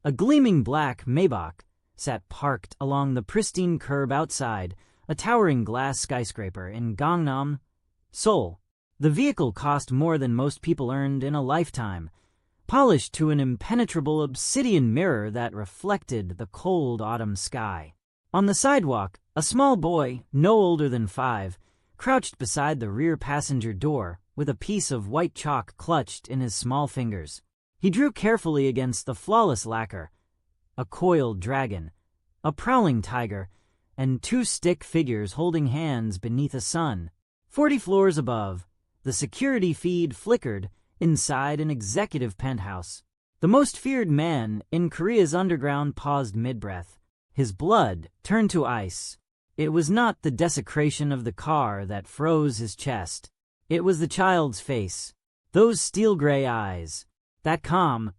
A gleaming black Maybach sat parked along the pristine curb outside a towering glass skyscraper in Gangnam, Seoul. The vehicle cost more than most people earned in a lifetime, polished to an impenetrable obsidian mirror that reflected the cold autumn sky. On the sidewalk, a small boy, no older than 5, crouched beside the rear passenger door with a piece of white chalk clutched in his small fingers. He drew carefully against the flawless lacquer a coiled dragon, a prowling tiger, and 2 stick figures holding hands beneath a sun. 40 floors above, the security feed flickered inside an executive penthouse. The most feared man in Korea's underground paused mid-breath. His blood turned to ice. It was not the desecration of the car that froze his chest. It was the child's face, those steel-gray eyes, that calm,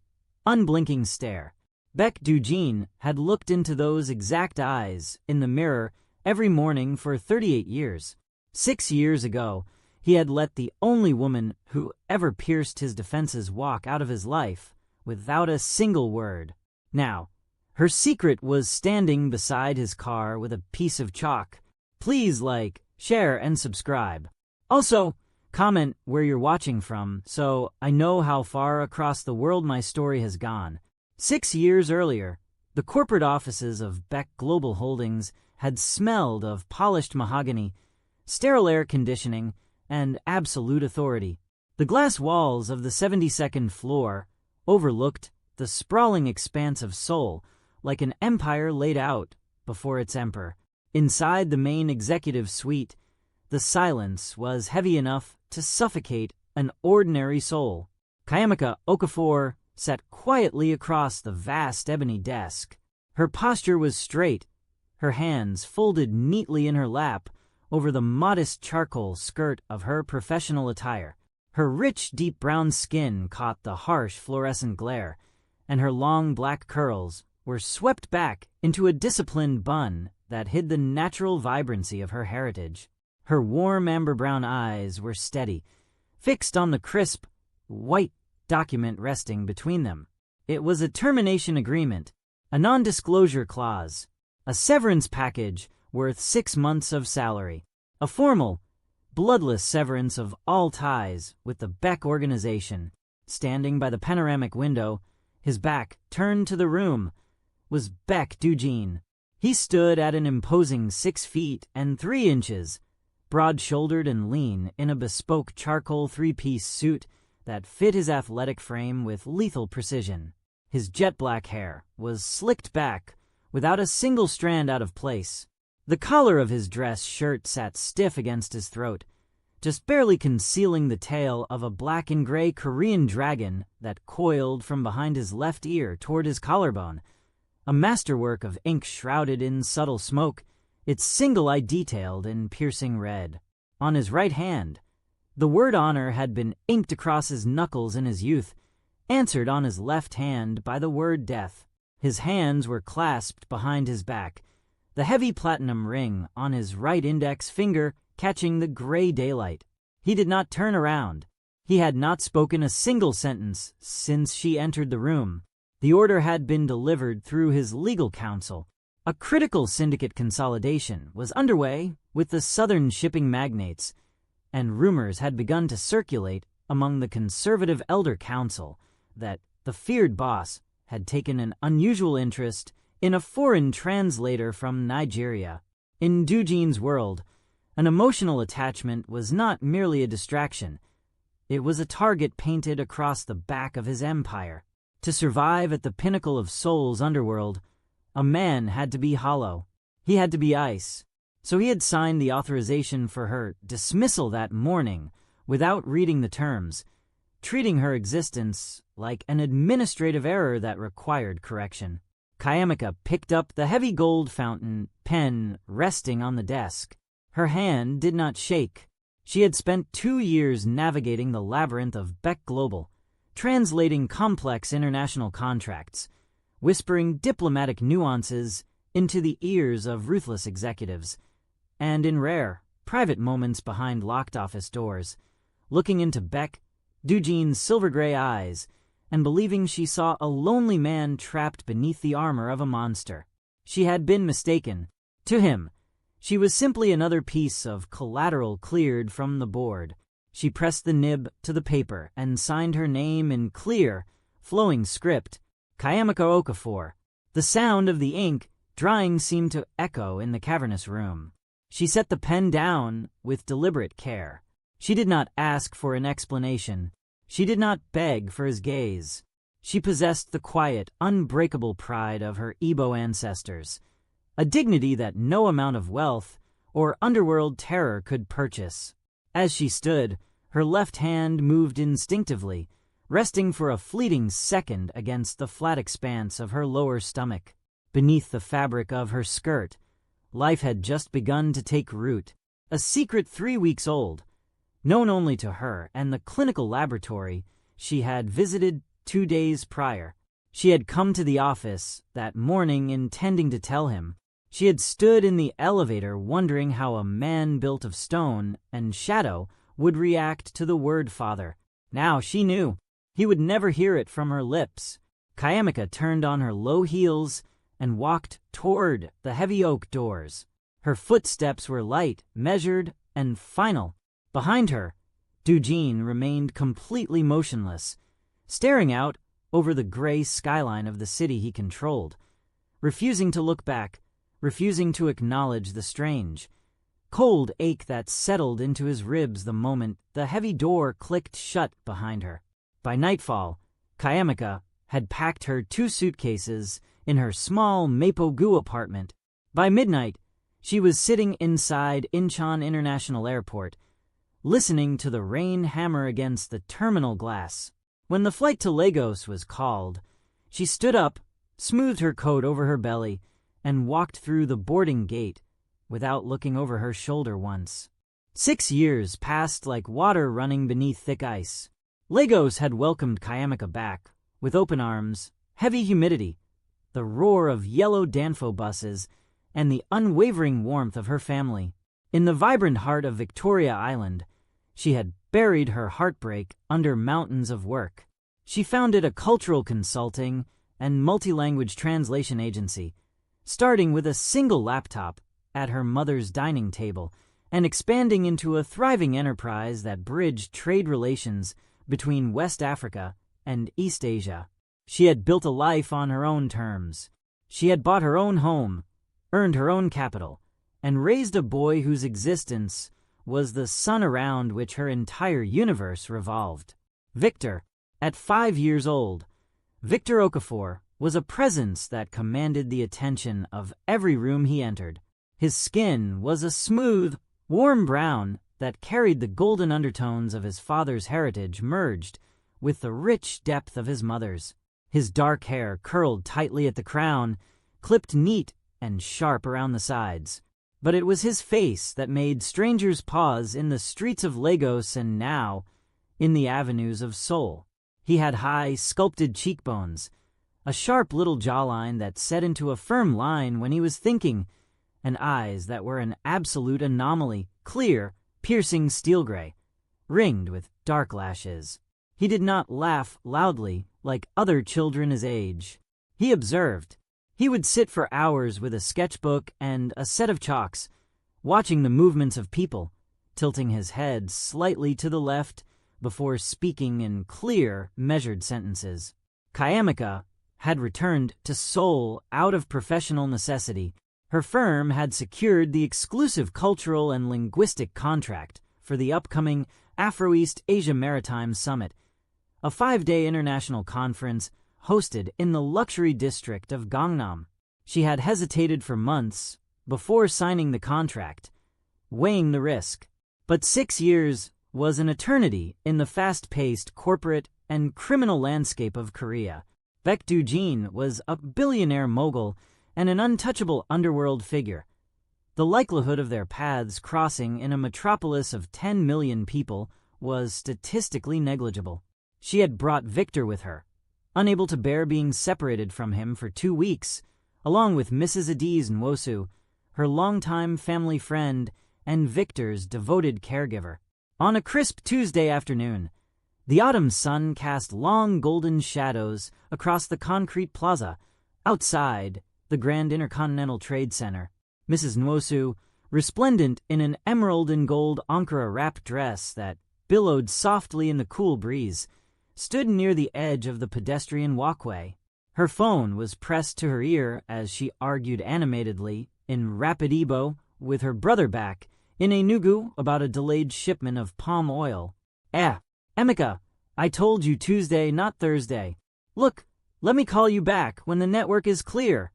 unblinking stare. Baek Doo-jin had looked into those exact eyes in the mirror every morning for 38 years. 6 years ago, he had let the only woman who ever pierced his defenses walk out of his life without a single word. Now, her secret was standing beside his car with a piece of chalk. Please like, share, and subscribe. Also, comment where you're watching from so I know how far across the world my story has gone. 6 years earlier, the corporate offices of Baek Global Holdings had smelled of polished mahogany, sterile air conditioning, and absolute authority. The glass walls of the 72nd floor overlooked the sprawling expanse of Seoul like an empire laid out before its emperor. Inside the main executive suite, the silence was heavy enough to suffocate an ordinary soul. Kayamika Okafor sat quietly across the vast ebony desk. Her posture was straight, her hands folded neatly in her lap over the modest charcoal skirt of her professional attire. Her rich, deep brown skin caught the harsh fluorescent glare, and her long black curls were swept back into a disciplined bun that hid the natural vibrancy of her heritage. Her warm amber-brown eyes were steady, fixed on the crisp, white document resting between them. It was a termination agreement, a non-disclosure clause, a severance package worth 6 months of salary, a formal, bloodless severance of all ties with the Baek organization. Standing by the panoramic window, his back turned to the room, was Baek Doo-jin. He stood at an imposing 6 feet and 3 inches, broad-shouldered and lean in a bespoke charcoal 3-piece suit that fit his athletic frame with lethal precision. His jet-black hair was slicked back without a single strand out of place. The collar of his dress shirt sat stiff against his throat, just barely concealing the tail of a black and gray Korean dragon that coiled from behind his left ear toward his collarbone, a masterwork of ink shrouded in subtle smoke, its single eye detailed in piercing red. On his right hand, the word honor had been inked across his knuckles in his youth, answered on his left hand by the word death. His hands were clasped behind his back, the heavy platinum ring on his right index finger catching the gray daylight. He did not turn around. He had not spoken a single sentence since she entered the room. The order had been delivered through his legal counsel. A critical syndicate consolidation was underway with the southern shipping magnates, and rumors had begun to circulate among the conservative elder council that the feared boss had taken an unusual interest in a foreign translator from Nigeria. In Doo-jin's world, an emotional attachment was not merely a distraction. It was a target painted across the back of his empire. To survive at the pinnacle of Seoul's underworld, a man had to be hollow. He had to be ice. So he had signed the authorization for her dismissal that morning without reading the terms, treating her existence like an administrative error that required correction. Kayamika picked up the heavy gold fountain pen resting on the desk. Her hand did not shake. She had spent 2 years navigating the labyrinth of Baek Global, translating complex international contracts, whispering diplomatic nuances into the ears of ruthless executives, and in rare, private moments behind locked office doors, looking into Baek Doo-jin's silver-gray eyes and believing she saw a lonely man trapped beneath the armor of a monster. She had been mistaken. To him, she was simply another piece of collateral cleared from the board. She pressed the nib to the paper and signed her name in clear, flowing script, Kayamiko Okafor. The sound of the ink drying seemed to echo in the cavernous room. She set the pen down with deliberate care. She did not ask for an explanation. She did not beg for his gaze. She possessed the quiet, unbreakable pride of her Igbo ancestors, a dignity that no amount of wealth or underworld terror could purchase. As she stood, her left hand moved instinctively, resting for a fleeting second against the flat expanse of her lower stomach. Beneath the fabric of her skirt, life had just begun to take root, a secret 3 weeks old, known only to her and the clinical laboratory she had visited 2 days prior. She had come to the office that morning intending to tell him. She had stood in the elevator wondering how a man built of stone and shadow would react to the word father. Now she knew. He would never hear it from her lips. Kayamika turned on her low heels and walked toward the heavy oak doors. Her footsteps were light, measured, and final. Behind her, Dujin remained completely motionless, staring out over the gray skyline of the city he controlled, refusing to look back, refusing to acknowledge the strange, cold ache that settled into his ribs the moment the heavy door clicked shut behind her. By nightfall, Kayamika had packed her 2 suitcases in her small Mapo-gu apartment. By midnight, she was sitting inside Incheon International Airport, listening to the rain hammer against the terminal glass. When the flight to Lagos was called, she stood up, smoothed her coat over her belly, and walked through the boarding gate without looking over her shoulder once. 6 years passed like water running beneath thick ice. Lagos had welcomed Kayamika back with open arms, heavy humidity, the roar of yellow Danfo buses, and the unwavering warmth of her family. In the vibrant heart of Victoria Island, she had buried her heartbreak under mountains of work. She founded a cultural consulting and multi-language translation agency, starting with a single laptop at her mother's dining table and expanding into a thriving enterprise that bridged trade relations between West Africa and East Asia. She had built a life on her own terms. She had bought her own home, earned her own capital, and raised a boy whose existence was the sun around which her entire universe revolved. Victor, at 5 years old, Victor Okafor was a presence that commanded the attention of every room he entered. His skin was a smooth, warm brown that carried the golden undertones of his father's heritage merged with the rich depth of his mother's. His dark hair curled tightly at the crown, clipped neat and sharp around the sides. But it was his face that made strangers pause in the streets of Lagos and now in the avenues of Seoul. He had high, sculpted cheekbones, a sharp little jawline that set into a firm line when he was thinking, and eyes that were an absolute anomaly, clear, piercing steel gray, ringed with dark lashes. He did not laugh loudly like other children his age. He observed. He would sit for hours with a sketchbook and a set of chalks, watching the movements of people, tilting his head slightly to the left before speaking in clear, measured sentences. Kayamika had returned to Seoul out of professional necessity. Her firm had secured the exclusive cultural and linguistic contract for the upcoming Afro-East Asia Maritime Summit, a 5-day international conference hosted in the luxury district of Gangnam. She had hesitated for months before signing the contract, weighing the risk. But 6 years was an eternity in the fast-paced corporate and criminal landscape of Korea. Baek Doo-jin was a billionaire mogul and an untouchable underworld figure. The likelihood of their paths crossing in a metropolis of 10 million people was statistically negligible. She had brought Victor with her, unable to bear being separated from him for 2 weeks, along with Mrs. Adiz Nwosu, her longtime family friend and Victor's devoted caregiver. On a crisp Tuesday afternoon, The autumn sun cast long golden shadows across the concrete plaza outside the Grand Intercontinental Trade Center. Mrs. Nwosu, resplendent in an emerald and gold Ankara wrap dress that billowed softly in the cool breeze, stood near the edge of the pedestrian walkway. Her phone was pressed to her ear as she argued animatedly in rapid Igbo with her brother back in Enugu about a delayed shipment of palm oil. Emeka, I told you Tuesday, not Thursday. Look, let me call you back when the network is clear,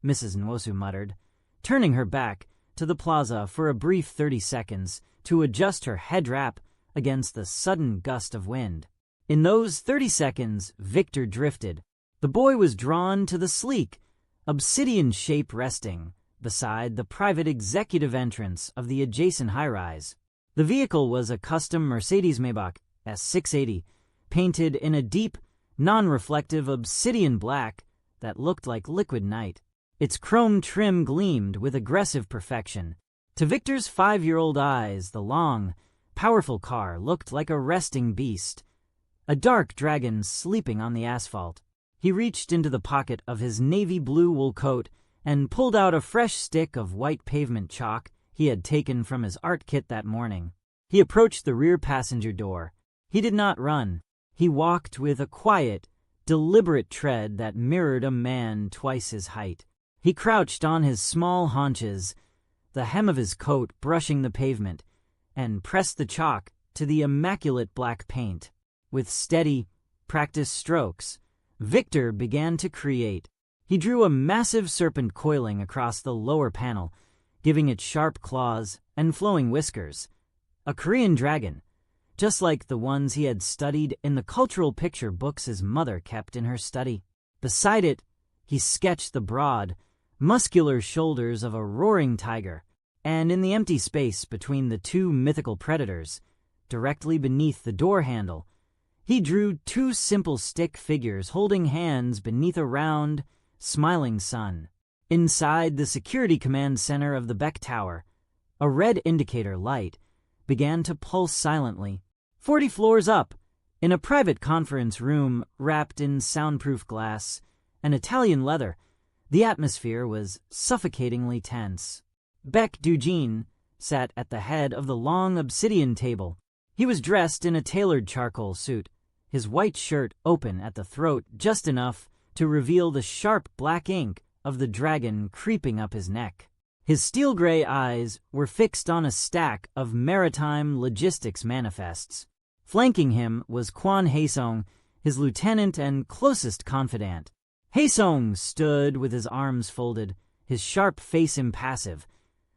Mrs. Nwosu muttered, turning her back to the plaza for a brief 30 seconds to adjust her head wrap against the sudden gust of wind. In those 30 seconds, Victor drifted. The boy was drawn to the sleek, obsidian shape resting beside the private executive entrance of the adjacent high-rise. The vehicle was a custom Mercedes-Maybach S680, painted in a deep, non-reflective obsidian black that looked like liquid night. Its chrome trim gleamed with aggressive perfection. To Victor's 5-year-old eyes, the long, powerful car looked like a resting beast, a dark dragon sleeping on the asphalt. He reached into the pocket of his navy blue wool coat and pulled out a fresh stick of white pavement chalk he had taken from his art kit that morning. He approached the rear passenger door. He did not run. He walked with a quiet, deliberate tread that mirrored a man twice his height. He crouched on his small haunches, the hem of his coat brushing the pavement, and pressed the chalk to the immaculate black paint. With steady, practiced strokes, Victor began to create. He drew a massive serpent coiling across the lower panel, giving it sharp claws and flowing whiskers. A Korean dragon, just like the ones he had studied in the cultural picture books his mother kept in her study. Beside it, he sketched the broad, muscular shoulders of a roaring tiger, and in the empty space between the two mythical predators, directly beneath the door handle, he drew 2 simple stick figures holding hands beneath a round, smiling sun. Inside the security command center of the Beck Tower, a red indicator light began to pulse silently. 40 floors up, in a private conference room wrapped in soundproof glass and Italian leather, the atmosphere was suffocatingly tense. Beck Dujin sat at the head of the long obsidian table. He was dressed in a tailored charcoal suit, his white shirt open at the throat just enough to reveal the sharp black ink of the dragon creeping up his neck. His steel-gray eyes were fixed on a stack of maritime logistics manifests. Flanking him was Kwon Haesung, his lieutenant and closest confidant. Haesung stood with his arms folded, his sharp face impassive,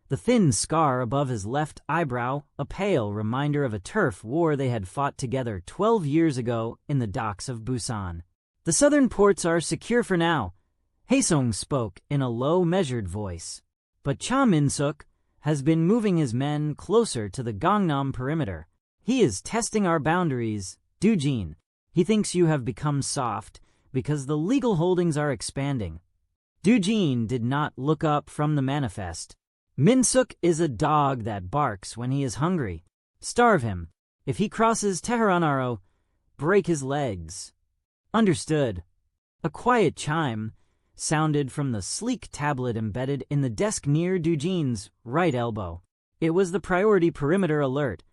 the thin scar above his left eyebrow a pale reminder of a turf war they had fought together 12 years ago in the docks of Busan. "The southern ports are secure for now," Haesung spoke in a low, measured voice. "But Cha Min-suk has been moving his men closer to the Gangnam perimeter. He is testing our boundaries, Dujin. He thinks you have become soft because the legal holdings are expanding." Dujin did not look up from the manifest. "Min-suk is a dog that barks when he is hungry. Starve him. If he crosses Tehran-Aro, break his legs." "Understood." A quiet chime sounded from the sleek tablet embedded in the desk near Dujin's right elbow. It was the priority perimeter alert,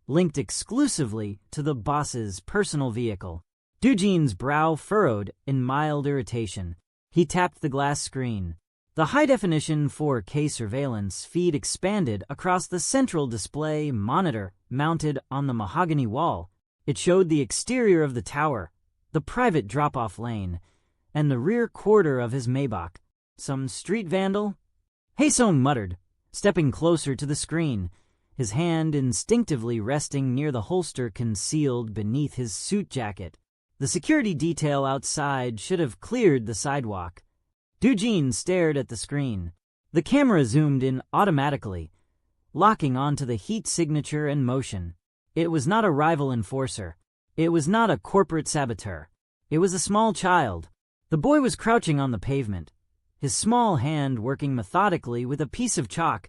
linked exclusively to the boss's personal vehicle. Dujin's brow furrowed in mild irritation. He tapped the glass screen. The high-definition 4K surveillance feed expanded across the central display monitor mounted on the mahogany wall. It showed the exterior of the tower, the private drop-off lane, and the rear quarter of his Maybach. "Some street vandal?" Haesung muttered, stepping closer to the screen, his hand instinctively resting near the holster concealed beneath his suit jacket. The security detail outside should have cleared the sidewalk. Dujin stared at the screen. The camera zoomed in automatically, locking onto the heat signature and motion. It was not a rival enforcer. It was not a corporate saboteur. It was a small child. The boy was crouching on the pavement, his small hand working methodically with a piece of chalk,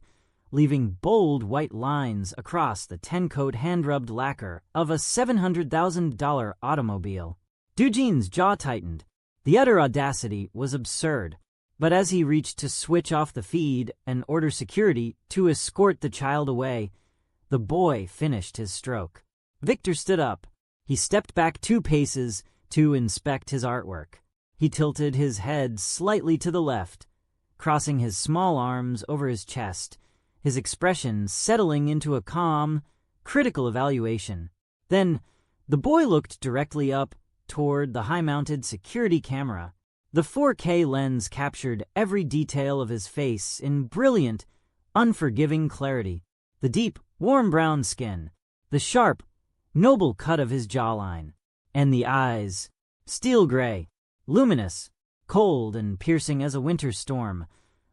leaving bold white lines across the 10-coat hand-rubbed lacquer of a $700,000 automobile. Doojin's jaw tightened. The utter audacity was absurd. But as he reached to switch off the feed and order security to escort the child away, the boy finished his stroke. Victor stood up. He stepped back 2 paces to inspect his artwork. He tilted his head slightly to the left, crossing his small arms over his chest, his expression settling into a calm, critical evaluation. Then, the boy looked directly up toward the high-mounted security camera. The 4K lens captured every detail of his face in brilliant, unforgiving clarity. The deep, warm brown skin, the sharp, noble cut of his jawline, and the eyes, steel gray, luminous, cold and piercing as a winter storm,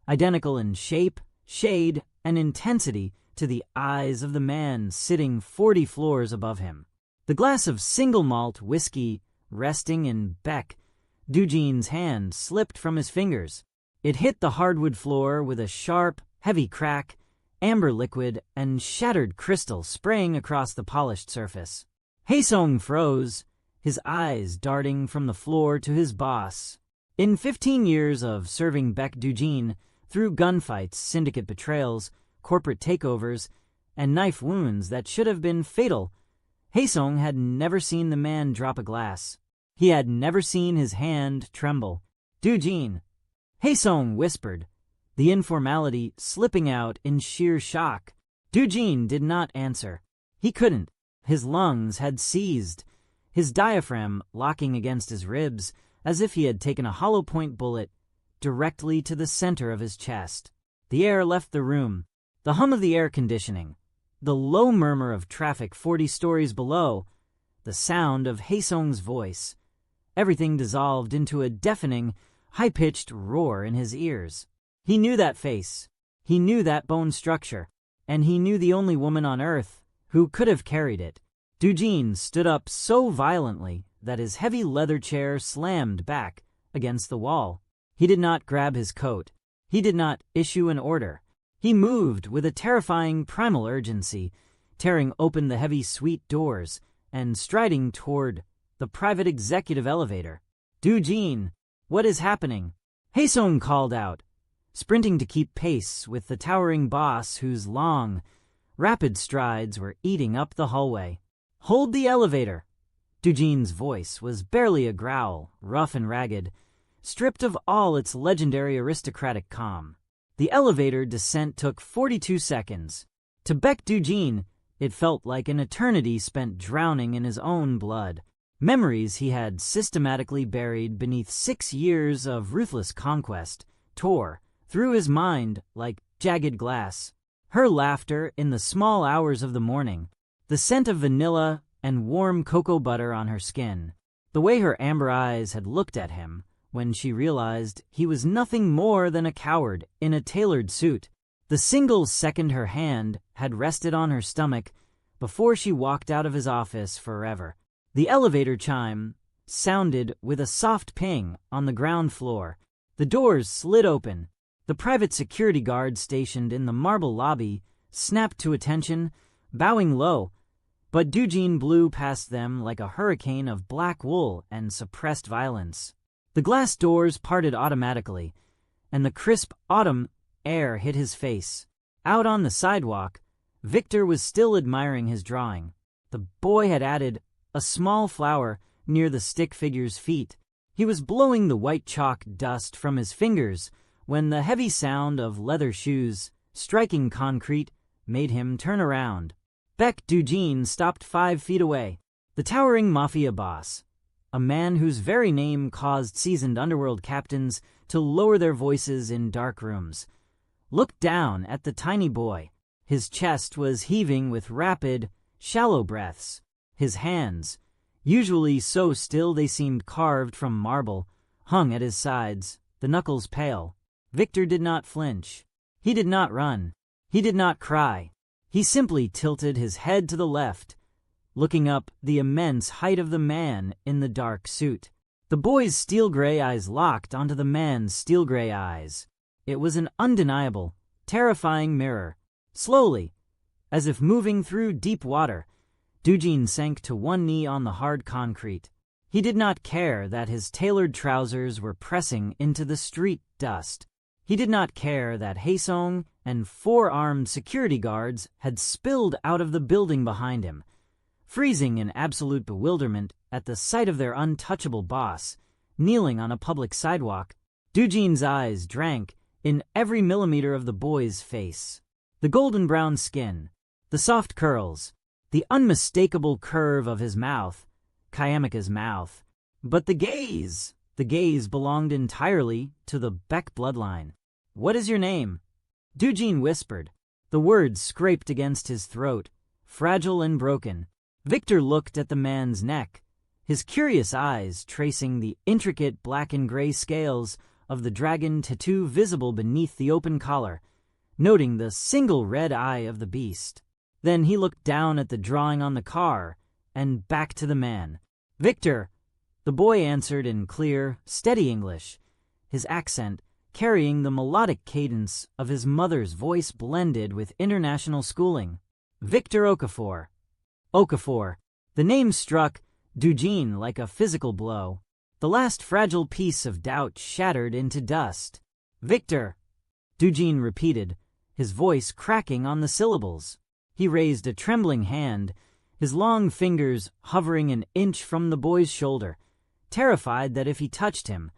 identical in shape, shade, and intensity to the eyes of the man sitting 40 floors above him. The glass of single malt whiskey resting in Beck Doojin's hand slipped from his fingers. It hit the hardwood floor with a sharp, heavy crack, amber liquid and shattered crystal spraying across the polished surface. Haesung froze, his eyes darting from the floor to his boss. In 15 years of serving Beck Doojin through gunfights, syndicate betrayals, corporate takeovers, and knife wounds that should have been fatal, Haesung had never seen the man drop a glass. He had never seen his hand tremble. "Doojin," Haesung whispered, the informality slipping out in sheer shock. Doojin did not answer. He couldn't. His lungs had seized, his diaphragm locking against his ribs as if he had taken a hollow-point bullet directly to the center of his chest. The air left the room. The hum of the air conditioning, the low murmur of traffic 40 stories below, the sound of Haesung's voice. Everything dissolved into a deafening, high-pitched roar in his ears. He knew that face. He knew that bone structure. And he knew the only woman on earth who could have carried it. Doojin stood up so violently that his heavy leather chair slammed back against the wall. He did not grab his coat. He did not issue an order. He moved with a terrifying primal urgency, tearing open the heavy suite doors and striding toward the private executive elevator. "Doojin, what is happening?" Haesung called out, sprinting to keep pace with the towering boss whose long, rapid strides were eating up the hallway. "Hold the elevator." Doojin's voice was barely a growl, rough and ragged, stripped of all its legendary aristocratic calm. The elevator descent took 42 seconds. To Beck Doojin, it felt like an eternity spent drowning in his own blood. Memories he had systematically buried beneath 6 years of ruthless conquest tore through his mind like jagged glass. Her laughter in the small hours of the morning, the scent of vanilla and warm cocoa butter on her skin, the way her amber eyes had looked at him when she realized he was nothing more than a coward in a tailored suit, the single second her hand had rested on her stomach before she walked out of his office forever. The elevator chime sounded with a soft ping on the ground floor. The doors slid open. The private security guard stationed in the marble lobby snapped to attention, bowing low, but Doojin blew past them like a hurricane of black wool and suppressed violence. The glass doors parted automatically, and the crisp autumn air hit his face. Out on the sidewalk, Victor was still admiring his drawing. The boy had added a small flower near the stick figure's feet. He was blowing the white chalk dust from his fingers when the heavy sound of leather shoes striking concrete made him turn around. Beck Doojin stopped 5 feet away. The towering Mafia boss, a man whose very name caused seasoned underworld captains to lower their voices in dark rooms, looked down at the tiny boy. His chest was heaving with rapid, shallow breaths. His hands, usually so still they seemed carved from marble, hung at his sides, the knuckles pale. Victor did not flinch. He did not run. He did not cry. He simply tilted his head to the left, looking up the immense height of the man in the dark suit. The boy's steel-gray eyes locked onto the man's steel-gray eyes. It was an undeniable, terrifying mirror, Slowly, as if moving through deep water, Doojin sank to one knee on the hard concrete. He did not care that his tailored trousers were pressing into the street dust. He did not care that Haesung and 4 armed security guards had spilled out of the building behind him. Freezing in absolute bewilderment at the sight of their untouchable boss, kneeling on a public sidewalk, Doojin's eyes drank in every millimeter of the boy's face. The golden brown skin, the soft curls, the unmistakable curve of his mouth, Kayamika's mouth. But the gaze belonged entirely to the Beck bloodline. "What is your name?" Doojin whispered. The words scraped against his throat, fragile and broken. Victor looked at the man's neck, his curious eyes tracing the intricate black and gray scales of the dragon tattoo visible beneath the open collar, noting the single red eye of the beast. Then he looked down at the drawing on the car and back to the man. "Victor," the boy answered in clear, steady English, his accent carrying the melodic cadence of his mother's voice blended with international schooling. "Victor Okafor." Okafor. The name struck Doojin like a physical blow. The last fragile piece of doubt shattered into dust. "Victor," Doojin repeated, his voice cracking on the syllables. He raised a trembling hand, his long fingers hovering an inch from the boy's shoulder, terrified that if he touched him,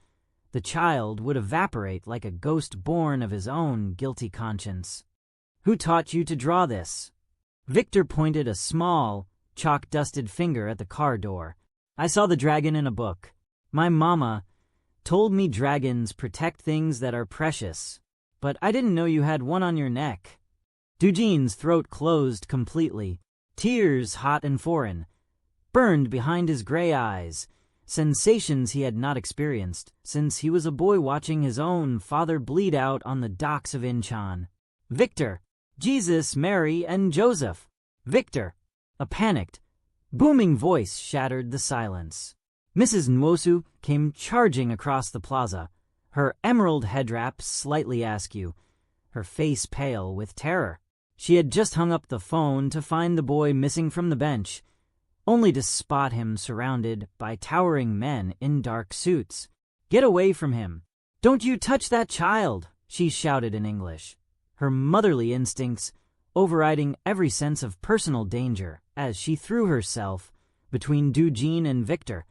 the child would evaporate like a ghost born of his own guilty conscience. "Who taught you to draw this?" Victor pointed a small, chalk-dusted finger at the car door. "I saw the dragon in a book. My mama told me dragons protect things that are precious, but I didn't know you had one on your neck." Doojin's throat closed completely. Tears, hot and foreign, burned behind his gray eyes, sensations he had not experienced since he was a boy watching his own father bleed out on the docks of Incheon. "Victor! Jesus, Mary, and Joseph! Victor!" A panicked, booming voice shattered the silence. Mrs. Nwosu came charging across the plaza, her emerald headwrap slightly askew, her face pale with terror. She had just hung up the phone to find the boy missing from the bench, only to spot him surrounded by towering men in dark suits. "Get away from him! Don't you touch that child!" she shouted in English, her motherly instincts overriding every sense of personal danger as she threw herself between Doojin and Victor,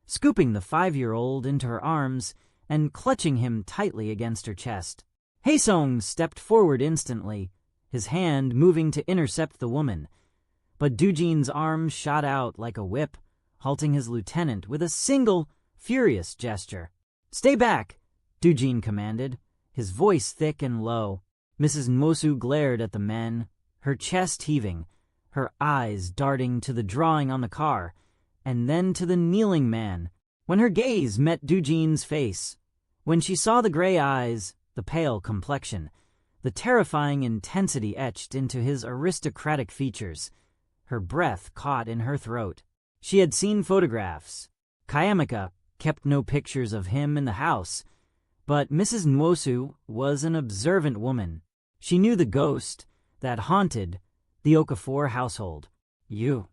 scooping the 5-year-old into her arms and clutching him tightly against her chest. Haesung stepped forward instantly, his hand moving to intercept the woman, but Doojin's arm shot out like a whip, halting his lieutenant with a single, furious gesture. "Stay back!" Doojin commanded, his voice thick and low. Mrs. Nwosu glared at the men, her chest heaving, her eyes darting to the drawing on the car, and then to the kneeling man. When her gaze met Doojin's face, when she saw the gray eyes, the pale complexion, the terrifying intensity etched into his aristocratic features, her breath caught in her throat. She had seen photographs. Kayamika kept no pictures of him in the house, but Mrs. Nwosu was an observant woman. She knew the ghost that haunted the Okafor household. "You,"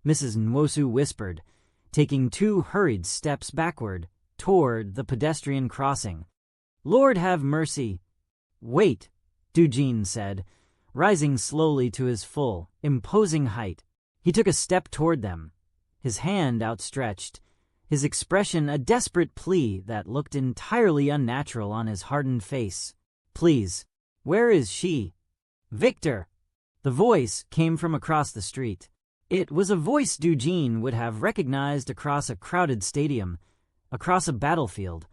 Mrs. Nwosu whispered, taking 2 hurried steps backward toward the pedestrian crossing. "Lord have mercy." "Wait," Doojin said, rising slowly to his full, imposing height. He took a step toward them, his hand outstretched, his expression a desperate plea that looked entirely unnatural on his hardened face. "Please, where is she?" "Victor!" The voice came from across the street. It was a voice Doojin would have recognized across a crowded stadium, across a battlefield,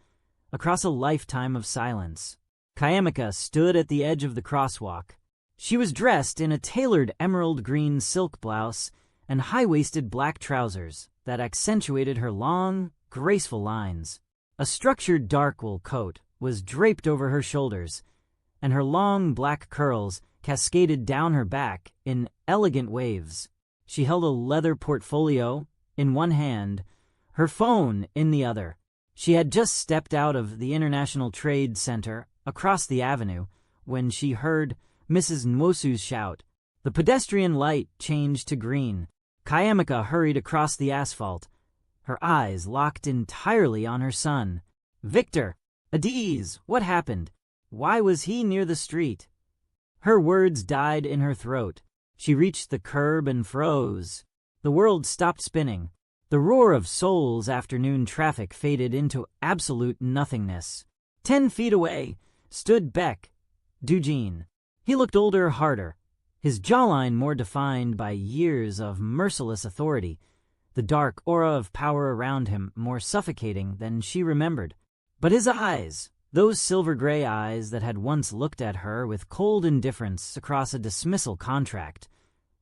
across a lifetime of silence. Kayamika stood at the edge of the crosswalk. She was dressed in a tailored emerald green silk blouse and high-waisted black trousers that accentuated her long, graceful lines. A structured dark wool coat was draped over her shoulders, and her long black curls cascaded down her back in elegant waves. She held a leather portfolio in one hand, her phone in the other. She had just stepped out of the International Trade Center across the avenue when she heard Mrs. Nwosu's shout. The pedestrian light changed to green. Kayamika hurried across the asphalt, her eyes locked entirely on her son. Victor! Adiz! What happened? Why was he near the street? Her words died in her throat. She reached the curb and froze. The world stopped spinning. The roar of Seoul's afternoon traffic faded into absolute nothingness. 10 feet away stood Baek Dujin. He looked older, harder, his jawline more defined by years of merciless authority, the dark aura of power around him more suffocating than she remembered. But his eyes, those silver-gray eyes that had once looked at her with cold indifference across a dismissal contract,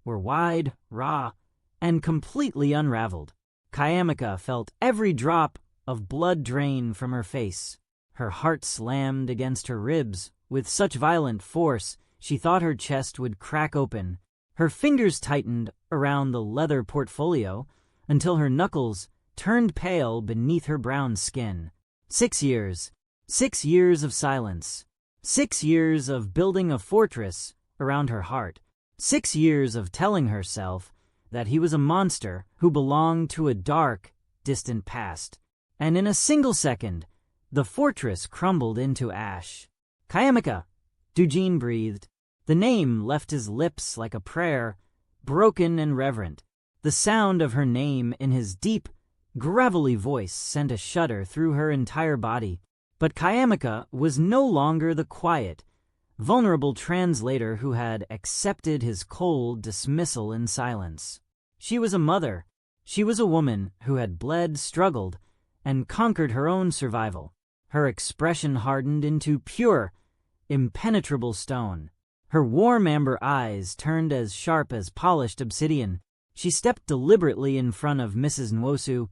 were wide, raw, and completely unraveled. Kayamika felt every drop of blood drain from her face. Her heart slammed against her ribs with such violent force she thought her chest would crack open. Her fingers tightened around the leather portfolio until her knuckles turned pale beneath her brown skin. 6 years. 6 years of silence. 6 years of building a fortress around her heart. 6 years of telling herself that he was a monster who belonged to a dark, distant past. And in a single second, the fortress crumbled into ash. Kayamika! Dujin breathed. The name left his lips like a prayer, broken and reverent. The sound of her name in his deep, gravelly voice sent a shudder through her entire body. But Kayamika was no longer the quiet, vulnerable translator who had accepted his cold dismissal in silence. She was a mother. She was a woman who had bled, struggled, and conquered her own survival. Her expression hardened into pure, impenetrable stone. Her warm amber eyes turned as sharp as polished obsidian. She stepped deliberately in front of Mrs. Nwosu,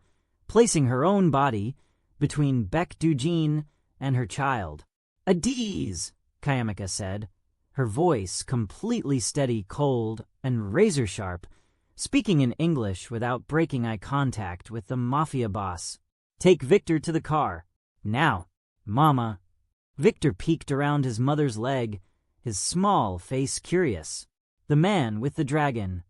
placing her own body between Baek Dujin and her child. "Adiz," Kayamika said, her voice completely steady, cold, and razor-sharp, speaking in English without breaking eye contact with the Mafia boss. "Take Victor to the car. Now, Mama." Victor peeked around his mother's leg, his small face curious. The man with the dragon.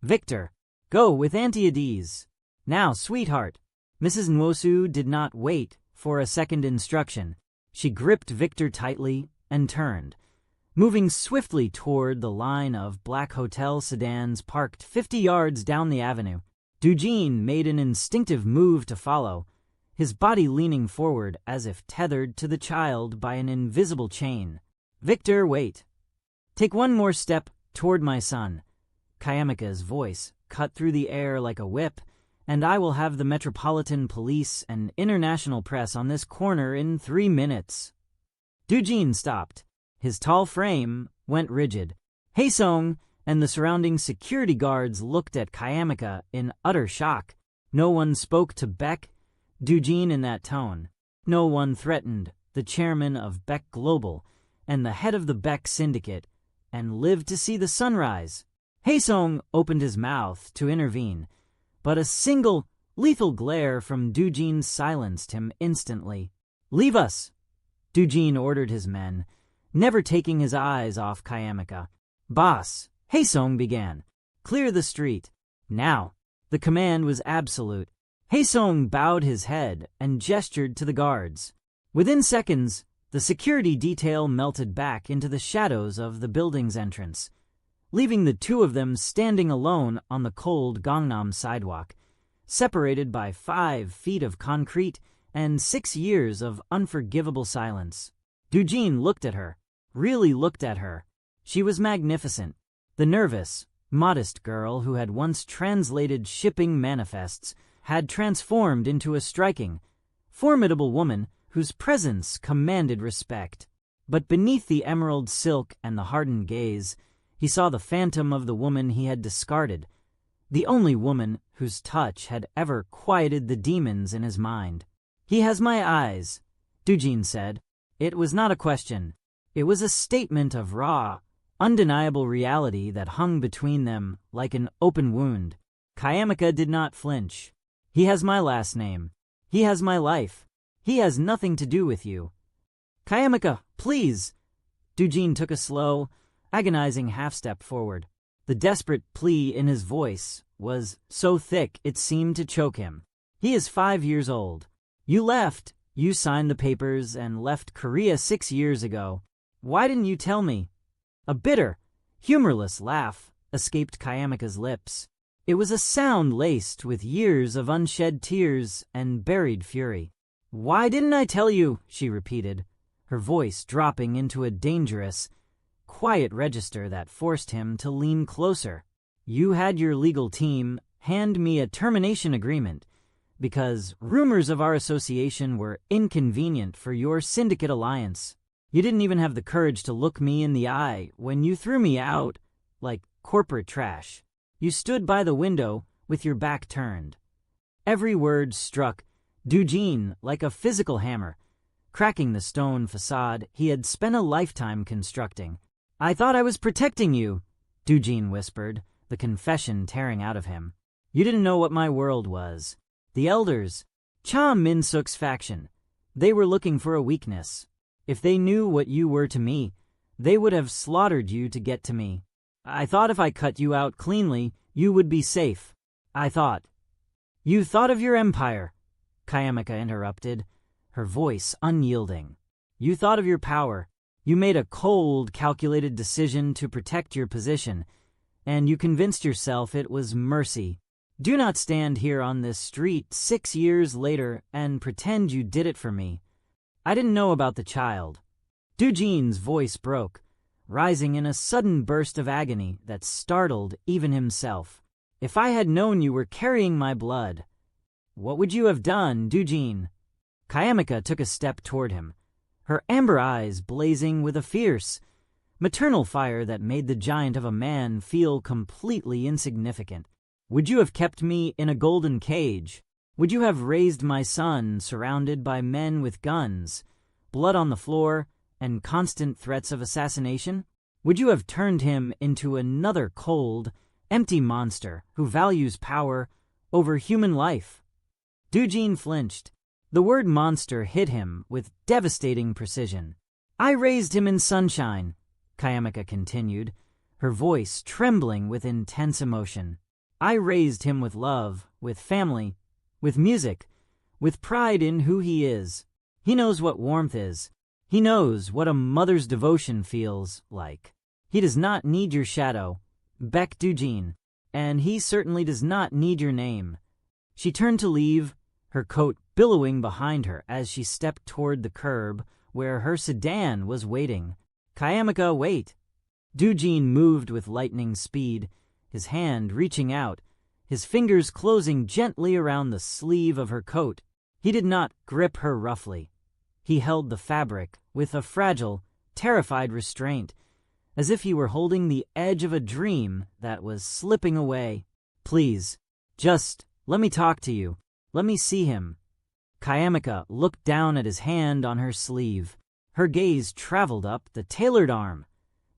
"Victor, go with Auntie Adiz. Now, sweetheart." Mrs. Nwosu did not wait for a second instruction. She gripped Victor tightly and turned, moving swiftly toward the line of black hotel sedans parked 50 yards down the avenue. Dujin made an instinctive move to follow, his body leaning forward as if tethered to the child by an invisible chain. "Victor, wait. Take one more step toward my son." Kayamika's voice cut through the air like a whip, "and I will have the Metropolitan Police and international press on this corner in 3 minutes." Dujin stopped. His tall frame went rigid. Haesung and the surrounding security guards looked at Kayamika in utter shock. No one spoke to Baek Dujin in that tone. No one threatened the chairman of Baek Global and the head of the Baek Syndicate and lived to see the sunrise. Haesung opened his mouth to intervene, but a single, lethal glare from Dujin silenced him instantly. "Leave us," Dujin ordered his men, never taking his eyes off Kayamika. "Boss," Haesung began, "clear the street. Now." The command was absolute. Haesung bowed his head and gestured to the guards. Within seconds, the security detail melted back into the shadows of the building's entrance, leaving the two of them standing alone on the cold Gangnam sidewalk, separated by 5 feet of concrete and 6 years of unforgivable silence. Dujin looked at her, really looked at her. She was magnificent. The nervous, modest girl who had once translated shipping manifests had transformed into a striking, formidable woman whose presence commanded respect. But beneath the emerald silk and the hardened gaze, he saw the phantom of the woman he had discarded, the only woman whose touch had ever quieted the demons in his mind. "He has my eyes," Dujin said. It was not a question. It was a statement of raw, undeniable reality that hung between them like an open wound. Kayamika did not flinch. "He has my last name. He has my life. He has nothing to do with you." "Kayamika, please!" Dujin took a slow, agonizing half-step forward. The desperate plea in his voice was so thick it seemed to choke him. He is 5 years old. You signed the papers and left Korea 6 years ago. Why didn't you tell me? A bitter, humorless laugh escaped Kayamika's lips. It was a sound laced with years of unshed tears and buried fury. Why didn't I tell you? She repeated, her voice dropping into a dangerous, quiet register that forced him to lean closer. You had your legal team hand me a termination agreement because rumors of our association were inconvenient for your syndicate alliance. You didn't even have the courage to look me in the eye when you threw me out like corporate trash. You stood by the window with your back turned. Every word struck Doojin like a physical hammer, cracking the stone facade he had spent a lifetime constructing. I thought I was protecting you, Doojin whispered, the confession tearing out of him. You didn't know what my world was. The elders, Cha Min-suk's faction, they were looking for a weakness. If they knew what you were to me, they would have slaughtered you to get to me. I thought if I cut you out cleanly, you would be safe. You thought of your empire, Kayamika interrupted, her voice unyielding. You thought of your power. You made a cold, calculated decision to protect your position, and you convinced yourself it was mercy. Do not stand here on this street 6 years later and pretend you did it for me. I didn't know about the child. Doojin's voice broke, rising in a sudden burst of agony that startled even himself. If I had known you were carrying my blood, what would you have done, Doojin? Kayamika took a step toward him, her amber eyes blazing with a fierce, maternal fire that made the giant of a man feel completely insignificant. Would you have kept me in a golden cage? Would you have raised my son surrounded by men with guns, blood on the floor, and constant threats of assassination? Would you have turned him into another cold, empty monster who values power over human life? Doojin flinched. The word monster hit him with devastating precision. I raised him in sunshine, Kayamika continued, her voice trembling with intense emotion. I raised him with love, with family, with music, with pride in who he is. He knows what warmth is. He knows what a mother's devotion feels like. He does not need your shadow, Baek Doojin, and he certainly does not need your name. She turned to leave, her coat billowing behind her as she stepped toward the curb where her sedan was waiting. Kayamika, wait. Doojin moved with lightning speed, his hand reaching out, his fingers closing gently around the sleeve of her coat. He did not grip her roughly. He held the fabric with a fragile, terrified restraint, as if he were holding the edge of a dream that was slipping away. Please, just let me talk to you. Let me see him. Kayamika looked down at his hand on her sleeve. Her gaze traveled up the tailored arm,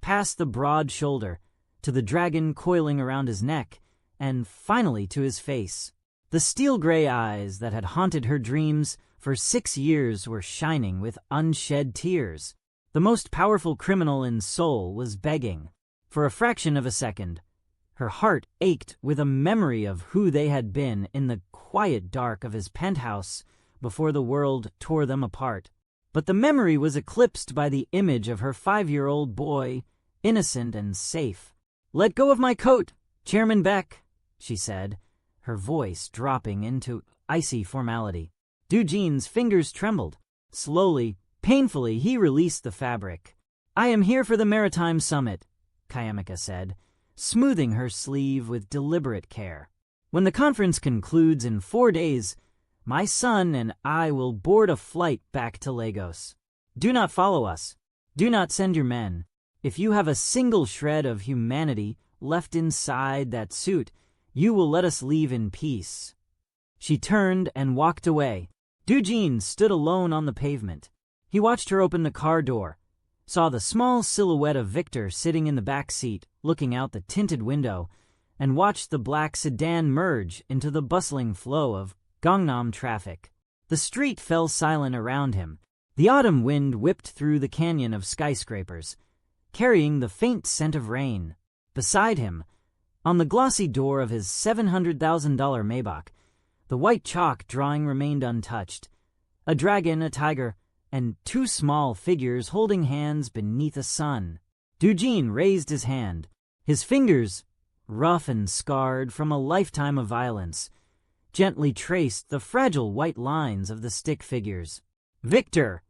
past the broad shoulder, to the dragon coiling around his neck, and finally to his face. The steel-gray eyes that had haunted her dreams for 6 years were shining with unshed tears. The most powerful criminal in Seoul was begging. For a fraction of a second, her heart ached with a memory of who they had been in the quiet dark of his penthouse before the world tore them apart. But the memory was eclipsed by the image of her 5-year-old boy, innocent and safe. Let go of my coat, Chairman Beck, she said, her voice dropping into icy formality. Doojin's fingers trembled. Slowly, painfully, he released the fabric. I am here for the Maritime Summit, Kayamika said, smoothing her sleeve with deliberate care. When the conference concludes in 4 days, my son and I will board a flight back to Lagos. Do not follow us. Do not send your men. If you have a single shred of humanity left inside that suit, you will let us leave in peace. She turned and walked away. Doojin stood alone on the pavement. He watched her open the car door, saw the small silhouette of Victor sitting in the back seat, looking out the tinted window, and watched the black sedan merge into the bustling flow of Gangnam traffic. The street fell silent around him. The autumn wind whipped through the canyon of skyscrapers, carrying the faint scent of rain. Beside him, on the glossy door of his $700,000 Maybach, the white chalk drawing remained untouched. A dragon, a tiger, and two small figures holding hands beneath a sun. Doojin raised his hand. His fingers, rough and scarred from a lifetime of violence, gently traced the fragile white lines of the stick figures. "Victor,"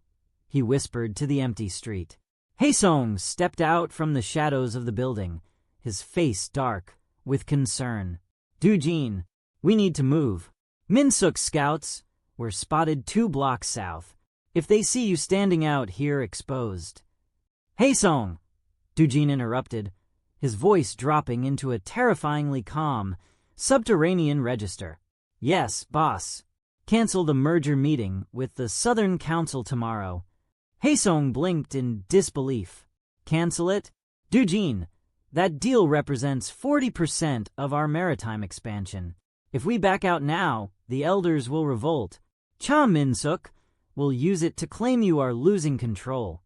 he whispered to the empty street. Haesung stepped out from the shadows of the building, his face dark with concern. "Doojin, we need to move. Minsuk's scouts were spotted 2 blocks south. If they see you standing out here exposed—" "Haesung," Doojin interrupted, his voice dropping into a terrifyingly calm, subterranean register. "Yes, boss. Cancel the merger meeting with the Southern Council tomorrow." Haesung blinked in disbelief. "Cancel it? Doojin, that deal represents 40% of our maritime expansion. If we back out now, the elders will revolt. Cha Minsuk will use it to claim you are losing control."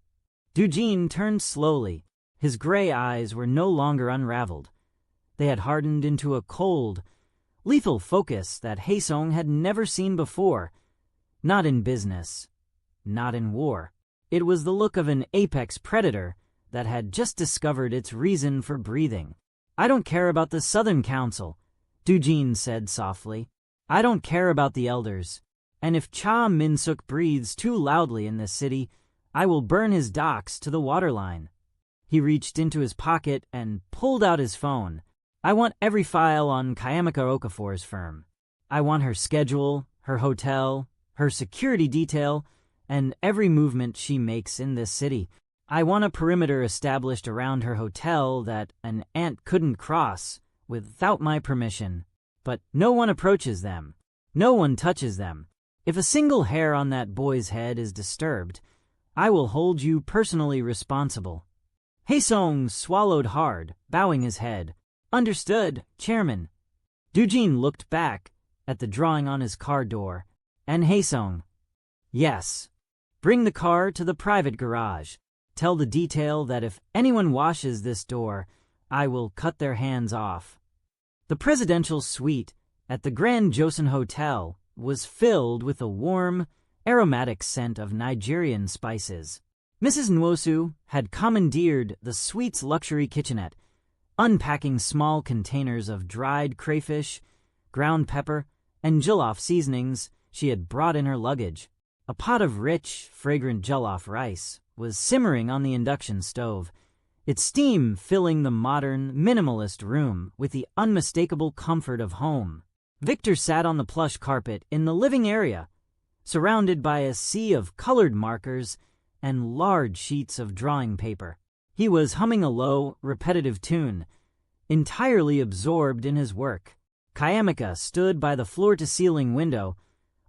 Doojin turned slowly. His gray eyes were no longer unraveled. They had hardened into a cold, lethal focus that Haesung had never seen before. Not in business, not in war. It was the look of an apex predator that had just discovered its reason for breathing. "I don't care about the Southern Council," Doojin said softly. "I don't care about the elders. And if Cha Minsuk breathes too loudly in this city, I will burn his docks to the waterline." He reached into his pocket and pulled out his phone. "I want every file on Kayamika Okafor's firm. I want her schedule, her hotel, her security detail, and every movement she makes in this city. I want a perimeter established around her hotel that an ant couldn't cross without my permission. But no one approaches them. No one touches them. If a single hair on that boy's head is disturbed, I will hold you personally responsible." Haesung swallowed hard, bowing his head. "Understood, Chairman." Doojin looked back at the drawing on his car door, and Haesung. "Yes. Bring the car to the private garage. Tell the detail that if anyone washes this door, I will cut their hands off." The presidential suite at the Grand Joseon Hotel was filled with a warm, aromatic scent of Nigerian spices. Mrs. Nwosu had commandeered the suite's luxury kitchenette, unpacking small containers of dried crayfish, ground pepper, and jollof seasonings she had brought in her luggage. A pot of rich, fragrant jollof rice was simmering on the induction stove, its steam filling the modern, minimalist room with the unmistakable comfort of home. Victor sat on the plush carpet in the living area, surrounded by a sea of colored markers and large sheets of drawing paper. He was humming a low, repetitive tune, entirely absorbed in his work. Kayamika stood by the floor-to-ceiling window,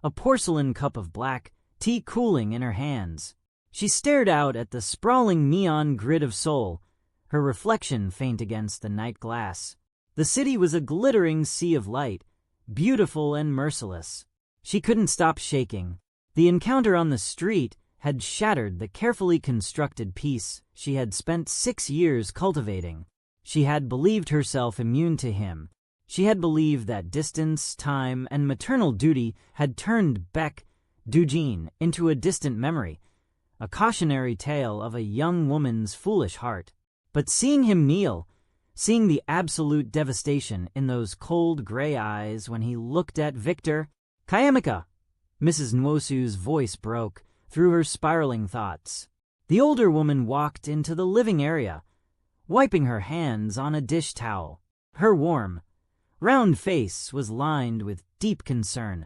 a porcelain cup of black tea cooling in her hands. She stared out at the sprawling neon grid of Seoul, her reflection faint against the night glass. The city was a glittering sea of light, beautiful and merciless. She couldn't stop shaking. The encounter on the street had shattered the carefully constructed peace she had spent 6 years cultivating. She had believed herself immune to him. She had believed that distance, time, and maternal duty had turned Doojin into a distant memory, a cautionary tale of a young woman's foolish heart. But seeing him kneel, seeing the absolute devastation in those cold gray eyes when he looked at Victor— "Kayamika!" Mrs. Nwosu's voice broke through her spiraling thoughts. The older woman walked into the living area, wiping her hands on a dish towel. Her warm, round face was lined with deep concern,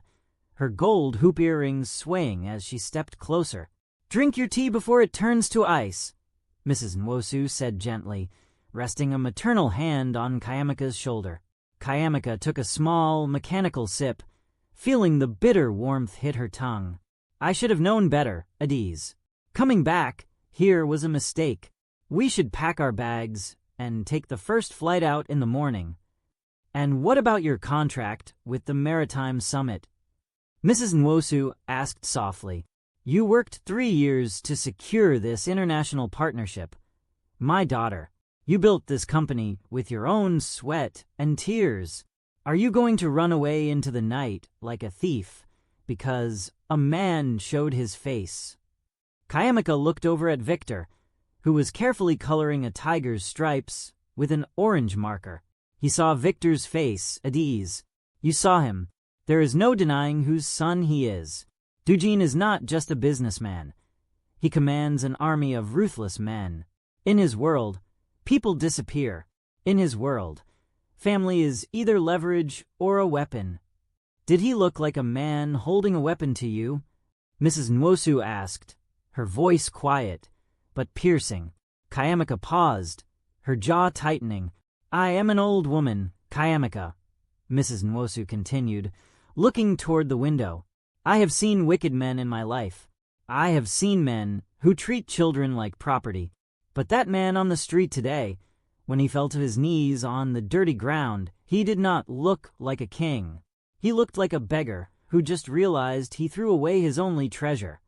her gold hoop earrings swaying as she stepped closer. "Drink your tea before it turns to ice," Mrs. Nwosu said gently, resting a maternal hand on Kayamika's shoulder. Kayamika took a small, mechanical sip, feeling the bitter warmth hit her tongue. "I should have known better, Adiz. Coming back here was a mistake. We should pack our bags and take the first flight out in the morning. And what about your contract with the Maritime Summit?" Mrs. Nwosu asked softly. "You worked 3 years to secure this international partnership. My daughter, you built this company with your own sweat and tears. Are you going to run away into the night like a thief because a man showed his face? Kayamika looked over at Victor, who was carefully coloring a tiger's stripes with an orange marker. He saw Victor's face at ease. You saw him. There is no denying whose son he is. Doojin is not just a businessman. He commands an army of ruthless men. In his world, people disappear. In his world, family is either leverage or a weapon. Did he look like a man holding a weapon to you? Mrs. Nwosu asked, her voice quiet but piercing. Kayamika paused, her jaw tightening. I am an old woman, Kayamika, Mrs. Nwosu continued, looking toward the window. I have seen wicked men in my life. I have seen men who treat children like property. But that man on the street today, when he fell to his knees on the dirty ground, he did not look like a king. He looked like a beggar who just realized he threw away his only treasure.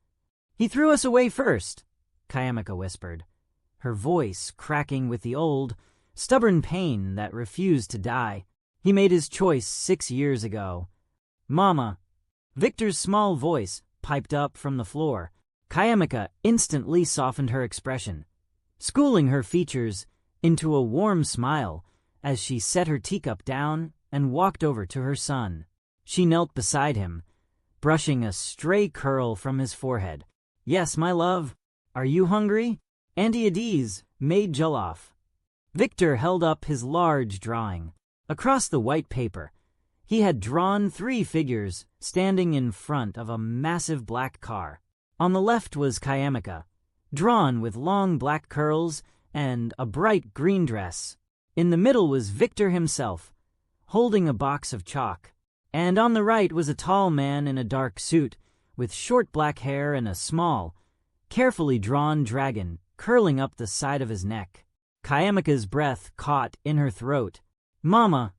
He threw us away first, Kayamika whispered, her voice cracking with the old, stubborn pain that refused to die. He made his choice 6 years ago. Mama, Victor's small voice piped up from the floor. Kayamika instantly softened her expression, schooling her features into a warm smile as she set her teacup down and walked over to her son. She knelt beside him, brushing a stray curl from his forehead. Yes, my love. Are you hungry? Auntie Adiz made jollof. Victor held up his large drawing. Across the white paper, he had drawn 3 figures standing in front of a massive black car. On the left was Kayamika, drawn with long black curls and a bright green dress. In the middle was Victor himself, holding a box of chalk. And on the right was a tall man in a dark suit, with short black hair and a small, carefully drawn dragon curling up the side of his neck. Kayamika's breath caught in her throat. Mama,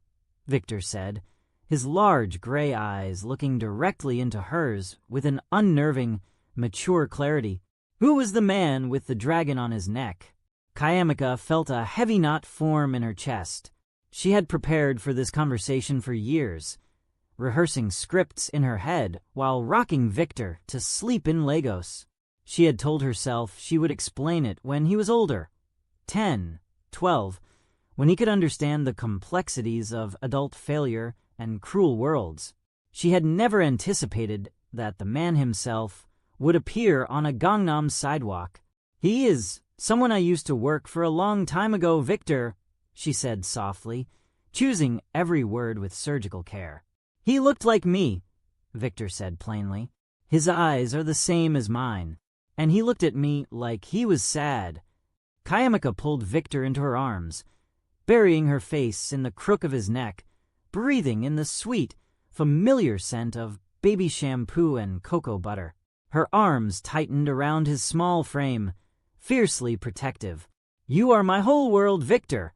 Victor said, his large gray eyes looking directly into hers with an unnerving, mature clarity. Who was the man with the dragon on his neck? Kayamika felt a heavy knot form in her chest. She had prepared for this conversation for years, rehearsing scripts in her head while rocking Victor to sleep in Lagos. She had told herself she would explain it when he was older, 10, 12, when he could understand the complexities of adult failure and cruel worlds. She had never anticipated that the man himself would appear on a Gangnam sidewalk. He is someone I used to work for a long time ago, Victor, she said softly, choosing every word with surgical care. He looked like me, Victor said plainly. His eyes are the same as mine, and he looked at me like he was sad. Kayamika pulled Victor into her arms, burying her face in the crook of his neck, breathing in the sweet, familiar scent of baby shampoo and cocoa butter. Her arms tightened around his small frame, fiercely protective. You are my whole world, Victor,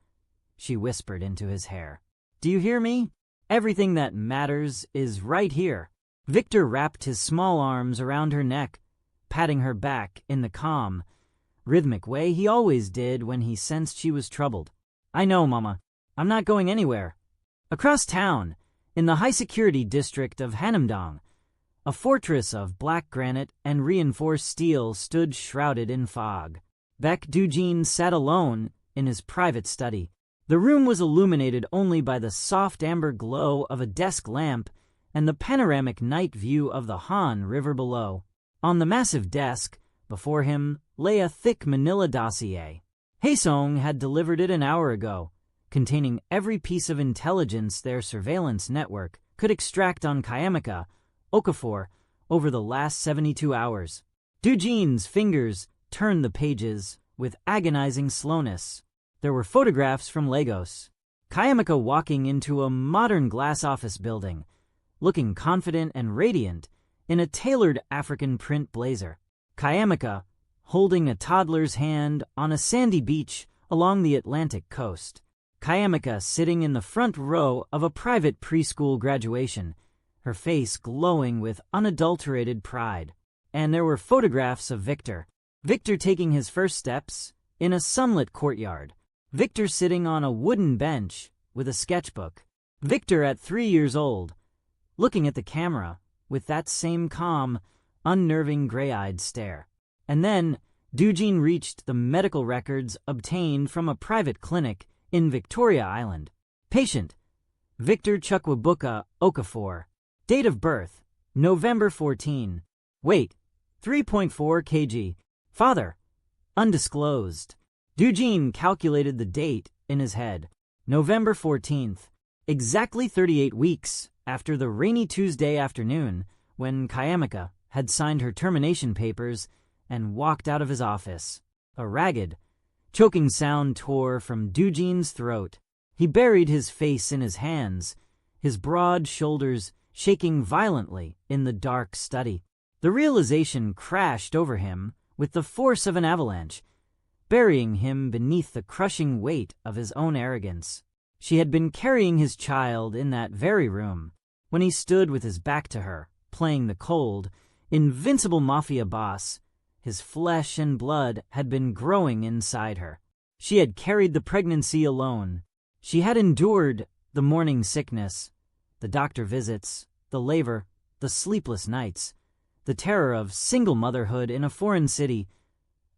she whispered into his hair. Do you hear me? Everything that matters is right here. Victor wrapped his small arms around her neck, patting her back in the calm, rhythmic way he always did when he sensed she was troubled. I know, Mama. I'm not going anywhere. Across town, in the high-security district of Hanamdong, a fortress of black granite and reinforced steel stood shrouded in fog. Baek Doojin sat alone in his private study. The room was illuminated only by the soft amber glow of a desk lamp and the panoramic night view of the Han River below. On the massive desk, before him, lay a thick manila dossier. Haesong had delivered it an hour ago, containing every piece of intelligence their surveillance network could extract on Kayamika, Okafor, over the last 72 hours. Doojin's fingers turned the pages with agonizing slowness. There were photographs from Lagos. Kayamika walking into a modern glass office building, looking confident and radiant in a tailored African print blazer. Kayamika holding a toddler's hand on a sandy beach along the Atlantic coast. Kayamika sitting in the front row of a private preschool graduation, her face glowing with unadulterated pride. And there were photographs of Victor. Victor taking his first steps, in a sunlit courtyard. Victor sitting on a wooden bench with a sketchbook. Victor at 3 years old, looking at the camera with that same calm, unnerving gray-eyed stare. And then Doojin reached the medical records obtained from a private clinic in Victoria Island. Patient: Victor Chukwabuka Okafor. Date of birth: November 14. Weight: 3.4 kg. Father: undisclosed. Doojin calculated the date in his head. November 14th. Exactly 38 weeks after the rainy Tuesday afternoon when Kayamika had signed her termination papers and walked out of his office. A ragged, choking sound tore from Doojin's throat. He buried his face in his hands, his broad shoulders shaking violently in the dark study. The realization crashed over him with the force of an avalanche, burying him beneath the crushing weight of his own arrogance. She had been carrying his child in that very room when he stood with his back to her, playing the cold, invincible Mafia boss. His flesh and blood had been growing inside her. She had carried the pregnancy alone. She had endured the morning sickness, the doctor visits, the labor, the sleepless nights, the terror of single motherhood in a foreign city,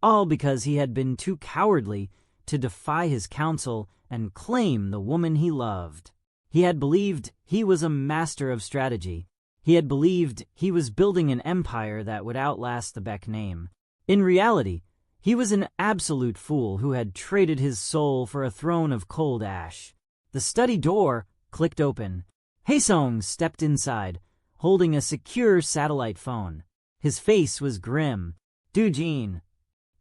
all because he had been too cowardly to defy his counsel and claim the woman he loved. He had believed he was a master of strategy. He had believed he was building an empire that would outlast the Beck name. In reality, he was an absolute fool who had traded his soul for a throne of cold ash. The study door clicked open. Haesung stepped inside, holding a secure satellite phone. His face was grim. Doojin.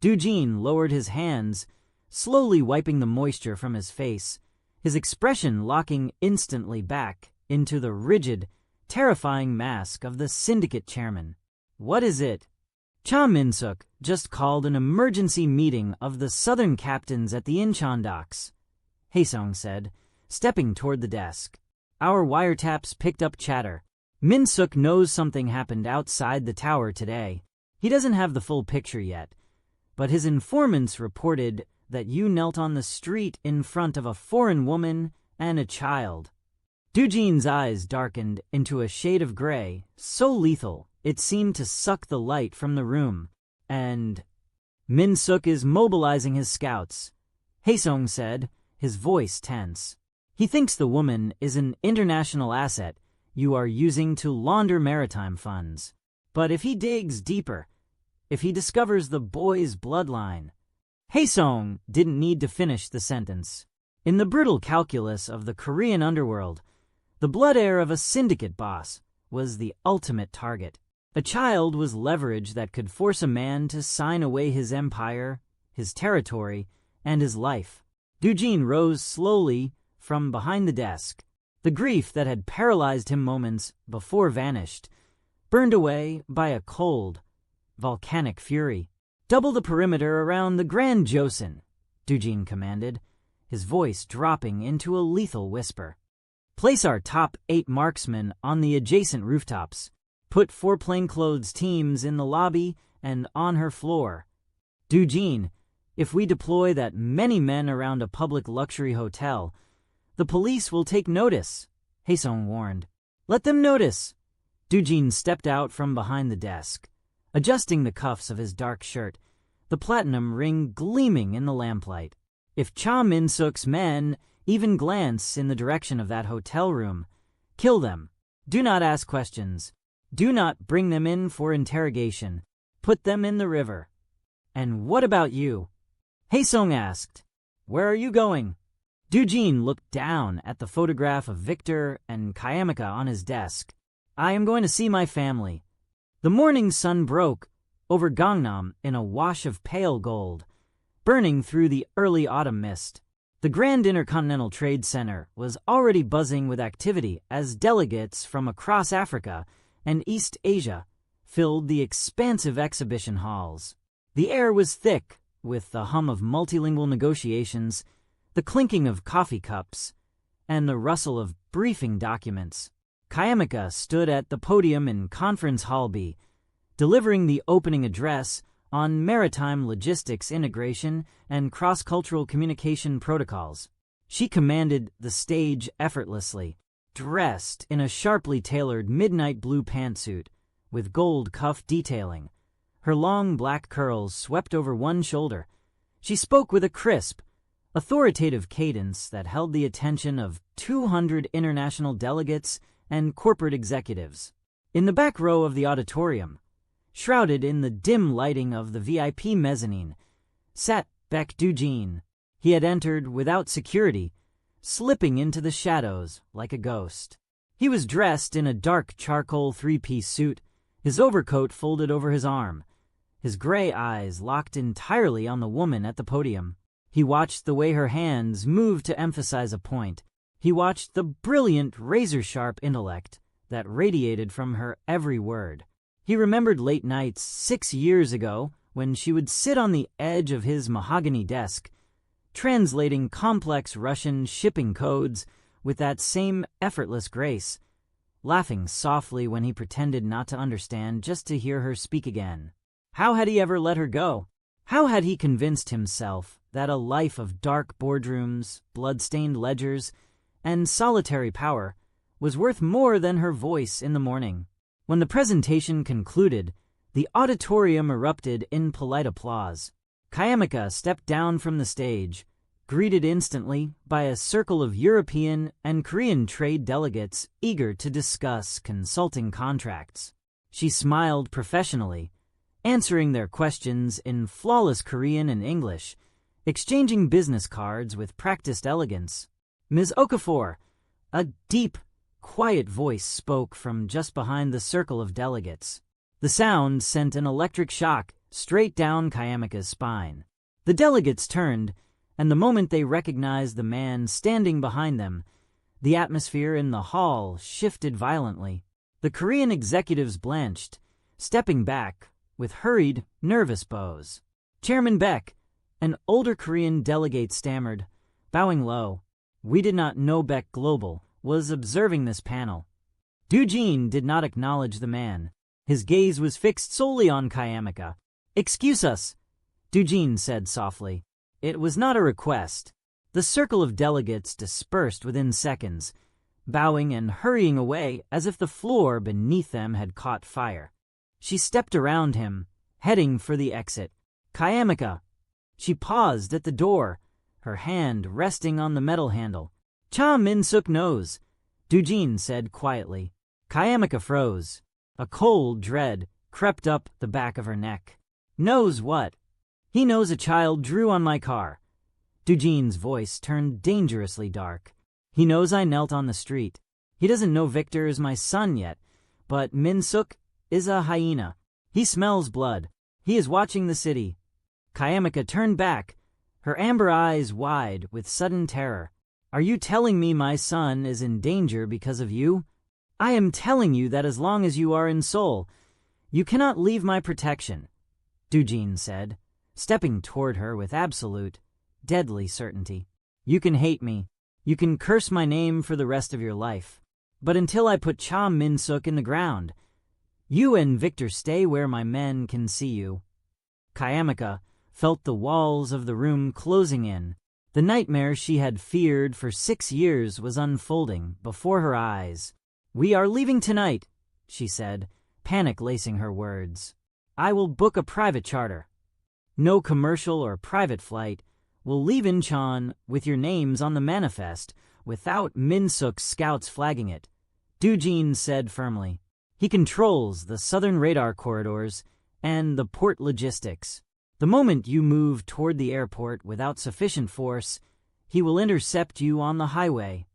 Doojin lowered his hands, slowly wiping the moisture from his face, his expression locking instantly back into the rigid, terrifying mask of the syndicate chairman. What is it? Cha Min-suk just called an emergency meeting of the southern captains at the Incheon docks, Haesung said, stepping toward the desk. Our wiretaps picked up chatter. Min-suk knows something happened outside the tower today. He doesn't have the full picture yet, but his informants reported that you knelt on the street in front of a foreign woman and a child. Doojin's eyes darkened into a shade of gray, so lethal it seemed to suck the light from the room. And Min-suk is mobilizing his scouts, Haesung said, his voice tense. He thinks the woman is an international asset you are using to launder maritime funds. But if he digs deeper, if he discovers the boy's bloodline... Haesung didn't need to finish the sentence. In the brutal calculus of the Korean underworld, the blood heir of a syndicate boss was the ultimate target. A child was leverage that could force a man to sign away his empire, his territory, and his life. Doojin rose slowly from behind the desk. The grief that had paralyzed him moments before vanished, burned away by a cold, volcanic fury. Double the perimeter around the Grand Joseon, Doojin commanded, his voice dropping into a lethal whisper. Place our top 8 marksmen on the adjacent rooftops. Put 4 plainclothes teams in the lobby and on her floor. Doojin, if we deploy that many men around a public luxury hotel, the police will take notice, Haesung warned. Let them notice. Doojin stepped out from behind the desk, adjusting the cuffs of his dark shirt, the platinum ring gleaming in the lamplight. If Cha Min-suk's men even glance in the direction of that hotel room, kill them. Do not ask questions. Do not bring them in for interrogation. Put them in the river. And what about you? Haesung asked. Where are you going? Doojin looked down at the photograph of Victor and Kayamika on his desk. I am going to see my family. The morning sun broke over Gangnam in a wash of pale gold, burning through the early autumn mist. The Grand Intercontinental Trade Center was already buzzing with activity as delegates from across Africa and East Asia filled the expansive exhibition halls. The air was thick with the hum of multilingual negotiations, the clinking of coffee cups, and the rustle of briefing documents. Kayamika stood at the podium in Conference Hall B, delivering the opening address on maritime logistics integration and cross-cultural communication protocols. She commanded the stage effortlessly, dressed in a sharply tailored midnight blue pantsuit with gold cuff detailing. Her long black curls swept over one shoulder. She spoke with a crisp, authoritative cadence that held the attention of 200 international delegates and corporate executives. In the back row of the auditorium, shrouded in the dim lighting of the VIP mezzanine, sat Baek Do-jin. He had entered without security, slipping into the shadows like a ghost. He was dressed in a dark charcoal three-piece suit, his overcoat folded over his arm, his gray eyes locked entirely on the woman at the podium. He watched the way her hands moved to emphasize a point. He watched the brilliant, razor-sharp intellect that radiated from her every word. He remembered late nights 6 years ago when she would sit on the edge of his mahogany desk, translating complex Russian shipping codes with that same effortless grace, laughing softly when he pretended not to understand just to hear her speak again. How had he ever let her go? How had he convinced himself that a life of dark boardrooms, blood-stained ledgers, and solitary power was worth more than her voice in the morning? When the presentation concluded, the auditorium erupted in polite applause. Kayamika stepped down from the stage, greeted instantly by a circle of European and Korean trade delegates eager to discuss consulting contracts. She smiled professionally, answering their questions in flawless Korean and English, exchanging business cards with practiced elegance. Ms. Okafor, a deep, quiet voice spoke from just behind the circle of delegates. The sound sent an electric shock straight down Kayamika's spine. The delegates turned, and the moment they recognized the man standing behind them, the atmosphere in the hall shifted violently. The Korean executives blanched, stepping back with hurried, nervous bows. Chairman Baek, an older Korean delegate, stammered, bowing low. We did not know Baek Global was observing this panel. Do-jin did not acknowledge the man. His gaze was fixed solely on Kayamika. Excuse us, Do-jin said softly. It was not a request. The circle of delegates dispersed within seconds, bowing and hurrying away as if the floor beneath them had caught fire. She stepped around him, heading for the exit. Kayamika! She paused at the door, her hand resting on the metal handle. Cha Min-suk knows, Do-jin said quietly. Kayamika froze. A cold dread crept up the back of her neck. Knows what? He knows a child drew on my car. Do-jin's voice turned dangerously dark. He knows I knelt on the street. He doesn't know Victor is my son yet, but Min-suk is a hyena. He smells blood. He is watching the city. Kayamika turned back, her amber eyes wide with sudden terror. Are you telling me my son is in danger because of you? I am telling you that as long as you are in Seoul, you cannot leave my protection, Do-jin said, stepping toward her with absolute, deadly certainty. You can hate me. You can curse my name for the rest of your life. But until I put Cha Min-suk in the ground, you and Victor stay where my men can see you. Kayamika felt the walls of the room closing in. The nightmare she had feared for 6 years was unfolding before her eyes. We are leaving tonight, she said, panic lacing her words. I will book a private charter. No commercial or private flight. We'll leave Incheon with your names on the manifest without Min-suk's scouts flagging it, Do-jin said firmly. He controls the southern radar corridors and the port logistics. The moment you move toward the airport without sufficient force, he will intercept you on the highway.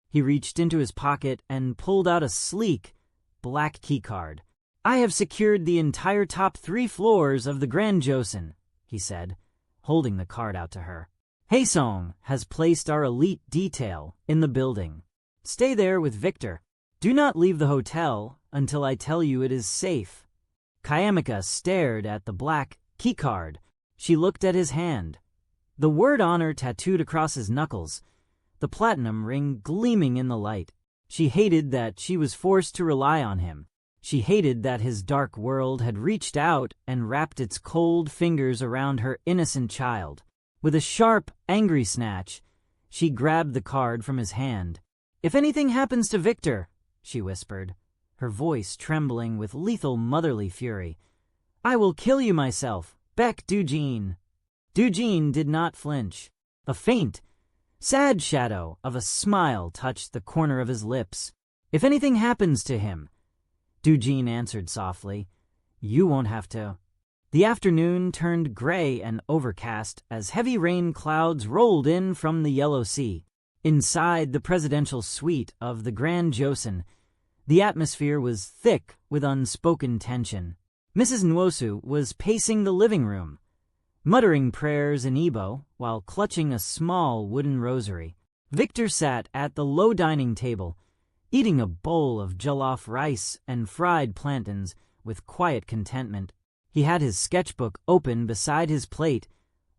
He reached into his pocket and pulled out a sleek, black keycard. I have secured the entire top 3 floors of the Grand Joseon, he said, holding the card out to her. Haesong has placed our elite detail in the building. Stay there with Victor. Do not leave the hotel until I tell you it is safe. Kayamika stared at the black keycard. She looked at his hand. The word honor tattooed across his knuckles, the platinum ring gleaming in the light. She hated that she was forced to rely on him. She hated that his dark world had reached out and wrapped its cold fingers around her innocent child. With a sharp, angry snatch, she grabbed the card from his hand. "If anything happens to Victor," she whispered, her voice trembling with lethal motherly fury, "I will kill you myself, Baek Doo-jin." Doo-jin did not flinch. A faint, sad shadow of a smile touched the corner of his lips. "If anything happens to him," Doo-jin answered softly, "you won't have to." The afternoon turned gray and overcast as heavy rain clouds rolled in from the Yellow Sea. Inside the presidential suite of the Grand Joseon, the atmosphere was thick with unspoken tension. Mrs. Nwosu was pacing the living room, muttering prayers in Igbo while clutching a small wooden rosary. Victor sat at the low dining table, eating a bowl of jollof rice and fried plantains with quiet contentment. He had his sketchbook open beside his plate,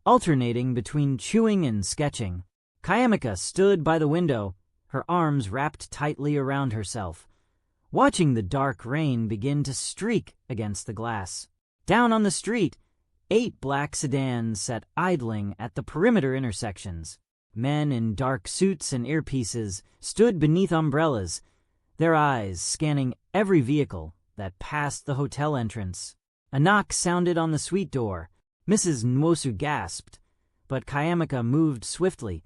alternating between chewing and sketching. Kayamika stood by the window, her arms wrapped tightly around herself, watching the dark rain begin to streak against the glass. Down on the street, 8 black sedans sat idling at the perimeter intersections. Men in dark suits and earpieces stood beneath umbrellas, their eyes scanning every vehicle that passed the hotel entrance. A knock sounded on the suite door. Mrs. Nwosu gasped, but Kayamika moved swiftly,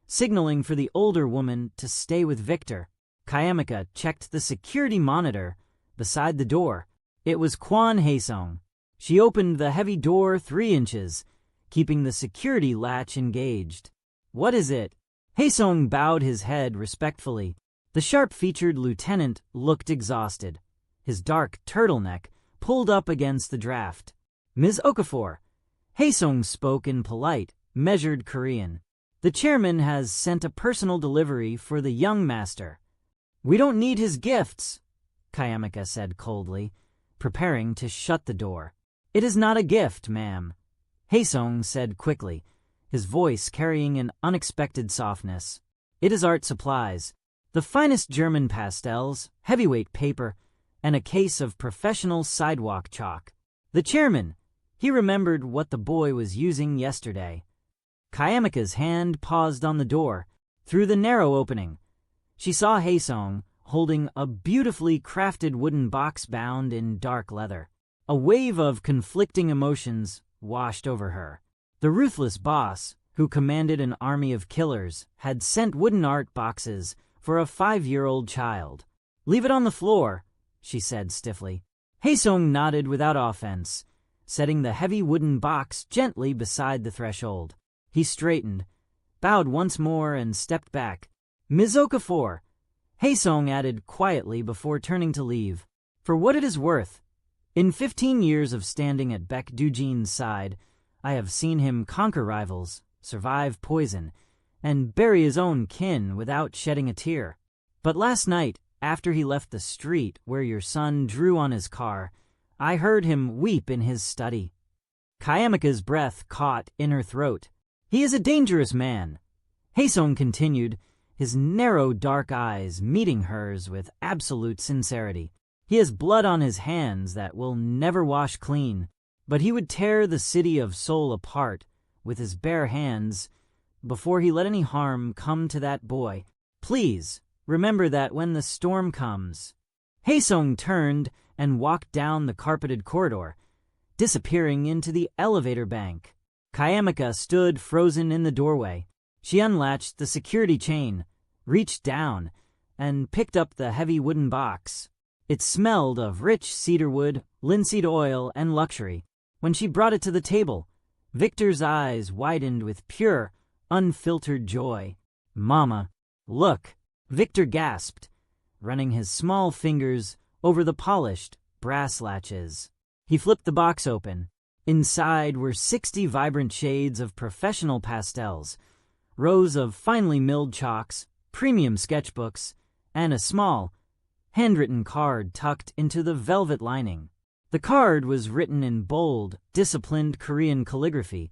signaling for the older woman to stay with Victor. Kayamika checked the security monitor beside the door. It was Kwon Haesung. She opened the heavy door 3 inches, keeping the security latch engaged. "What is it?" Haesung bowed his head respectfully. The sharp-featured lieutenant looked exhausted, his dark turtleneck pulled up against the draft. "Ms. Okafor," Haesung spoke in polite, measured Korean. "The chairman has sent a personal delivery for the young master." "We don't need his gifts," Kayamika said coldly, preparing to shut the door. "It is not a gift, ma'am," Haesung said quickly, his voice carrying an unexpected softness. "It is art supplies, the finest German pastels, heavyweight paper, and a case of professional sidewalk chalk. The chairman, he remembered what the boy was using yesterday." Kayamika's hand paused on the door. Through the narrow opening, she saw Haesung holding a beautifully crafted wooden box bound in dark leather. A wave of conflicting emotions washed over her. The ruthless boss, who commanded an army of killers, had sent wooden art boxes for a 5-year-old child. "Leave it on the floor," she said stiffly. Haesung nodded without offense, setting the heavy wooden box gently beside the threshold. He straightened, bowed once more, and stepped back. "Ms. Okafor," Haesung added quietly before turning to leave, "for what it is worth, in 15 years of standing at Baek Doo-jin's side, I have seen him conquer rivals, survive poison, and bury his own kin without shedding a tear. But last night, after he left the street where your son drew on his car, I heard him weep in his study." Kayamika's breath caught in her throat. "He is a dangerous man," Haesung continued, his narrow dark eyes meeting hers with absolute sincerity. "He has blood on his hands that will never wash clean, but he would tear the city of Seoul apart with his bare hands before he let any harm come to that boy. Please remember that when the storm comes." Haesung turned and walked down the carpeted corridor, disappearing into the elevator bank. Kayamika stood frozen in the doorway. She unlatched the security chain, reached down, and picked up the heavy wooden box. It smelled of rich cedarwood, linseed oil, and luxury. When she brought it to the table, Victor's eyes widened with pure, unfiltered joy. "Mama, look," Victor gasped, running his small fingers over the polished brass latches. He flipped the box open. Inside were 60 vibrant shades of professional pastels, rows of finely milled chalks, premium sketchbooks, and a small, handwritten card tucked into the velvet lining. The card was written in bold, disciplined Korean calligraphy,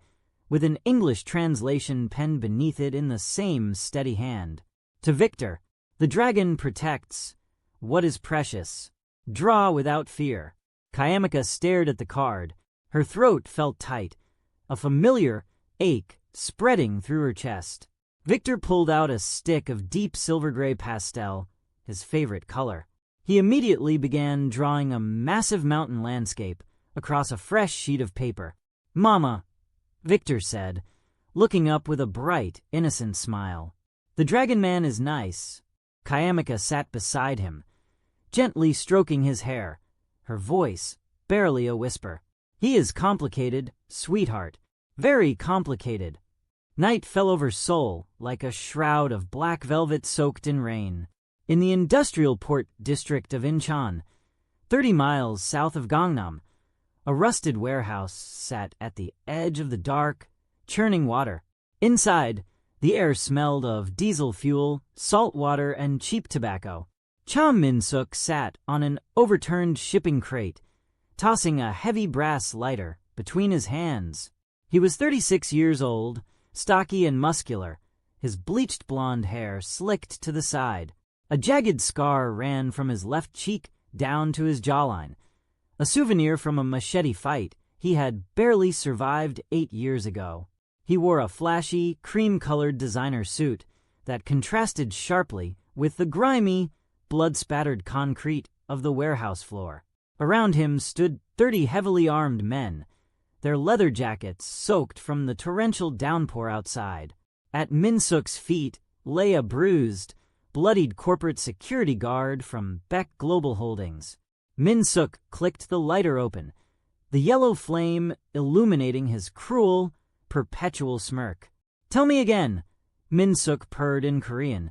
with an English translation penned beneath it in the same steady hand. "To Victor, the dragon protects what is precious. Draw without fear. Kayamika stared at the card. Her throat felt tight, a familiar ache spreading through her chest. Victor pulled out a stick of deep silver gray pastel, his favorite color. He immediately began drawing a massive mountain landscape across a fresh sheet of paper. "Mama," Victor said, looking up with a bright, innocent smile. "The dragon man is nice." Kayamika sat beside him, gently stroking his hair, her voice barely a whisper. "He is complicated, sweetheart. Very complicated." Night fell over Seoul like a shroud of black velvet soaked in rain. In the industrial port district of Incheon, 30 miles south of Gangnam, a rusted warehouse sat at the edge of the dark, churning water. Inside, the air smelled of diesel fuel, salt water, and cheap tobacco. Cha Min-suk sat on an overturned shipping crate, tossing a heavy brass lighter between his hands. He was 36 years old, stocky and muscular, his bleached blonde hair slicked to the side. A jagged scar ran from his left cheek down to his jawline, a souvenir from a machete fight he had barely survived 8 years ago. He wore a flashy, cream-colored designer suit that contrasted sharply with the grimy, blood-spattered concrete of the warehouse floor. Around him stood 30 heavily armed men, their leather jackets soaked from the torrential downpour outside. At Min-suk's feet lay a bruised, bloodied corporate security guard from Beck Global Holdings. Min-suk clicked the lighter open, the yellow flame illuminating his cruel, perpetual smirk. "Tell me again," Min-suk purred in Korean,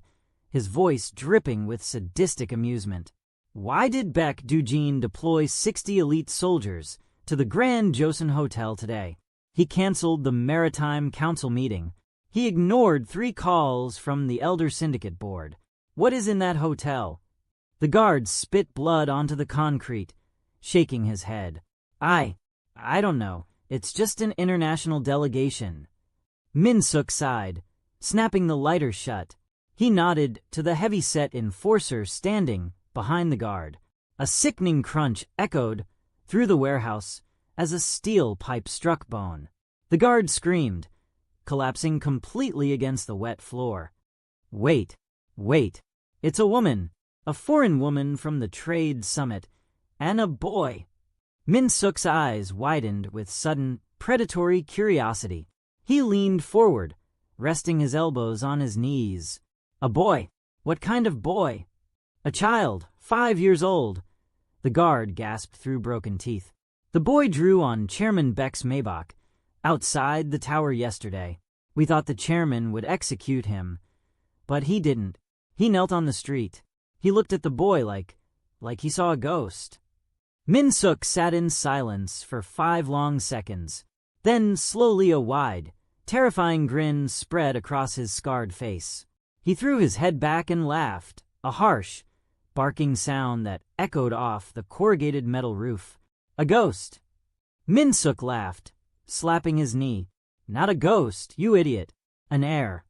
his voice dripping with sadistic amusement. "Why did Beck Dujin deploy 60 elite soldiers to the Grand Joseon Hotel today? He canceled the Maritime Council meeting. He ignored 3 calls from the Elder Syndicate Board. What is in that hotel?" The guard spit blood onto the concrete, shaking his head. I don't know. It's just an international delegation." Min-suk sighed, snapping the lighter shut. He nodded to the heavy-set enforcer standing behind the guard. A sickening crunch echoed through the warehouse as a steel pipe struck bone. The guard screamed, collapsing completely against the wet floor. Wait. It's a woman, a foreign woman from the trade summit, and a boy." Min-suk's eyes widened with sudden, predatory curiosity. He leaned forward, resting his elbows on his knees. "A boy? What kind of boy?" "A child, 5 years old." The guard gasped through broken teeth. "The boy drew on Chairman Beck's Maybach outside the tower yesterday. We thought the chairman would execute him, but he didn't. He knelt on the street. He looked at the boy like he saw a ghost." Min-suk sat in silence for 5 long seconds. Then slowly a wide, terrifying grin spread across his scarred face. He threw his head back and laughed, a harsh, barking sound that echoed off the corrugated metal roof. "A ghost." Min-suk laughed, slapping his knee. "Not a ghost, you idiot. An heir."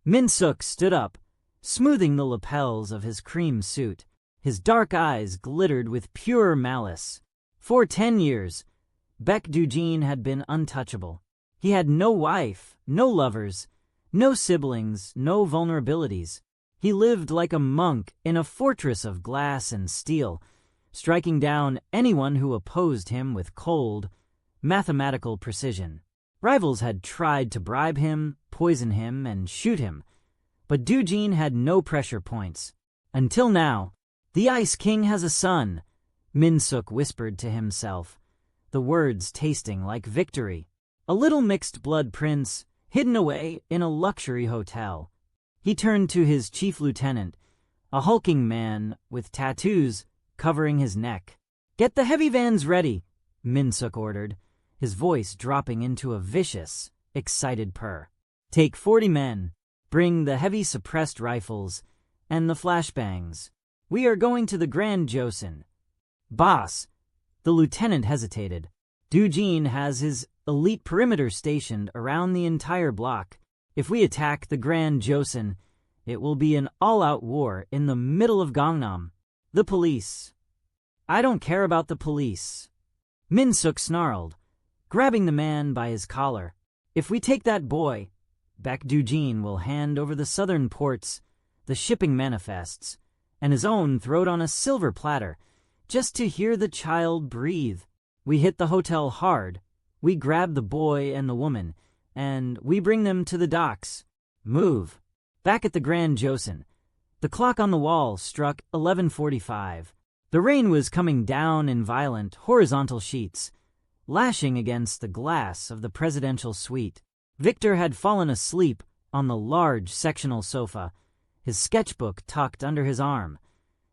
Min-suk stood up, smoothing the lapels of his cream suit. His dark eyes glittered with pure malice. For 10 years, Beck Dujin had been untouchable. He had no wife, no lovers, no siblings, no vulnerabilities. He lived like a monk in a fortress of glass and steel, striking down anyone who opposed him with cold, mathematical precision. Rivals had tried to bribe him, poison him, and shoot him, but Dujin had no pressure points. Until now. "The Ice King has a son," Min-suk whispered to himself, the words tasting like victory. "A little mixed-blood prince, hidden away in a luxury hotel." He turned to his chief lieutenant, a hulking man with tattoos covering his neck. "Get the heavy vans ready," Min-suk ordered, his voice dropping into a vicious, excited purr. "Take 40 men, bring the heavy suppressed rifles and the flashbangs. We are going to the Grand Joseon." "Boss," the lieutenant hesitated. "Dujin has his elite perimeter stationed around the entire block. If we attack the Grand Joseon, it will be an all-out war in the middle of Gangnam. The police." I don't care about the police. Min-suk snarled, grabbing the man by his collar. If we take that boy, Baek Do-jin will hand over the southern ports, the shipping manifests, and his own throat on a silver platter, just to hear the child breathe. We hit the hotel hard. We grab the boy and the woman, and we bring them to the docks. Move. Back at the Grand Joseon, the clock on the wall struck 11:45. The rain was coming down in violent, horizontal sheets, lashing against the glass of the presidential suite. Victor had fallen asleep on the large sectional sofa, his sketchbook tucked under his arm,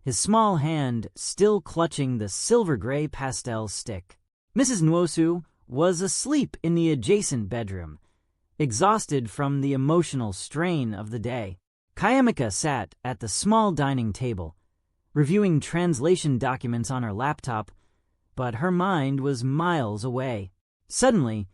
his small hand still clutching the silver-gray pastel stick. Mrs. Nwosu was asleep in the adjacent bedroom, exhausted from the emotional strain of the day. Kayamika sat at the small dining table, reviewing translation documents on her laptop, but her mind was miles away. Suddenly,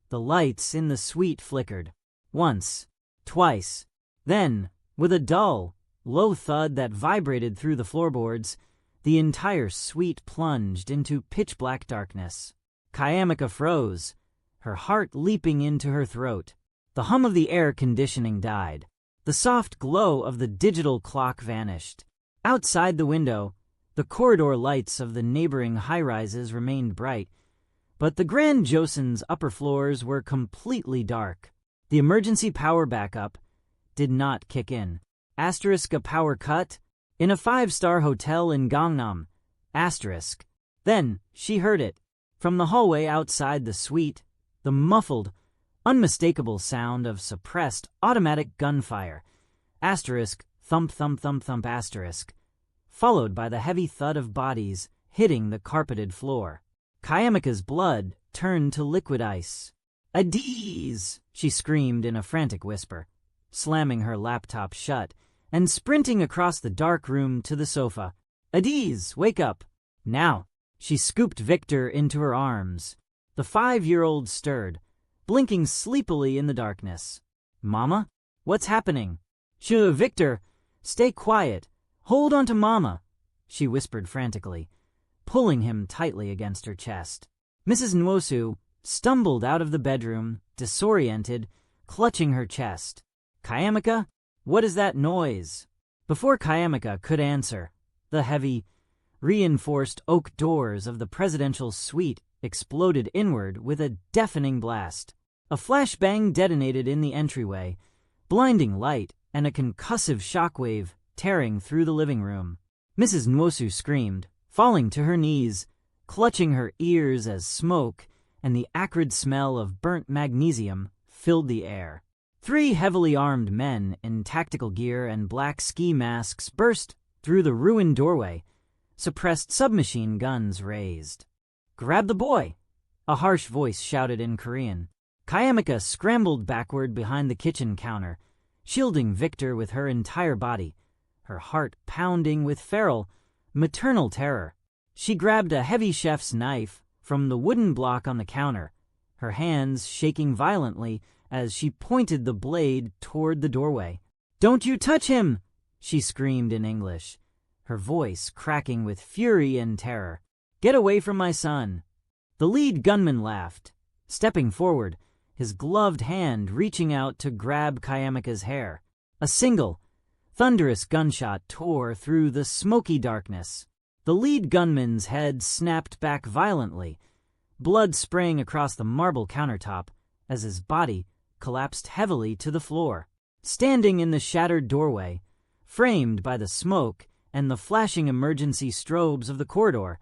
the lights in the suite flickered. Once, twice. Then, with a dull, low thud that vibrated through the floorboards, the entire suite plunged into pitch-black darkness. Kayamika froze, her heart leaping into her throat. The hum of the air conditioning died. The soft glow of the digital clock vanished. Outside the window, the corridor lights of the neighboring high-rises remained bright, but the Grand Joseon's upper floors were completely dark. The emergency power backup did not kick in. A power cut? In a 5-star hotel in Gangnam. Then she heard it. From the hallway outside the suite, the muffled, unmistakable sound of suppressed automatic gunfire. Thump thump thump thump followed by the heavy thud of bodies hitting the carpeted floor. Kayamika's blood turned to liquid ice. "Adiz!" she screamed in a frantic whisper, slamming her laptop shut and sprinting across the dark room to the sofa. "Adiz, wake up! Now!" She scooped Victor into her arms. The 5-year-old stirred, blinking sleepily in the darkness. "Mama? What's happening?" Victor, stay quiet. Hold on to Mama," she whispered frantically, pulling him tightly against her chest. Mrs. Nwosu stumbled out of the bedroom, disoriented, clutching her chest. "Kayamika, what is that noise?" Before Kayamika could answer, the heavy, reinforced oak doors of the presidential suite exploded inward with a deafening blast. A flashbang detonated in the entryway, blinding light and a concussive shockwave tearing through the living room. Mrs. Nwosu screamed, falling to her knees, clutching her ears as smoke and the acrid smell of burnt magnesium filled the air. 3 heavily armed men in tactical gear and black ski masks burst through the ruined doorway, suppressed submachine guns raised. "Grab the boy!" a harsh voice shouted in Korean. Kayamika scrambled backward behind the kitchen counter, shielding Victor with her entire body, her heart pounding with feral, maternal terror. She grabbed a heavy chef's knife from the wooden block on the counter, her hands shaking violently as she pointed the blade toward the doorway. "Don't you touch him!" she screamed in English, her voice cracking with fury and terror. "Get away from my son!" The lead gunman laughed, stepping forward, his gloved hand reaching out to grab Kayamika's hair. A single, thunderous gunshot tore through the smoky darkness. The lead gunman's head snapped back violently, blood spraying across the marble countertop as his body collapsed heavily to the floor. Standing in the shattered doorway, framed by the smoke and the flashing emergency strobes of the corridor,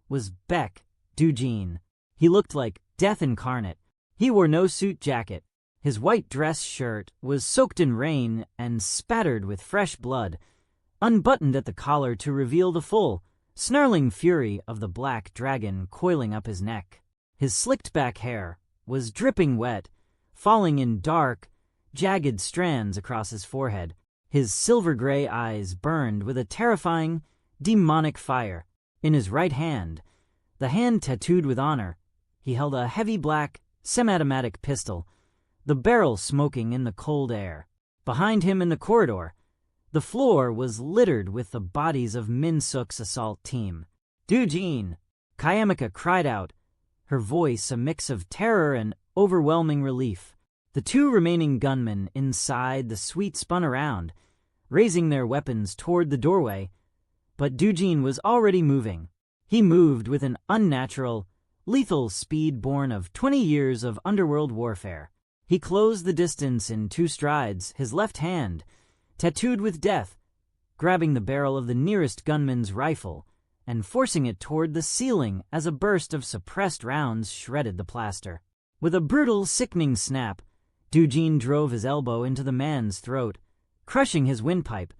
was Baek Do-jin. He looked like death incarnate. He wore no suit jacket. His white dress shirt was soaked in rain and spattered with fresh blood, unbuttoned at the collar to reveal the full, snarling fury of the black dragon coiling up his neck. His slicked-back hair was dripping wet, falling in dark, jagged strands across his forehead. His silver-gray eyes burned with a terrifying, demonic fire. In his right hand, the hand tattooed with honor, he held a heavy black, semi-automatic pistol, the barrel smoking in the cold air. Behind him in the corridor, the floor was littered with the bodies of Min-suk's assault team. "Dujin!" Kayamika cried out, her voice a mix of terror and overwhelming relief. The two remaining gunmen inside the suite spun around, raising their weapons toward the doorway, but Dujin was already moving. He moved with an unnatural, lethal speed born of 20 years of underworld warfare. He closed the distance in 2 strides, his left hand, tattooed with death, grabbing the barrel of the nearest gunman's rifle and forcing it toward the ceiling as a burst of suppressed rounds shredded the plaster. With a brutal, sickening snap, Dujin drove his elbow into the man's throat, crushing his windpipe,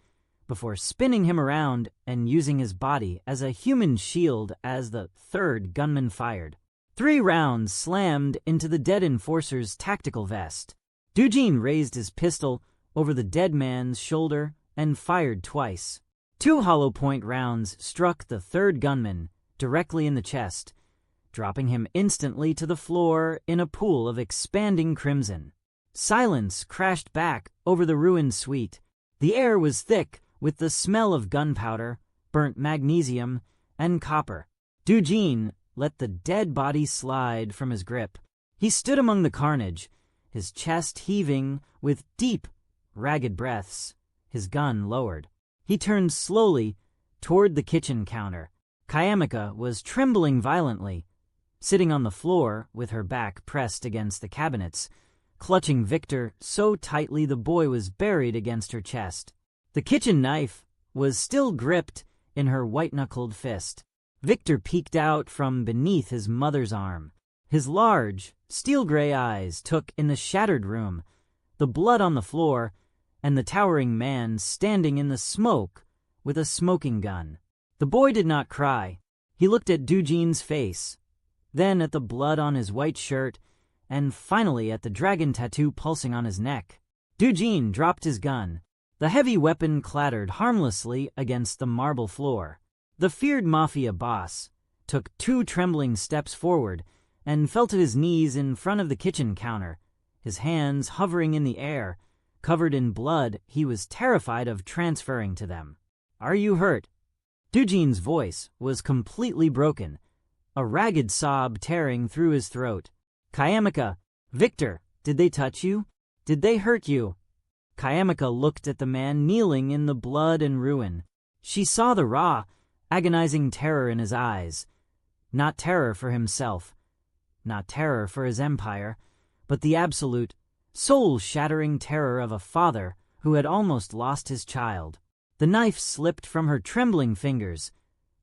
before spinning him around and using his body as a human shield as the third gunman fired. 3 rounds slammed into the dead enforcer's tactical vest. Dujin raised his pistol over the dead man's shoulder and fired twice. 2 hollow-point rounds struck the third gunman directly in the chest, dropping him instantly to the floor in a pool of expanding crimson. Silence crashed back over the ruined suite. The air was thick with the smell of gunpowder, burnt magnesium, and copper. Dujin let the dead body slide from his grip. He stood among the carnage, his chest heaving with deep, ragged breaths, his gun lowered. He turned slowly toward the kitchen counter. Kayamika was trembling violently, sitting on the floor with her back pressed against the cabinets, clutching Victor so tightly the boy was buried against her chest. The kitchen knife was still gripped in her white-knuckled fist. Victor peeked out from beneath his mother's arm. His large, steel-gray eyes took in the shattered room, the blood on the floor, and the towering man standing in the smoke with a smoking gun. The boy did not cry. He looked at Dujin's face, then at the blood on his white shirt, and finally at the dragon tattoo pulsing on his neck. Dujin dropped his gun. The heavy weapon clattered harmlessly against the marble floor. The feared Mafia boss took 2 trembling steps forward and fell to his knees in front of the kitchen counter, his hands hovering in the air. Covered in blood, he was terrified of transferring to them. "Are you hurt?" Dujin's voice was completely broken, a ragged sob tearing through his throat. "Kayamika, Victor, did they touch you? Did they hurt you?" Kayamika looked at the man kneeling in the blood and ruin. She saw the raw, agonizing terror in his eyes. Not terror for himself, not terror for his empire, but the absolute, soul-shattering terror of a father who had almost lost his child. The knife slipped from her trembling fingers,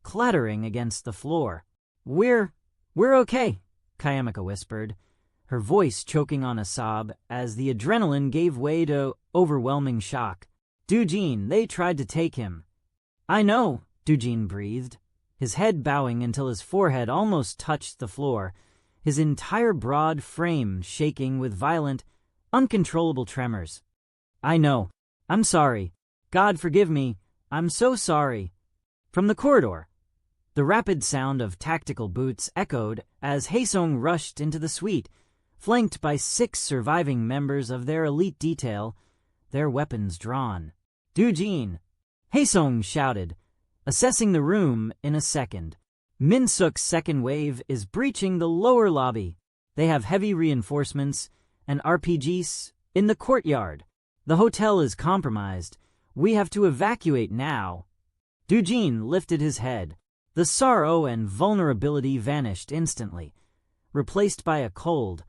clattering against the floor. We're okay," Kayamika whispered, her voice choking on a sob as the adrenaline gave way to overwhelming shock. "Dujin, they tried to take him." "I know," Dujin breathed, his head bowing until his forehead almost touched the floor, his entire broad frame shaking with violent, uncontrollable tremors. "I know. I'm sorry. God forgive me. I'm so sorry." From the corridor, the rapid sound of tactical boots echoed as Haesung rushed into the suite, flanked by 6 surviving members of their elite detail, their weapons drawn. "Dujin!" Haesung shouted, assessing the room in a second. "Minsuk's second wave is breaching the lower lobby. They have heavy reinforcements and RPGs in the courtyard. The hotel is compromised. We have to evacuate now." Dujin lifted his head. The sorrow and vulnerability vanished instantly, replaced by a cold,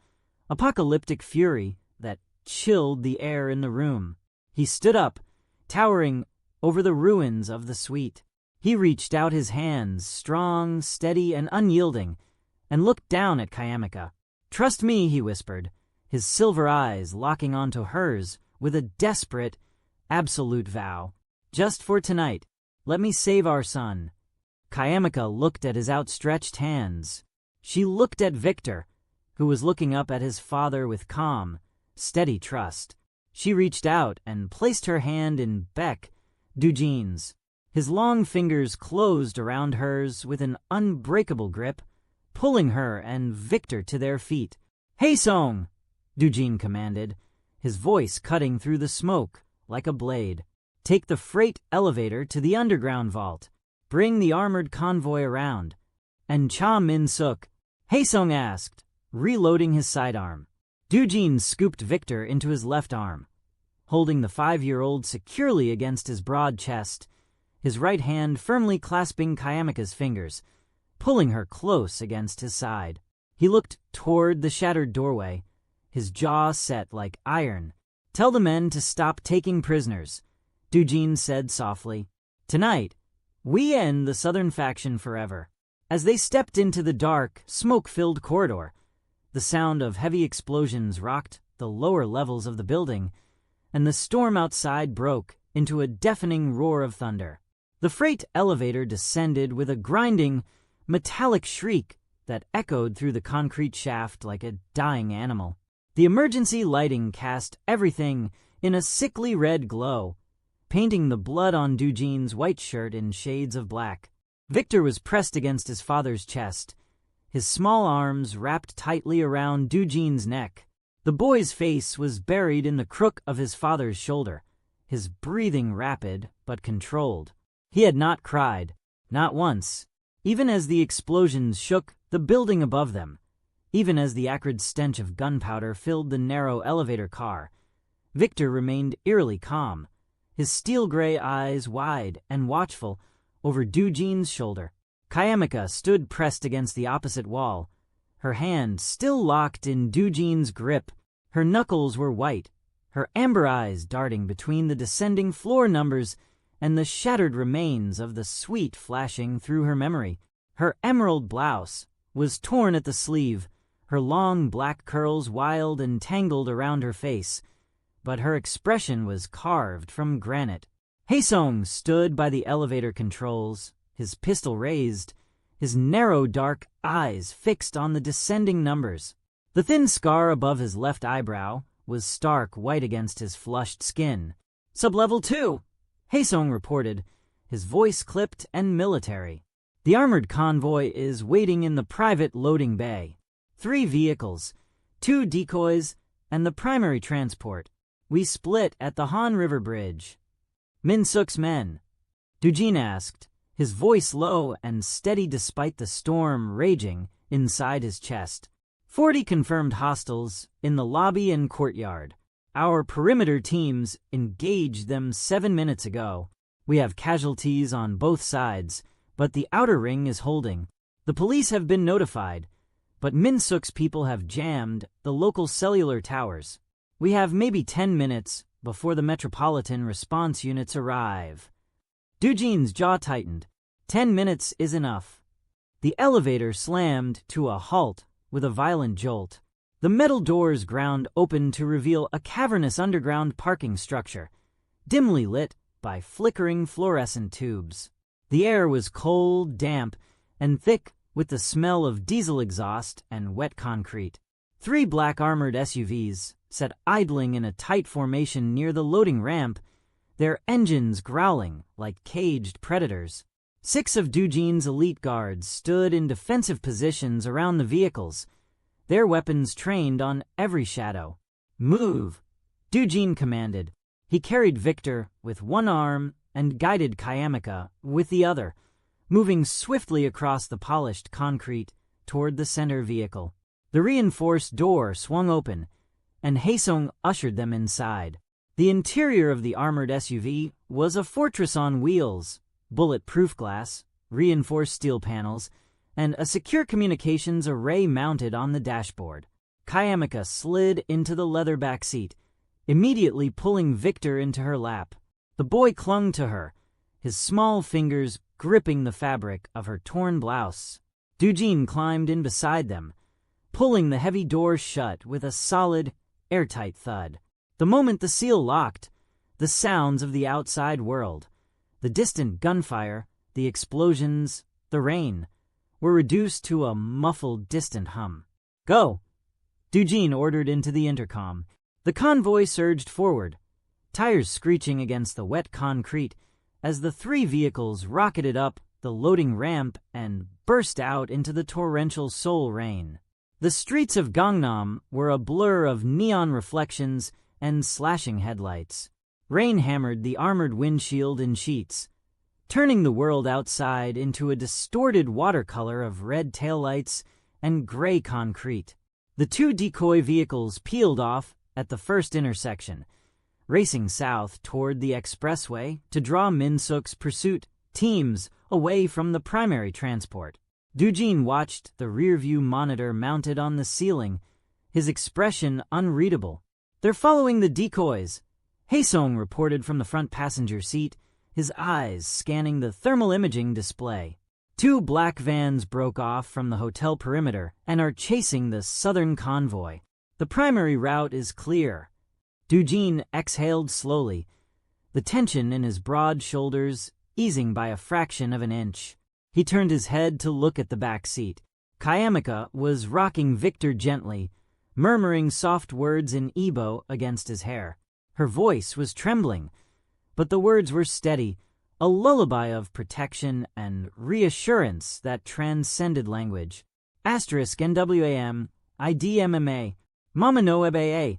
apocalyptic fury that chilled the air in the room. He stood up, towering over the ruins of the suite. He reached out his hands, strong, steady, and unyielding, and looked down at Kayamika. "Trust me," he whispered, his silver eyes locking onto hers with a desperate, absolute vow. "Just for tonight, let me save our son." Kayamika looked at his outstretched hands. She looked at Victor, who was looking up at his father with calm, steady trust. She reached out and placed her hand in Dujin's. His long fingers closed around hers with an unbreakable grip, pulling her and Victor to their feet. "Haesung!" Dujin commanded, his voice cutting through the smoke like a blade. "Take the freight elevator to the underground vault. bring the armored convoy around. And Cha Min-suk, Haesung asked, reloading his sidearm. Doojin scooped Victor into his left arm, holding the 5-year-old securely against his broad chest, his right hand firmly clasping Kayamika's fingers, pulling her close against his side. He looked toward the shattered doorway, his jaw set like iron. "Tell the men to stop taking prisoners," Doojin said softly. "Tonight, we end the southern faction forever." As they stepped into the dark, smoke-filled corridor, the sound of heavy explosions rocked the lower levels of the building, and the storm outside broke into a deafening roar of thunder. The freight elevator descended with a grinding, metallic shriek that echoed through the concrete shaft like a dying animal. The emergency lighting cast everything in a sickly red glow, painting the blood on Doojin's white shirt in shades of black. Victor was pressed against his father's chest, his small arms wrapped tightly around Doojin's neck. The boy's face was buried in the crook of his father's shoulder, his breathing rapid but controlled. He had not cried, not once, even as the explosions shook the building above them, even as the acrid stench of gunpowder filled the narrow elevator car. Victor remained eerily calm, his steel-gray eyes wide and watchful over Doojin's shoulder. Kayamika stood pressed against the opposite wall, her hand still locked in Doojin's grip. Her knuckles were white, her amber eyes darting between the descending floor numbers and the shattered remains of the sweet flashing through her memory. Her emerald blouse was torn at the sleeve, her long black curls wild and tangled around her face, but her expression was carved from granite. Haesung stood by the elevator controls, his pistol raised, his narrow dark eyes fixed on the descending numbers. The thin scar above his left eyebrow was stark white against his flushed skin. "Sublevel 2, Haesung reported, his voice clipped and military. "The armored convoy is waiting in the private loading bay. 3 vehicles, 2 decoys, and the primary transport. We split at the Han River Bridge." "Min-suk's men?" Doojin asked, his voice low and steady despite the storm raging inside his chest. 40 confirmed hostiles in the lobby and courtyard. Our perimeter teams engaged them 7 minutes ago. We have casualties on both sides, but the outer ring is holding. The police have been notified, but Min-suk's people have jammed the local cellular towers. We have maybe 10 minutes before the metropolitan response units arrive. Doojin's jaw tightened. 10 minutes is enough. The elevator slammed to a halt with a violent jolt. The metal doors ground open to reveal a cavernous underground parking structure, dimly lit by flickering fluorescent tubes. The air was cold, damp, and thick with the smell of diesel exhaust and wet concrete. 3 black armored SUVs sat idling in a tight formation near the loading ramp, their engines growling like caged predators. 6 of Doojin's elite guards stood in defensive positions around the vehicles, their weapons trained on every shadow. "Move," Doojin commanded. He carried Victor with one arm and guided Kayamika with the other, moving swiftly across the polished concrete toward the center vehicle. The reinforced door swung open, and Haesung ushered them inside. The interior of the armored SUV was a fortress on wheels, bulletproof glass, reinforced steel panels, and a secure communications array mounted on the dashboard. Kayamika slid into the leather back seat, immediately pulling Victor into her lap. The boy clung to her, his small fingers gripping the fabric of her torn blouse. Doojin climbed in beside them, pulling the heavy door shut with a solid, airtight thud. The moment the seal locked, the sounds of the outside world, the distant gunfire, the explosions, the rain, were reduced to a muffled, distant hum. "Go," Doojin ordered into the intercom. The convoy surged forward, tires screeching against the wet concrete as the 3 vehicles rocketed up the loading ramp and burst out into the torrential Seoul rain. The streets of Gangnam were a blur of neon reflections and slashing headlights. Rain hammered the armored windshield in sheets, turning the world outside into a distorted watercolor of red taillights and gray concrete. The two decoy vehicles peeled off at the first intersection, racing south toward the expressway to draw Min-suk's pursuit teams away from the primary transport. Doojin watched the rearview monitor mounted on the ceiling, his expression unreadable. "They're following the decoys," Haesung reported from the front passenger seat, his eyes scanning the thermal imaging display. Two black vans broke off from the hotel perimeter and are chasing the southern convoy. "The primary route is clear." Doojin exhaled slowly, the tension in his broad shoulders easing by a fraction of an inch. He turned his head to look at the back seat. Kayamika was rocking Victor gently, murmuring soft words in Igbo against his hair. Her voice was trembling, but the words were steady, a lullaby of protection and reassurance that transcended language. *NWAM, IDMMA, Mama no Eba,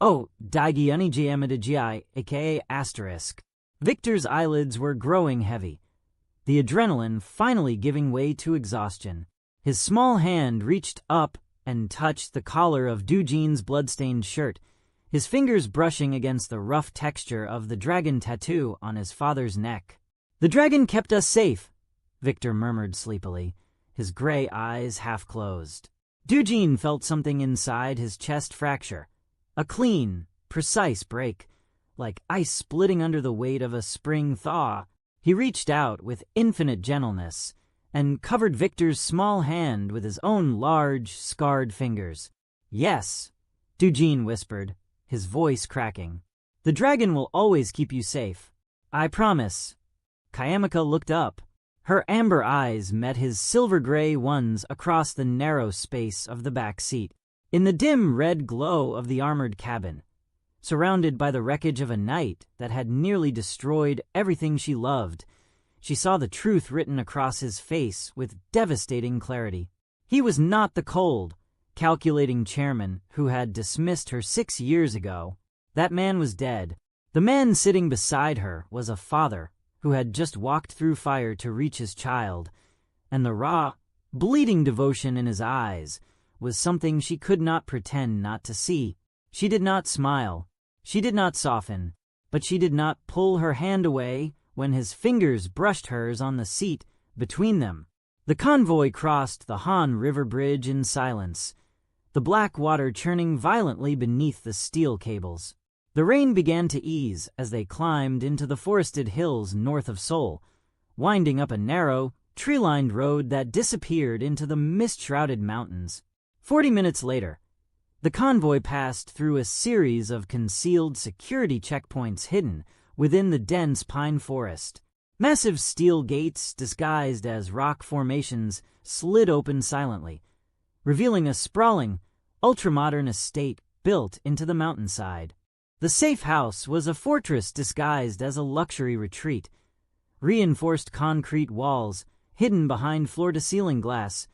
O, Daigi Unigmadaji, aka *. Victor's eyelids were growing heavy, the adrenaline finally giving way to exhaustion. His small hand reached up and touched the collar of Doojin's bloodstained shirt, his fingers brushing against the rough texture of the dragon tattoo on his father's neck. "The dragon kept us safe," Victor murmured sleepily, his gray eyes half closed. Doojin felt something inside his chest fracture, a clean, precise break, like ice splitting under the weight of a spring thaw. He reached out with infinite gentleness and covered Victor's small hand with his own large, scarred fingers. "Yes," Doojin whispered, his voice cracking. "The dragon will always keep you safe. I promise." Kayamika looked up. Her amber eyes met his silver-gray ones across the narrow space of the back seat. In the dim red glow of the armored cabin, surrounded by the wreckage of a night that had nearly destroyed everything she loved, she saw the truth written across his face with devastating clarity. He was not the cold, calculating chairman who had dismissed her 6 years ago. That man was dead. The man sitting beside her was a father who had just walked through fire to reach his child, and the raw, bleeding devotion in his eyes was something she could not pretend not to see. She did not smile, she did not soften, but she did not pull her hand away when his fingers brushed hers on the seat between them. The convoy crossed the Han River Bridge in silence, the black water churning violently beneath the steel cables. The rain began to ease as they climbed into the forested hills north of Seoul, winding up a narrow, tree-lined road that disappeared into the mist-shrouded mountains. 40 minutes later, the convoy passed through a series of concealed security checkpoints hidden within the dense pine forest. Massive steel gates disguised as rock formations slid open silently, revealing a sprawling, ultramodern estate built into the mountainside. The safe house was a fortress disguised as a luxury retreat. Reinforced concrete walls, hidden behind floor-to-ceiling glass,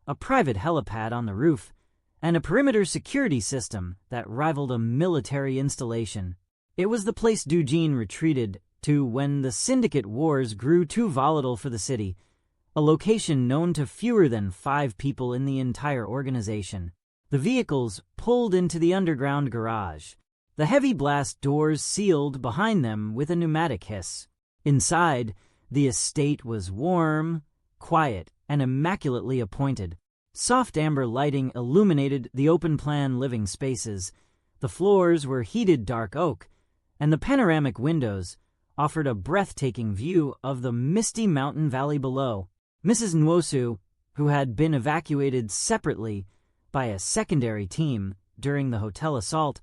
a private helipad on the roof, and a perimeter security system that rivaled a military installation. It was the place Doojin retreated to when the syndicate wars grew too volatile for the city, a location known to fewer than 5 people in the entire organization. The vehicles pulled into the underground garage, the heavy blast doors sealed behind them with a pneumatic hiss. Inside, the estate was warm, quiet, and immaculately appointed. Soft amber lighting illuminated the open-plan living spaces. The floors were heated dark oak, and the panoramic windows offered a breathtaking view of the misty mountain valley below. Mrs. Nwosu, who had been evacuated separately by a secondary team during the hotel assault,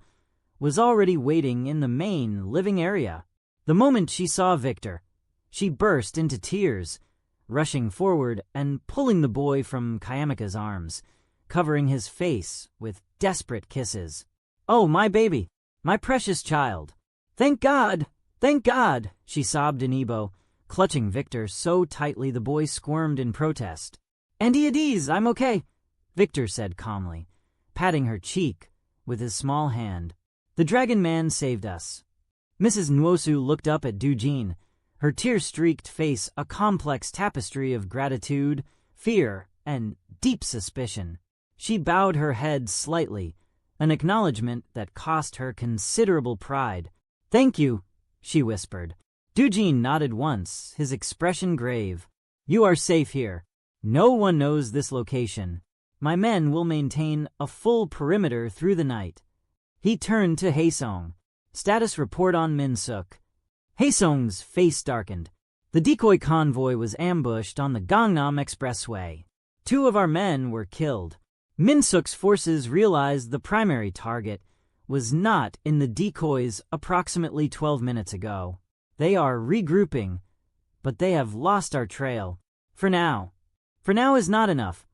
was already waiting in the main living area. The moment she saw Victor, she burst into tears, rushing forward and pulling the boy from Kayamika's arms, covering his face with desperate kisses. "Oh, my baby, my precious child. Thank God, thank God," she sobbed in Igbo, clutching Victor so tightly the boy squirmed in protest. "Andy Adiz, I'm okay," Victor said calmly, patting her cheek with his small hand. "The dragon man saved us." Mrs. Nwosu looked up at Doojin, her tear-streaked face a complex tapestry of gratitude, fear, and deep suspicion. She bowed her head slightly, an acknowledgement that cost her considerable pride. "Thank you," she whispered. Doojin nodded once, his expression grave. "You are safe here. No one knows this location. My men will maintain a full perimeter through the night." He turned to Haesung. "Status report on Minsuk." Haesung's face darkened. The decoy convoy was ambushed on the Gangnam Expressway. 2 of our men were killed. Minsuk's forces realized the primary target was not in the decoys approximately 12 minutes ago. They are regrouping, but they have lost our trail. For now. For now is not enough,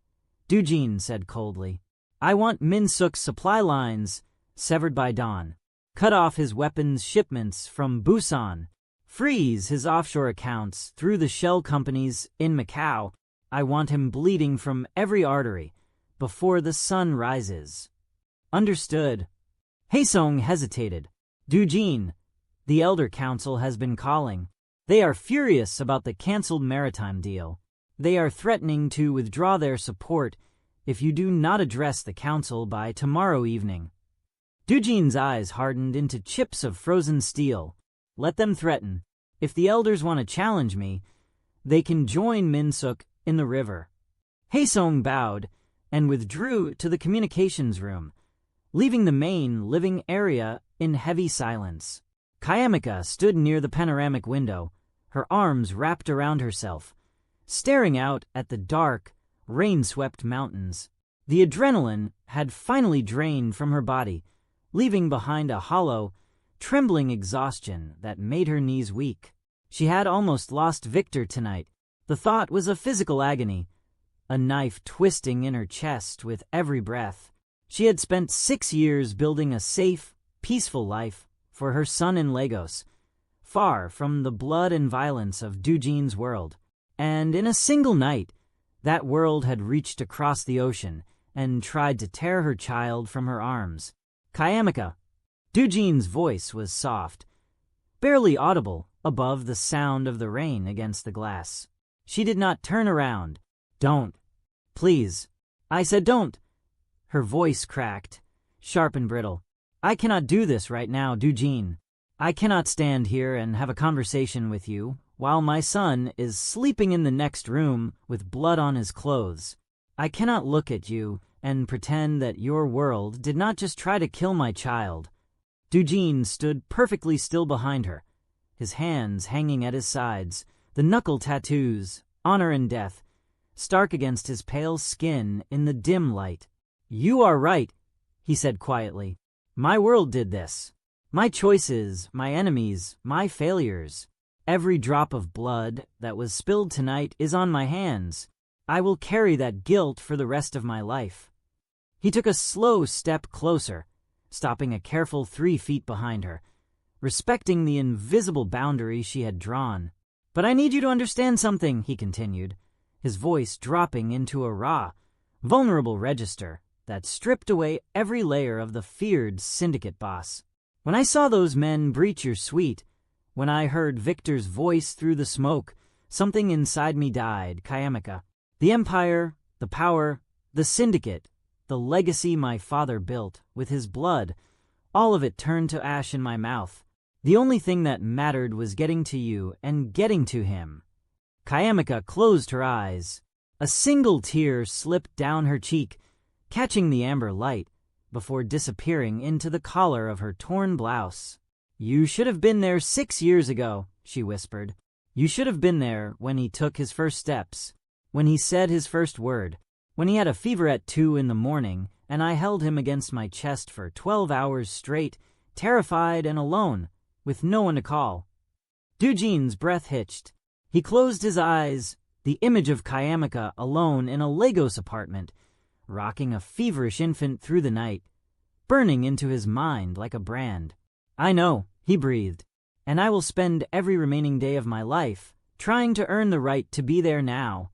Doojin said coldly. I want Minsuk's supply lines severed by dawn. Cut off his weapons shipments from Busan. Freeze his offshore accounts through the shell companies in Macau. I want him bleeding from every artery before the sun rises. Understood. Haesung hesitated. Doojin, the Elder Council has been calling. They are furious about the cancelled maritime deal. They are threatening to withdraw their support if you do not address the council by tomorrow evening. Doojin's eyes hardened into chips of frozen steel. Let them threaten. If the elders want to challenge me, they can join Minsuk in the river. Haesung bowed and withdrew to the communications room, leaving the main living area in heavy silence. Kayamika stood near the panoramic window, her arms wrapped around herself, staring out at the dark, rain-swept mountains. The adrenaline had finally drained from her body, leaving behind a hollow, trembling exhaustion that made her knees weak. She had almost lost Victor tonight. The thought was a physical agony, a knife twisting in her chest with every breath. She had spent 6 years building a safe, peaceful life for her son in Lagos, far from the blood and violence of Doojin's world. And in a single night, that world had reached across the ocean and tried to tear her child from her arms. Kayamika. Doojin's voice was soft, barely audible above the sound of the rain against the glass. She did not turn around. Don't. Please. I said don't. Her voice cracked, sharp and brittle. I cannot do this right now, Doojin. I cannot stand here and have a conversation with you while my son is sleeping in the next room with blood on his clothes. I cannot look at you and pretend that your world did not just try to kill my child. Doojin stood perfectly still behind her, his hands hanging at his sides, the knuckle tattoos, honor and death, stark against his pale skin in the dim light. You are right, he said quietly. My world did this. My choices, my enemies, my failures. Every drop of blood that was spilled tonight is on my hands. I will carry that guilt for the rest of my life. He took a slow step closer, stopping a careful 3 feet behind her, respecting the invisible boundary she had drawn. But I need you to understand something, he continued, his voice dropping into a raw, vulnerable register that stripped away every layer of the feared syndicate boss. When I saw those men breach your suite, when I heard Victor's voice through the smoke, something inside me died, Kayamika. The empire, the power, the syndicate, the legacy my father built with his blood, all of it turned to ash in my mouth. The only thing that mattered was getting to you and getting to him. Kayamika closed her eyes. A single tear slipped down her cheek, catching the amber light, before disappearing into the collar of her torn blouse. You should have been there 6 years ago, she whispered. You should have been there when he took his first steps, when he said his first word, when he had a fever at 2 in the morning, and I held him against my chest for 12 hours straight, terrified and alone, with no one to call. Doojin's breath hitched. He closed his eyes, the image of Kayamika alone in a Lagos apartment, rocking a feverish infant through the night, burning into his mind like a brand. I know, he breathed, and I will spend every remaining day of my life trying to earn the right to be there now.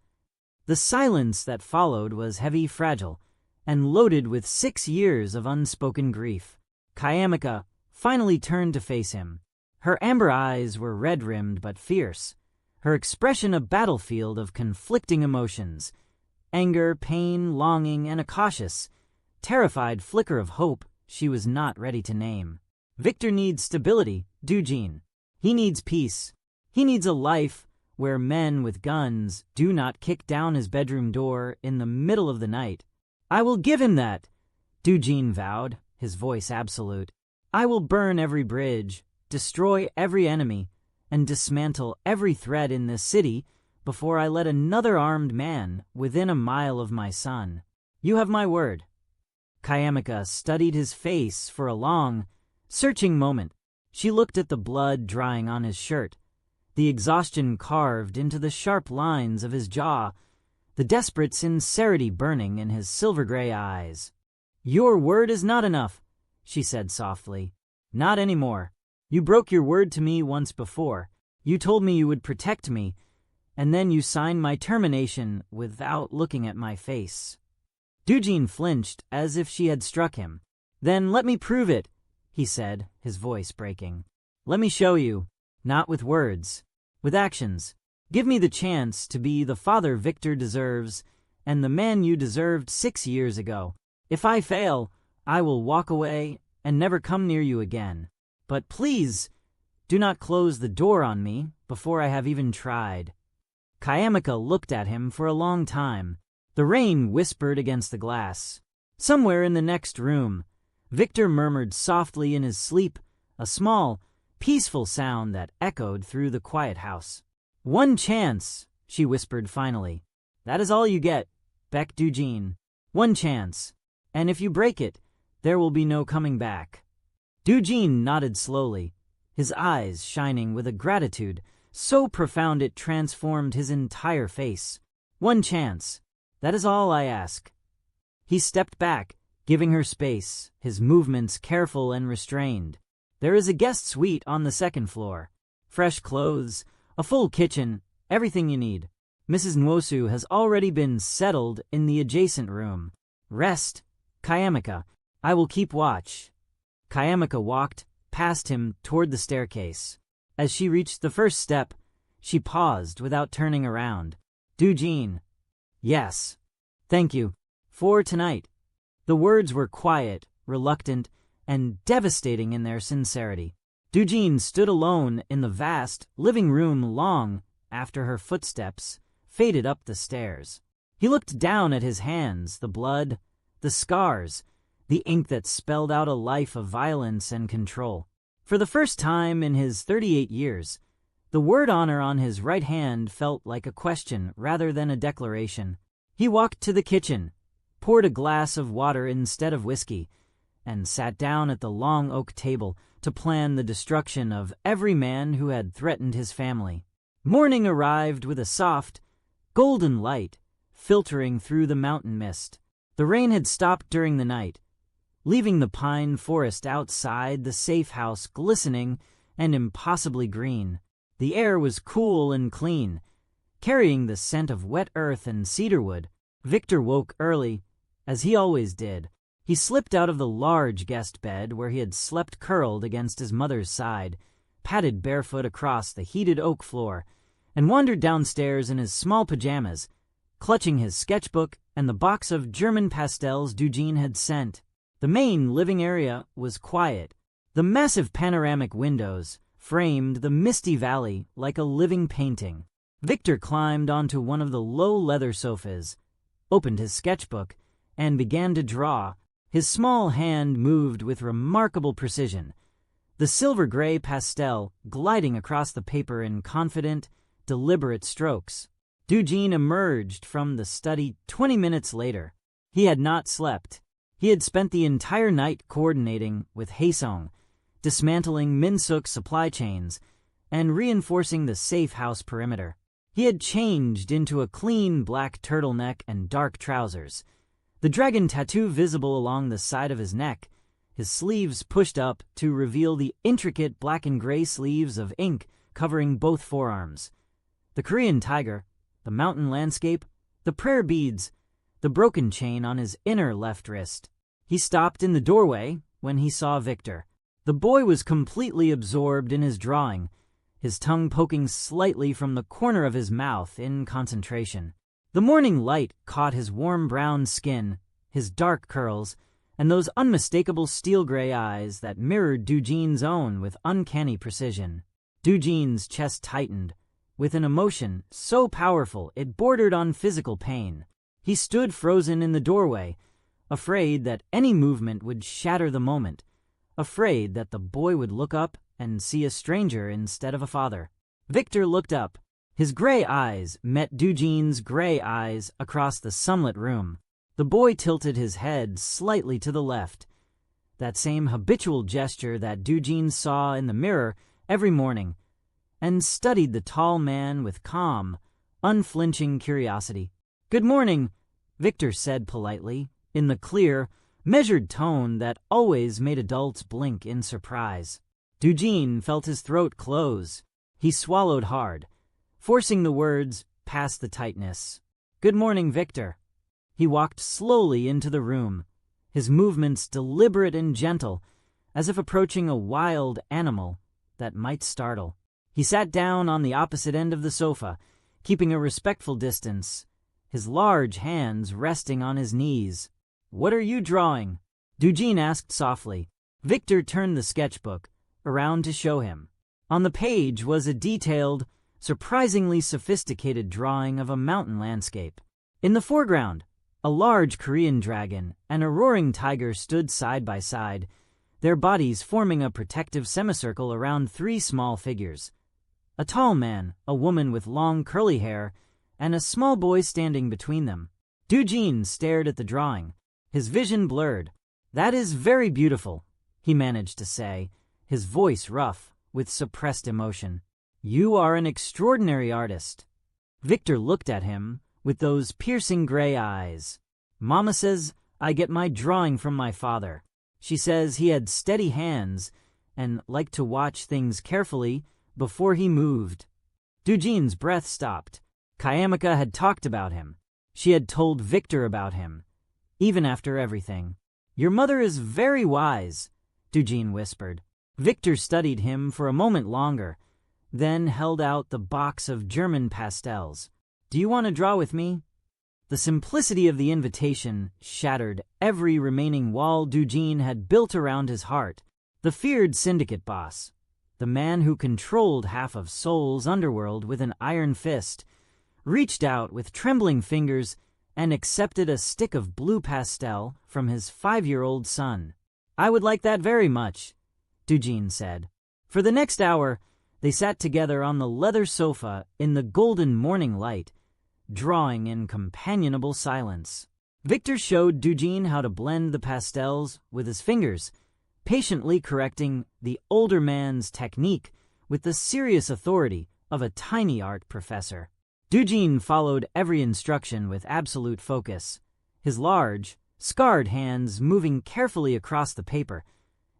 The silence that followed was heavy, fragile, and loaded with 6 years of unspoken grief. Kayamika finally turned to face him, Her amber eyes were red-rimmed but fierce, her expression a battlefield of conflicting emotions: anger, pain, longing, and a cautious, terrified flicker of hope she was not ready to name. Victor needs stability, Doojin. He needs peace. He needs a life where men with guns do not kick down his bedroom door in the middle of the night. I will give him that, Doojin vowed, his voice absolute. I will burn every bridge, destroy every enemy, and dismantle every threat in this city before I let another armed man within a mile of my son. You have my word. Kayamika studied his face for a long, searching moment. She looked at the blood drying on his shirt, the exhaustion carved into the sharp lines of his jaw, the desperate sincerity burning in his silver-gray eyes. Your word is not enough, she said softly. Not anymore. You broke your word to me once before. You told me you would protect me, and then you signed my termination without looking at my face. Doojin flinched as if she had struck him. Then let me prove it, he said, his voice breaking. Let me show you, not with words, with actions. Give me the chance to be the father Victor deserves and the man you deserved 6 years ago. If I fail, I will walk away and never come near you again. But please, do not close the door on me before I have even tried. Kayamika looked at him for a long time. The rain whispered against the glass. Somewhere in the next room, Victor murmured softly in his sleep, a small, peaceful sound that echoed through the quiet house. One chance, she whispered finally. That is all you get, Baek Doojin. One chance. And if you break it, there will be no coming back. Doojin nodded slowly, his eyes shining with a gratitude so profound it transformed his entire face. One chance. That is all I ask. He stepped back, giving her space, his movements careful and restrained. There is a guest suite on the second floor. Fresh clothes, a full kitchen, everything you need. Mrs. Nwosu has already been settled in the adjacent room. Rest, Kayamika. I will keep watch. Kayamika walked past him toward the staircase. As she reached the first step, she paused without turning around. Doojin. Yes. Thank you. For tonight. The words were quiet, reluctant, and devastating in their sincerity. Doojin stood alone in the vast living room long after her footsteps faded up the stairs. He looked down at his hands, the blood, the scars, the ink that spelled out a life of violence and control. For the first time in his 38 years, the word honor on his right hand felt like a question rather than a declaration. He walked to the kitchen, poured a glass of water instead of whiskey, and sat down at the long oak table to plan the destruction of every man who had threatened his family. Morning arrived with a soft, golden light filtering through the mountain mist. The rain had stopped during the night, leaving the pine forest outside the safe house glistening and impossibly green. The air was cool and clean, carrying the scent of wet earth and cedarwood. Victor woke early, as he always did. He slipped out of the large guest bed where he had slept curled against his mother's side, padded barefoot across the heated oak floor, and wandered downstairs in his small pajamas, clutching his sketchbook and the box of German pastels Doojin had sent. The main living area was quiet. The massive panoramic windows framed the misty valley like a living painting. Victor climbed onto one of the low leather sofas, opened his sketchbook, and began to draw. His small hand moved with remarkable precision, the silver-gray pastel gliding across the paper in confident, deliberate strokes. Doojin emerged from the study 20 minutes later. He had not slept. He had spent the entire night coordinating with Haesung, dismantling Minsuk's supply chains, and reinforcing the safe house perimeter. He had changed into a clean black turtleneck and dark trousers, the dragon tattoo visible along the side of his neck, his sleeves pushed up to reveal the intricate black and gray sleeves of ink covering both forearms. The Korean tiger, the mountain landscape, the prayer beads, the broken chain on his inner left wrist. He stopped in the doorway when he saw Victor. The boy was completely absorbed in his drawing, his tongue poking slightly from the corner of his mouth in concentration. The morning light caught his warm brown skin, his dark curls, and those unmistakable steel-gray eyes that mirrored Doojin's own with uncanny precision. Doojin's chest tightened, with an emotion so powerful it bordered on physical pain. He stood frozen in the doorway, afraid that any movement would shatter the moment, afraid that the boy would look up and see a stranger instead of a father. Victor looked up. His gray eyes met Doojin's gray eyes across the sunlit room. The boy tilted his head slightly to the left, that same habitual gesture that Doojin saw in the mirror every morning, and studied the tall man with calm, unflinching curiosity. "Good morning," Victor said politely, in the clear, measured tone that always made adults blink in surprise. Doojin felt his throat close. He swallowed hard, forcing the words past the tightness. "Good morning, Victor." He walked slowly into the room, his movements deliberate and gentle, as if approaching a wild animal that might startle. He sat down on the opposite end of the sofa, keeping a respectful distance, his large hands resting on his knees. "What are you drawing?" Doojin asked softly. Victor turned the sketchbook around to show him. On the page was a detailed, surprisingly sophisticated drawing of a mountain landscape. In the foreground, a large Korean dragon and a roaring tiger stood side by side, their bodies forming a protective semicircle around three small figures. A tall man, a woman with long curly hair, and a small boy standing between them. Doojin stared at the drawing, his vision blurred. "That is very beautiful," he managed to say, his voice rough with suppressed emotion. "You are an extraordinary artist." Victor looked at him with those piercing gray eyes. "Mama says I get my drawing from my father. She says he had steady hands and liked to watch things carefully before he moved." Doojin's breath stopped. Kayamika had talked about him. She had told Victor about him, even after everything. "Your mother is very wise," Doojin whispered. Victor studied him for a moment longer, then held out the box of German pastels. "Do you want to draw with me?" The simplicity of the invitation shattered every remaining wall Doojin had built around his heart. The feared syndicate boss, the man who controlled half of Seoul's underworld with an iron fist, reached out with trembling fingers and accepted a stick of blue pastel from his 5-year-old son. "I would like that very much," Doojin said. For the next hour, they sat together on the leather sofa in the golden morning light, drawing in companionable silence. Victor showed Doojin how to blend the pastels with his fingers, patiently correcting the older man's technique with the serious authority of a tiny art professor. Doojin followed every instruction with absolute focus, his large, scarred hands moving carefully across the paper,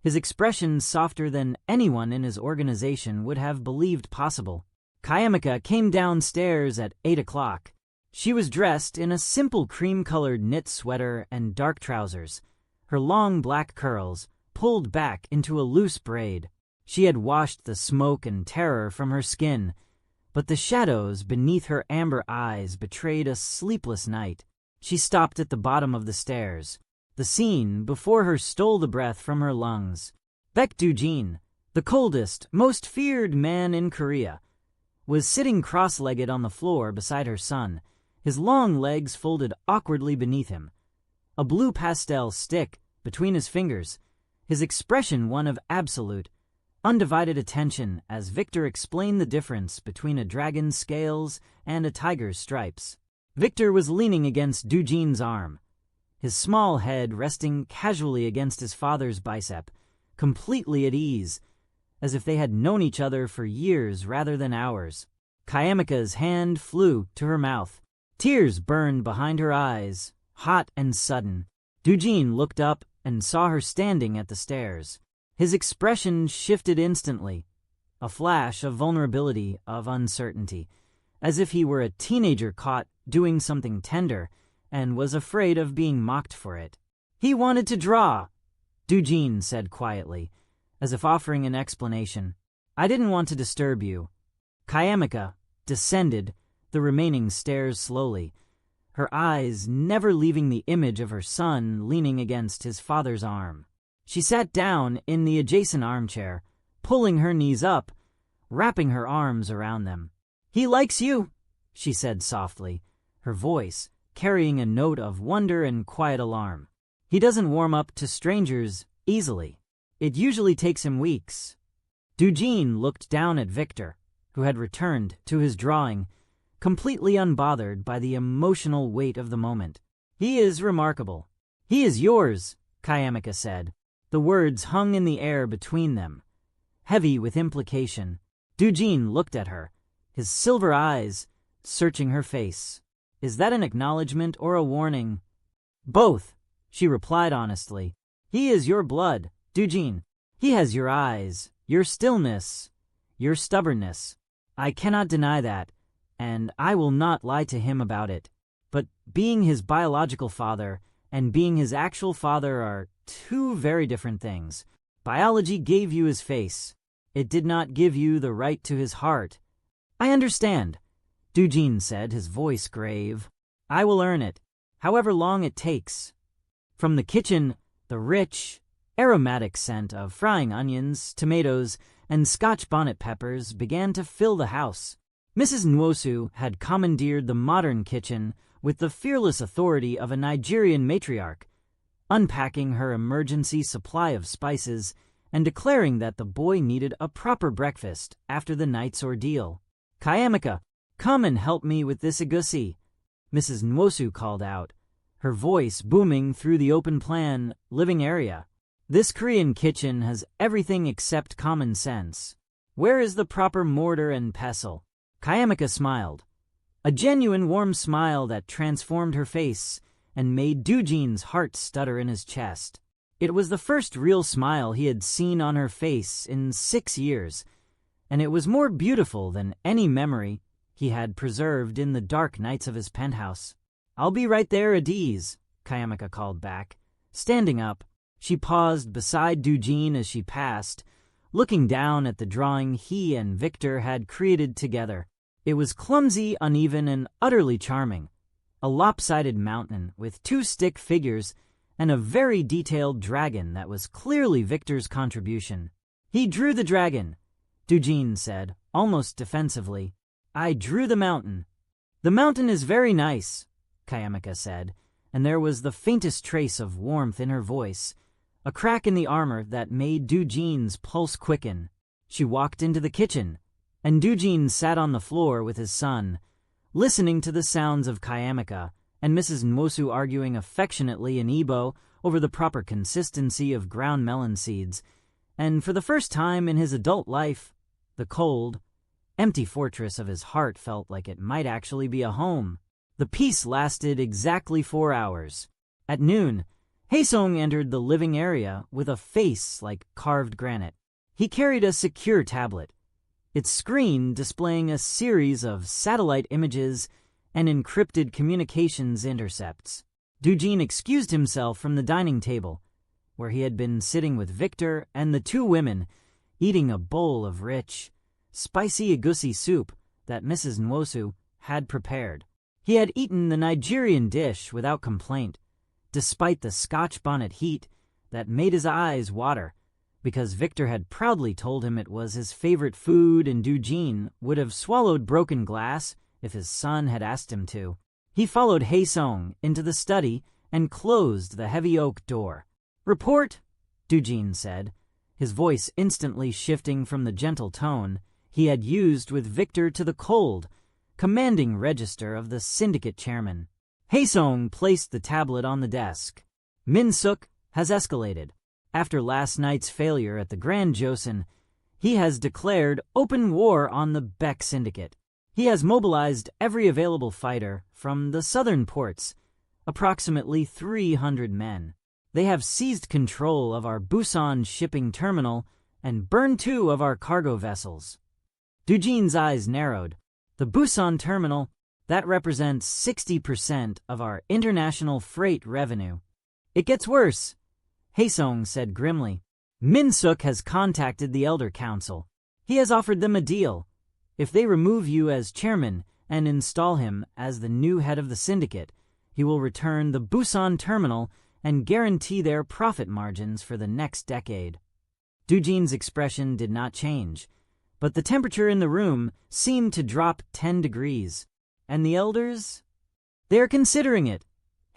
his expression softer than anyone in his organization would have believed possible. Kayamika came downstairs at 8 o'clock. She was dressed in a simple cream-colored knit sweater and dark trousers, her long black curls pulled back into a loose braid. She had washed the smoke and terror from her skin, but the shadows beneath her amber eyes betrayed a sleepless night. She stopped at the bottom of the stairs. The scene before her stole the breath from her lungs. Baek Doojin, the coldest, most feared man in Korea, was sitting cross-legged on the floor beside her son, his long legs folded awkwardly beneath him, a blue pastel stick between his fingers, his expression one of absolute, undivided attention as Victor explained the difference between a dragon's scales and a tiger's stripes. Victor was leaning against Doojin's arm, his small head resting casually against his father's bicep, completely at ease, as if they had known each other for years rather than hours. Kayamika's hand flew to her mouth. Tears burned behind her eyes, hot and sudden. Doojin looked up and saw her standing at the stairs. His expression shifted instantly, a flash of vulnerability, of uncertainty, as if he were a teenager caught doing something tender and was afraid of being mocked for it. "He wanted to draw," Doojin said quietly, as if offering an explanation. "I didn't want to disturb you." Kayamika descended the remaining stairs slowly, her eyes never leaving the image of her son leaning against his father's arm. She sat down in the adjacent armchair, pulling her knees up, wrapping her arms around them. "He likes you," she said softly, her voice carrying a note of wonder and quiet alarm. "He doesn't warm up to strangers easily. It usually takes him weeks." Dujin looked down at Victor, who had returned to his drawing, completely unbothered by the emotional weight of the moment. "He is remarkable." "He is yours," Kayamika said. The words hung in the air between them, heavy with implication. Dujin looked at her, his silver eyes searching her face. "Is that an acknowledgement or a warning?" "Both," she replied honestly. "He is your blood, Dujin. He has your eyes, your stillness, your stubbornness. I cannot deny that, and I will not lie to him about it. But being his biological father and being his actual father are two very different things. Biology gave you his face. It did not give you the right to his heart." "I understand," Dujin said, his voice grave. "I will earn it, however long it takes." From the kitchen, the rich, aromatic scent of frying onions, tomatoes, and Scotch bonnet peppers began to fill the house. Mrs. Nwosu had commandeered the modern kitchen with the fearless authority of a Nigerian matriarch, unpacking her emergency supply of spices and declaring that the boy needed a proper breakfast after the night's ordeal. "Kayamika, come and help me with this egusi," Mrs. Nwosu called out, her voice booming through the open-plan living area. "This Korean kitchen has everything except common sense. Where is the proper mortar and pestle?" Kayamika smiled, a genuine warm smile that transformed her face and made Dujin's heart stutter in his chest. It was the first real smile he had seen on her face in 6 years, and it was more beautiful than any memory he had preserved in the dark nights of his penthouse. "I'll be right there at ease," Kayamika called back. Standing up, she paused beside Dujin as she passed, looking down at the drawing he and Victor had created together. It was clumsy, uneven, and utterly charming. A lopsided mountain with 2 stick figures and a very detailed dragon that was clearly Victor's contribution. "He drew the dragon," Dujin said, almost defensively. "I drew the mountain." "The mountain is very nice," Kayamika said, and there was the faintest trace of warmth in her voice, a crack in the armor that made Dujin's pulse quicken. She walked into the kitchen, and Dujin sat on the floor with his son, listening to the sounds of Kayamika and Mrs. Nwosu arguing affectionately in Igbo over the proper consistency of ground melon seeds, and for the first time in his adult life, the cold, empty fortress of his heart felt like it might actually be a home. The peace lasted exactly 4 hours. At noon, Haesung entered the living area with a face like carved granite. He carried a secure tablet, its screen displaying a series of satellite images and encrypted communications intercepts. Dujin excused himself from the dining table, where he had been sitting with Victor and the 2 women, eating a bowl of rich, spicy egusi soup that Mrs. Nwosu had prepared. He had eaten the Nigerian dish without complaint, despite the Scotch bonnet heat that made his eyes water, because Victor had proudly told him it was his favorite food and Dujin would have swallowed broken glass if his son had asked him to. He followed Haesung into the study and closed the heavy oak door. "Report," Dujin said, his voice instantly shifting from the gentle tone he had used with Victor to the cold, commanding register of the syndicate chairman. Haesung placed the tablet on the desk. "Min-suk has escalated. After last night's failure at the Grand Joseon, he has declared open war on the Beck Syndicate. He has mobilized every available fighter from the southern ports, approximately 300 men. They have seized control of our Busan shipping terminal and burned 2 of our cargo vessels." Dujin's eyes narrowed. "The Busan terminal, that represents 60% of our international freight revenue." "It gets worse," Haesung said grimly. Min-suk has contacted the Elder Council. He has offered them a deal. If they remove you as chairman and install him as the new head of the syndicate, he will return the Busan terminal and guarantee their profit margins for the next decade. Dujin's expression did not change, but the temperature in the room seemed to drop 10 degrees. And the elders? They're considering it,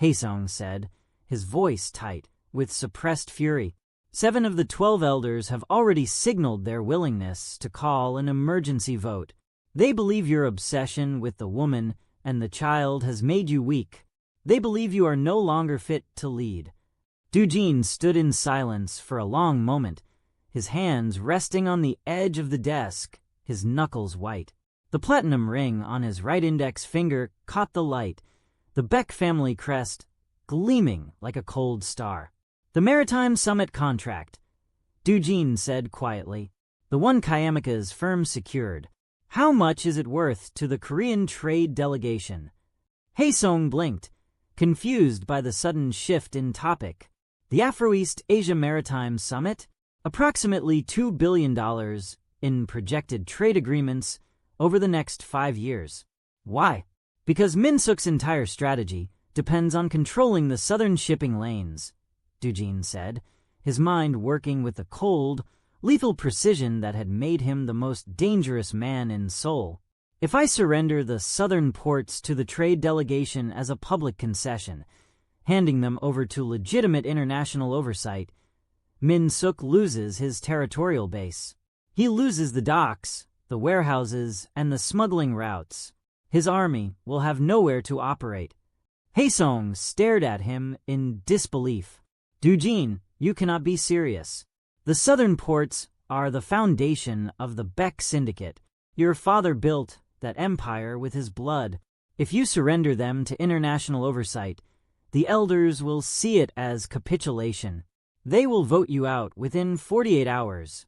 Haesung said, his voice tight with suppressed fury. 7 of the 12 elders have already signaled their willingness to call an emergency vote. They believe your obsession with the woman and the child has made you weak. They believe you are no longer fit to lead. Dujin stood in silence for a long moment, his hands resting on the edge of the desk, his knuckles white. The platinum ring on his right index finger caught the light, the Beck family crest gleaming like a cold star. The Maritime Summit contract, Dujin said quietly. The one Kayamika's firm secured. How much is it worth to the Korean trade delegation? Haesung blinked, confused by the sudden shift in topic. The Afro-East Asia Maritime Summit? Approximately $2 billion in projected trade agreements over the next 5 years. Why? Because Min-suk's entire strategy depends on controlling the southern shipping lanes, Dujin said, his mind working with the cold, lethal precision that had made him the most dangerous man in Seoul. If I surrender the southern ports to the trade delegation as a public concession, handing them over to legitimate international oversight, Min-suk loses his territorial base. He loses the docks, the warehouses, and the smuggling routes. His army will have nowhere to operate. Haesung stared at him in disbelief. Dujin, you cannot be serious. The southern ports are the foundation of the Beck Syndicate. Your father built that empire with his blood. If you surrender them to international oversight, the elders will see it as capitulation. They will vote you out within 48 hours.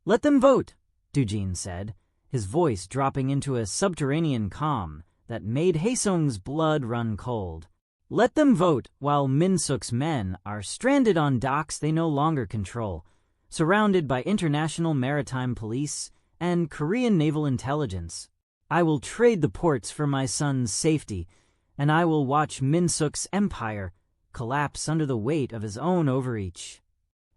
Let them vote, Dujin said, his voice dropping into a subterranean calm that made Haesung's blood run cold. Let them vote while Min-suk's men are stranded on docks they no longer control, surrounded by international maritime police and Korean naval intelligence. I will trade the ports for my son's safety, and I will watch Min-suk's empire collapse under the weight of his own overreach.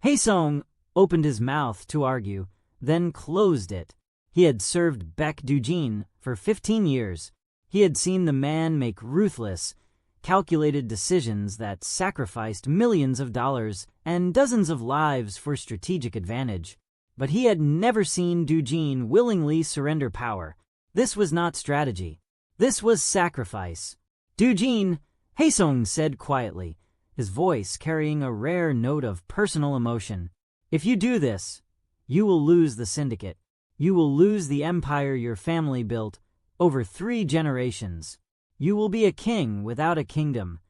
Haesung opened his mouth to argue, then closed it. He had served Beck Dujin for 15 years. He had seen the man make ruthless, calculated decisions that sacrificed millions of dollars and dozens of lives for strategic advantage. But he had never seen Dujin willingly surrender power. This was not strategy. This was sacrifice. Dujin, Haesung said quietly, his voice carrying a rare note of personal emotion. If you do this, you will lose the syndicate. You will lose the empire your family built over 3 generations. You will be a king without a kingdom.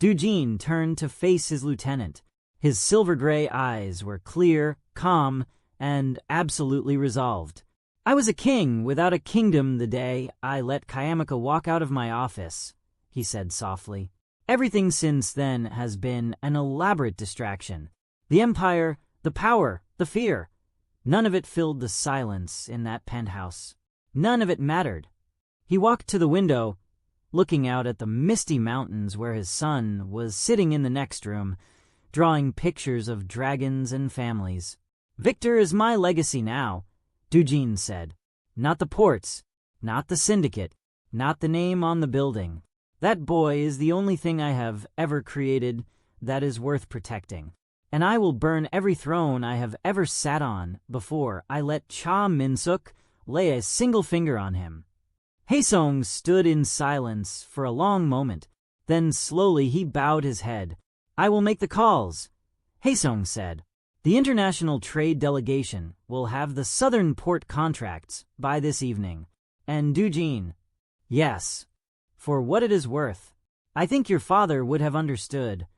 Dujin turned to face his lieutenant. His silver-gray eyes were clear, calm, and absolutely resolved. I was a king without a kingdom the day I let Kayamika walk out of my office, he said softly. Everything since then has been an elaborate distraction. The empire, the power, the fear. None of it filled the silence in that penthouse. None of it mattered. He walked to the window, looking out at the misty mountains where his son was sitting in the next room, drawing pictures of dragons and families. Victor is my legacy now, Dujin said. Not the ports, not the syndicate, not the name on the building. That boy is the only thing I have ever created that is worth protecting. And I will burn every throne I have ever sat on before I let Cha Min-suk lay a single finger on him. Haesung stood in silence for a long moment. Then slowly he bowed his head. I will make the calls, Haesung said. The international trade delegation will have the southern port contracts by this evening. And Dujin, yes, for what it is worth. I think your father would have understood.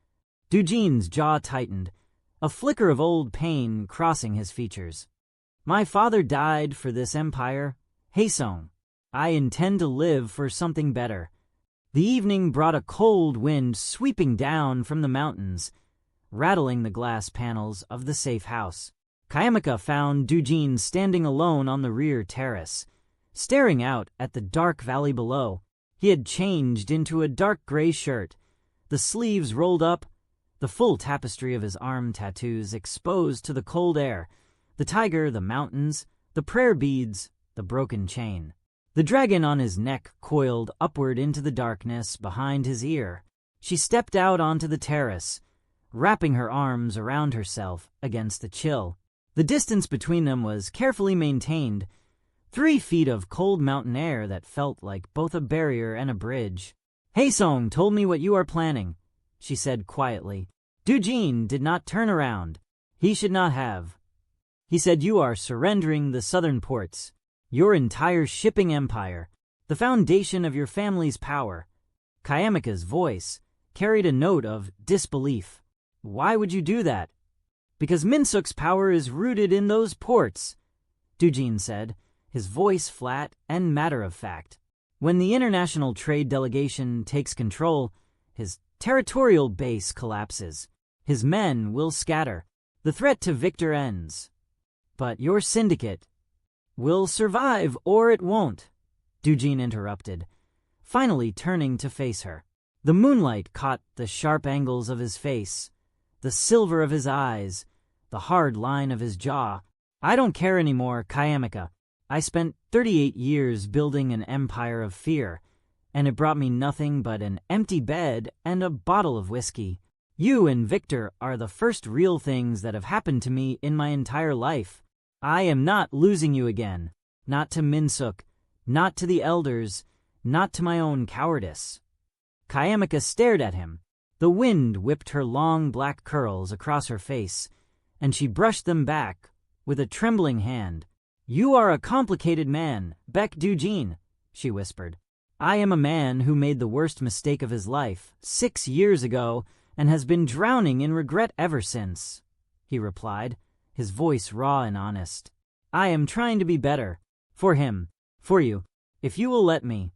Dujin's jaw tightened, a flicker of old pain crossing his features. My father died for this empire, Haesung. I intend to live for something better. The evening brought a cold wind sweeping down from the mountains, rattling the glass panels of the safe house. Kayamika found Dujin standing alone on the rear terrace, staring out at the dark valley below. He had changed into a dark gray shirt, the sleeves rolled up, the full tapestry of his arm tattoos exposed to the cold air, the tiger, the mountains, the prayer beads, the broken chain. The dragon on his neck coiled upward into the darkness behind his ear. She stepped out onto the terrace, wrapping her arms around herself against the chill. The distance between them was carefully maintained, 3 feet of cold mountain air that felt like both a barrier and a bridge. "Haesong told me what you are planning," she said quietly. Dujin did not turn around. He should not have. He said you are surrendering the southern ports, your entire shipping empire, the foundation of your family's power. Kayamika's voice carried a note of disbelief. "Why would you do that?" "Because Minsuk's power is rooted in those ports," Dujin said, his voice flat and matter-of-fact. "When the international trade delegation takes control, his territorial base collapses. His men will scatter. The threat to Victor ends. But your syndicate will survive or it won't," Dujin interrupted, finally turning to face her. The moonlight caught the sharp angles of his face, the silver of his eyes, the hard line of his jaw. "I don't care anymore, Kayamika. I spent 38 years building an empire of fear, and it brought me nothing but an empty bed and a bottle of whiskey. You and Victor are the first real things that have happened to me in my entire life. I am not losing you again. Not to Minsuk, not to the elders, not to my own cowardice." Kayamika stared at him. The wind whipped her long black curls across her face, and she brushed them back with a trembling hand. "You are a complicated man, Baek Dujin," she whispered. "I am a man who made the worst mistake of his life 6 years ago and has been drowning in regret ever since," he replied, his voice raw and honest. "I am trying to be better. For him. For you. If you will let me."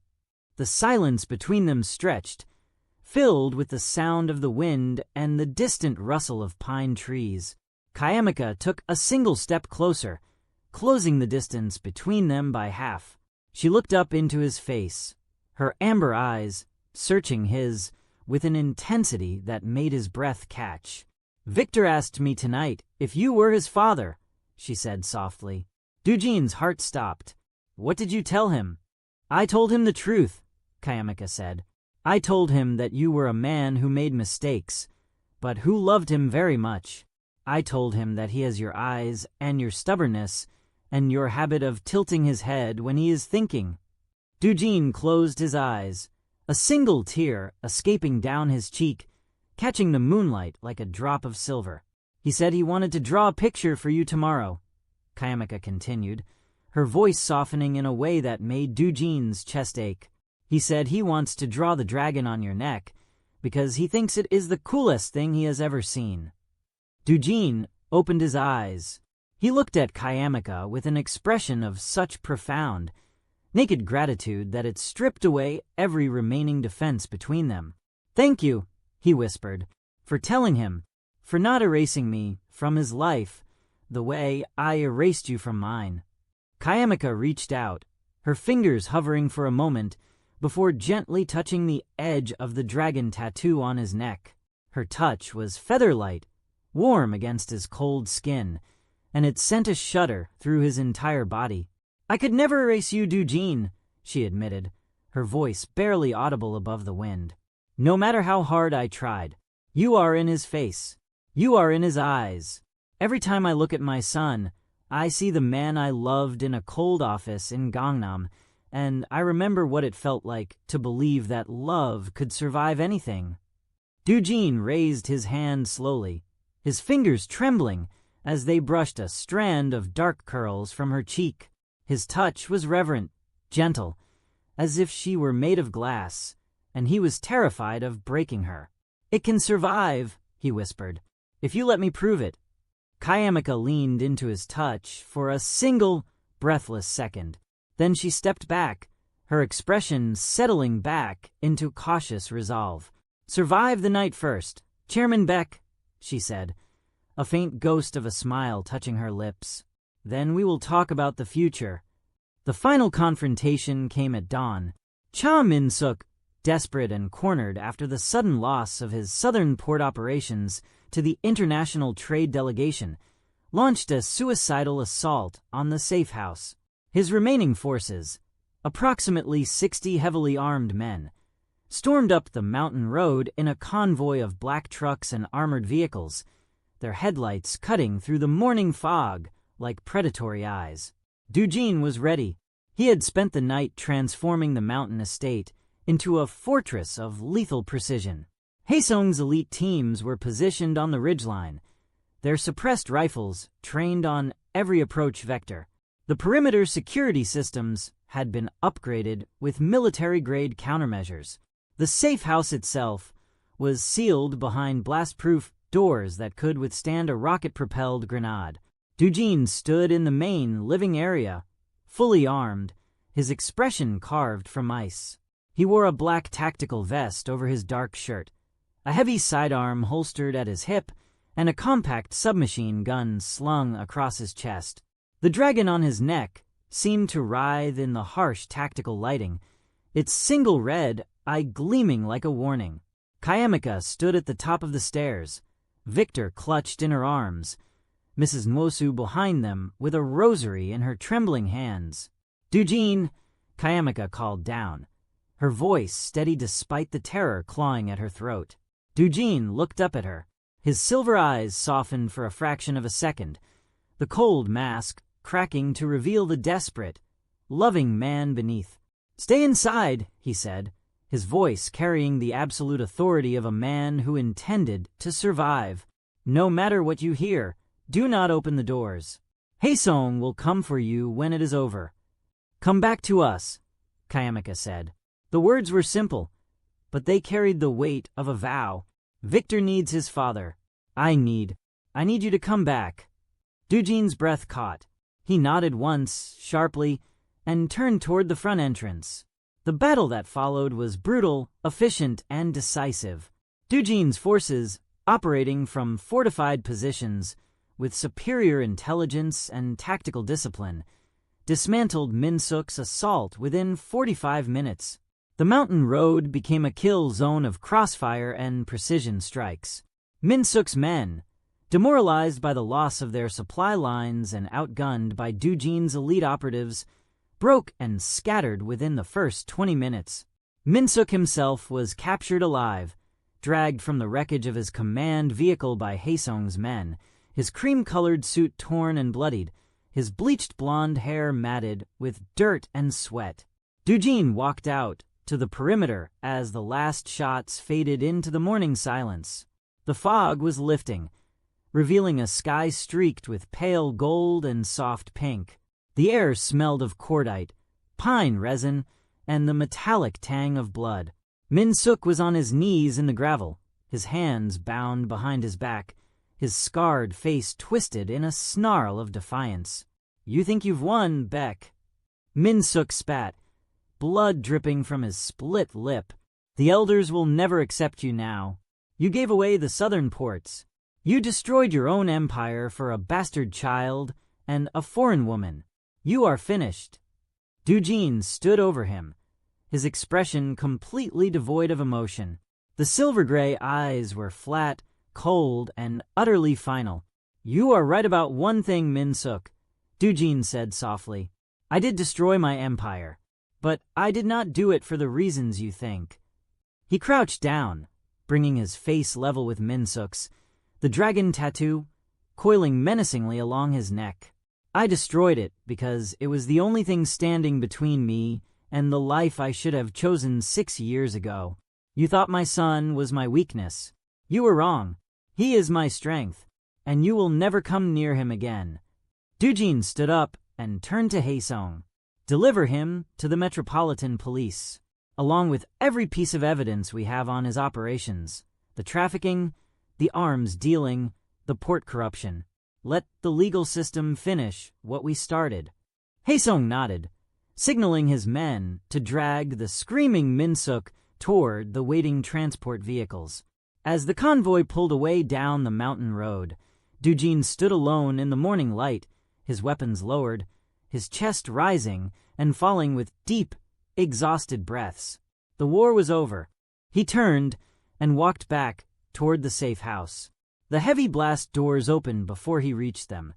The silence between them stretched, filled with the sound of the wind and the distant rustle of pine trees. Kayamika took a single step closer, closing the distance between them by half. She looked up into his face, her amber eyes searching his with an intensity that made his breath catch. "Victor asked me tonight if you were his father," she said softly. Dujin's heart stopped. "What did you tell him?" "I told him the truth," Kayamika said. "I told him that you were a man who made mistakes, but who loved him very much. I told him that he has your eyes and your stubbornness and your habit of tilting his head when he is thinking." Dujin closed his eyes, a single tear escaping down his cheek, catching the moonlight like a drop of silver. "He said he wanted to draw a picture for you tomorrow," Kayamika continued, her voice softening in a way that made Dujin's chest ache. "He said he wants to draw the dragon on your neck because he thinks it is the coolest thing he has ever seen." Dujin opened his eyes. He looked at Kayamika with an expression of such profound, naked gratitude that it stripped away every remaining defense between them. "Thank you," he whispered, "for telling him, for not erasing me from his life the way I erased you from mine." Kayamika reached out, her fingers hovering for a moment before gently touching the edge of the dragon tattoo on his neck. Her touch was feather-light, warm against his cold skin, and it sent a shudder through his entire body. "I could never erase you, Dujin," she admitted, her voice barely audible above the wind. "No matter how hard I tried. You are in his face. You are in his eyes. Every time I look at my son, I see the man I loved in a cold office in Gangnam, and I remember what it felt like to believe that love could survive anything." Dujin raised his hand slowly, his fingers trembling as they brushed a strand of dark curls from her cheek. His touch was reverent, gentle, as if she were made of glass, and he was terrified of breaking her. "It can survive," he whispered, "if you let me prove it." Kayamika leaned into his touch for a single, breathless second. Then she stepped back, her expression settling back into cautious resolve. "Survive the night first, Chairman Beck," she said, a faint ghost of a smile touching her lips. Then we will talk about the future. The final confrontation came at dawn. Cha Min-suk, desperate and cornered after the sudden loss of his southern port operations to the international trade delegation, launched a suicidal assault on the safe house. His remaining forces, approximately 60 heavily armed men, stormed up the mountain road in a convoy of black trucks and armored vehicles, their headlights cutting through the morning fog like predatory eyes. Dujin was ready. He had spent the night transforming the mountain estate into a fortress of lethal precision. Haesung's elite teams were positioned on the ridgeline, their suppressed rifles trained on every approach vector. The perimeter security systems had been upgraded with military-grade countermeasures. The safe house itself was sealed behind blast-proof doors that could withstand a rocket-propelled grenade. Dujin stood in the main living area, fully armed, his expression carved from ice. He wore a black tactical vest over his dark shirt, a heavy sidearm holstered at his hip, and a compact submachine gun slung across his chest. The dragon on his neck seemed to writhe in the harsh tactical lighting, its single red eye gleaming like a warning. Kayamika stood at the top of the stairs, Victor clutched in her arms, Mrs. Nwosu behind them with a rosary in her trembling hands. "Dujin," Kayamika called down, her voice steady despite the terror clawing at her throat. Dujin looked up at her, his silver eyes softened for a fraction of a second, the cold mask cracking to reveal the desperate, loving man beneath. "Stay inside," he said, his voice carrying the absolute authority of a man who intended to survive. "No matter what you hear, do not open the doors. Haesung will come for you when it is over. Come back to us," Kayamika said. The words were simple, but they carried the weight of a vow. Victor needs his father. I need you to come back." Dujin's breath caught. He nodded once, sharply, and turned toward the front entrance. The battle that followed was brutal, efficient, and decisive. Dujin's forces, operating from fortified positions with superior intelligence and tactical discipline, dismantled Min-suk's assault within 45 minutes. The mountain road became a kill zone of crossfire and precision strikes. Min-suk's men, demoralized by the loss of their supply lines and outgunned by Dujin's elite operatives, broke and scattered within the first 20 minutes. Min-suk himself was captured alive, dragged from the wreckage of his command vehicle by Haesung's men, his cream-colored suit torn and bloodied, his bleached blonde hair matted with dirt and sweat. Dujin walked out to the perimeter as the last shots faded into the morning silence. The fog was lifting, revealing a sky streaked with pale gold and soft pink. The air smelled of cordite, pine resin, and the metallic tang of blood. Min-suk was on his knees in the gravel, his hands bound behind his back, his scarred face twisted in a snarl of defiance. "You think you've won, Beck?" Min-suk spat, blood dripping from his split lip. "The elders will never accept you now. You gave away the southern ports. You destroyed your own empire for a bastard child and a foreign woman. You are finished." Dujin stood over him, his expression completely devoid of emotion. The silver-gray eyes were flat, cold, and utterly final. "You are right about one thing, Min-suk," Dujin said softly. "I did destroy my empire, but I did not do it for the reasons you think." He crouched down, bringing his face level with Min-suk's, the dragon tattoo coiling menacingly along his neck. "I destroyed it because it was the only thing standing between me and the life I should have chosen 6 years ago. You thought my son was my weakness. You were wrong. He is my strength, and you will never come near him again." Dujin stood up and turned to Haesung. "Deliver him to the Metropolitan Police, along with every piece of evidence we have on his operations, the trafficking, the arms dealing, the port corruption. Let the legal system finish what we started." Haesung nodded, signaling his men to drag the screaming Min-suk toward the waiting transport vehicles. As the convoy pulled away down the mountain road, Doojin stood alone in the morning light, his weapons lowered, his chest rising and falling with deep, exhausted breaths. The war was over. He turned and walked back toward the safe house. The heavy blast doors opened before he reached them,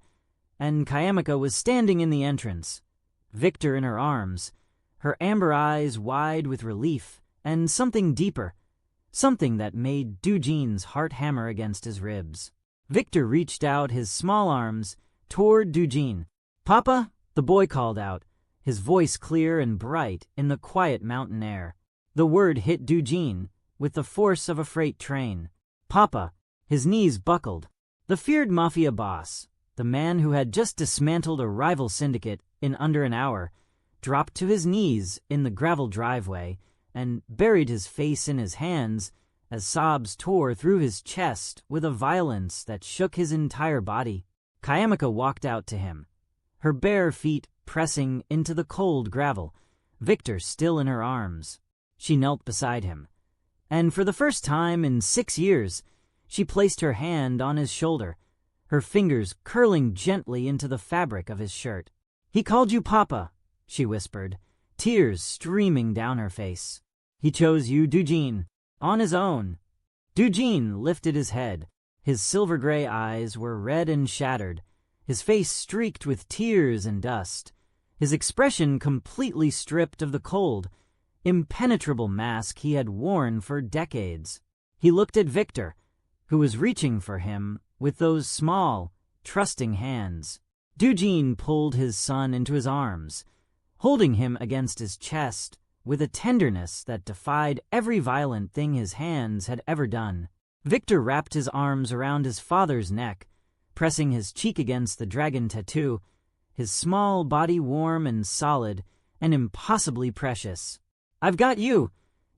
and Kayamika was standing in the entrance, Victor in her arms, her amber eyes wide with relief and something deeper, something that made Doojin's heart hammer against his ribs. Victor reached out his small arms toward Doojin. "Papa," the boy called out, his voice clear and bright in the quiet mountain air. The word hit Doojin with the force of a freight train. "Papa." His knees buckled. The feared Mafia boss, the man who had just dismantled a rival syndicate in under an hour, dropped to his knees in the gravel driveway and buried his face in his hands as sobs tore through his chest with a violence that shook his entire body. Kayamika walked out to him, her bare feet pressing into the cold gravel, Victor still in her arms. She knelt beside him, and for the first time in 6 years, she placed her hand on his shoulder, her fingers curling gently into the fabric of his shirt. "He called you Papa," she whispered, tears streaming down her face. "He chose you, Doojin, on his own." Doojin lifted his head. His silver-gray eyes were red and shattered, his face streaked with tears and dust, his expression completely stripped of the cold, impenetrable mask he had worn for decades. He looked at Victor, who was reaching for him with those small, trusting hands. Doojin pulled his son into his arms, holding him against his chest with a tenderness that defied every violent thing his hands had ever done. Victor wrapped his arms around his father's neck, pressing his cheek against the dragon tattoo, his small body warm and solid and impossibly precious. "I've got you,"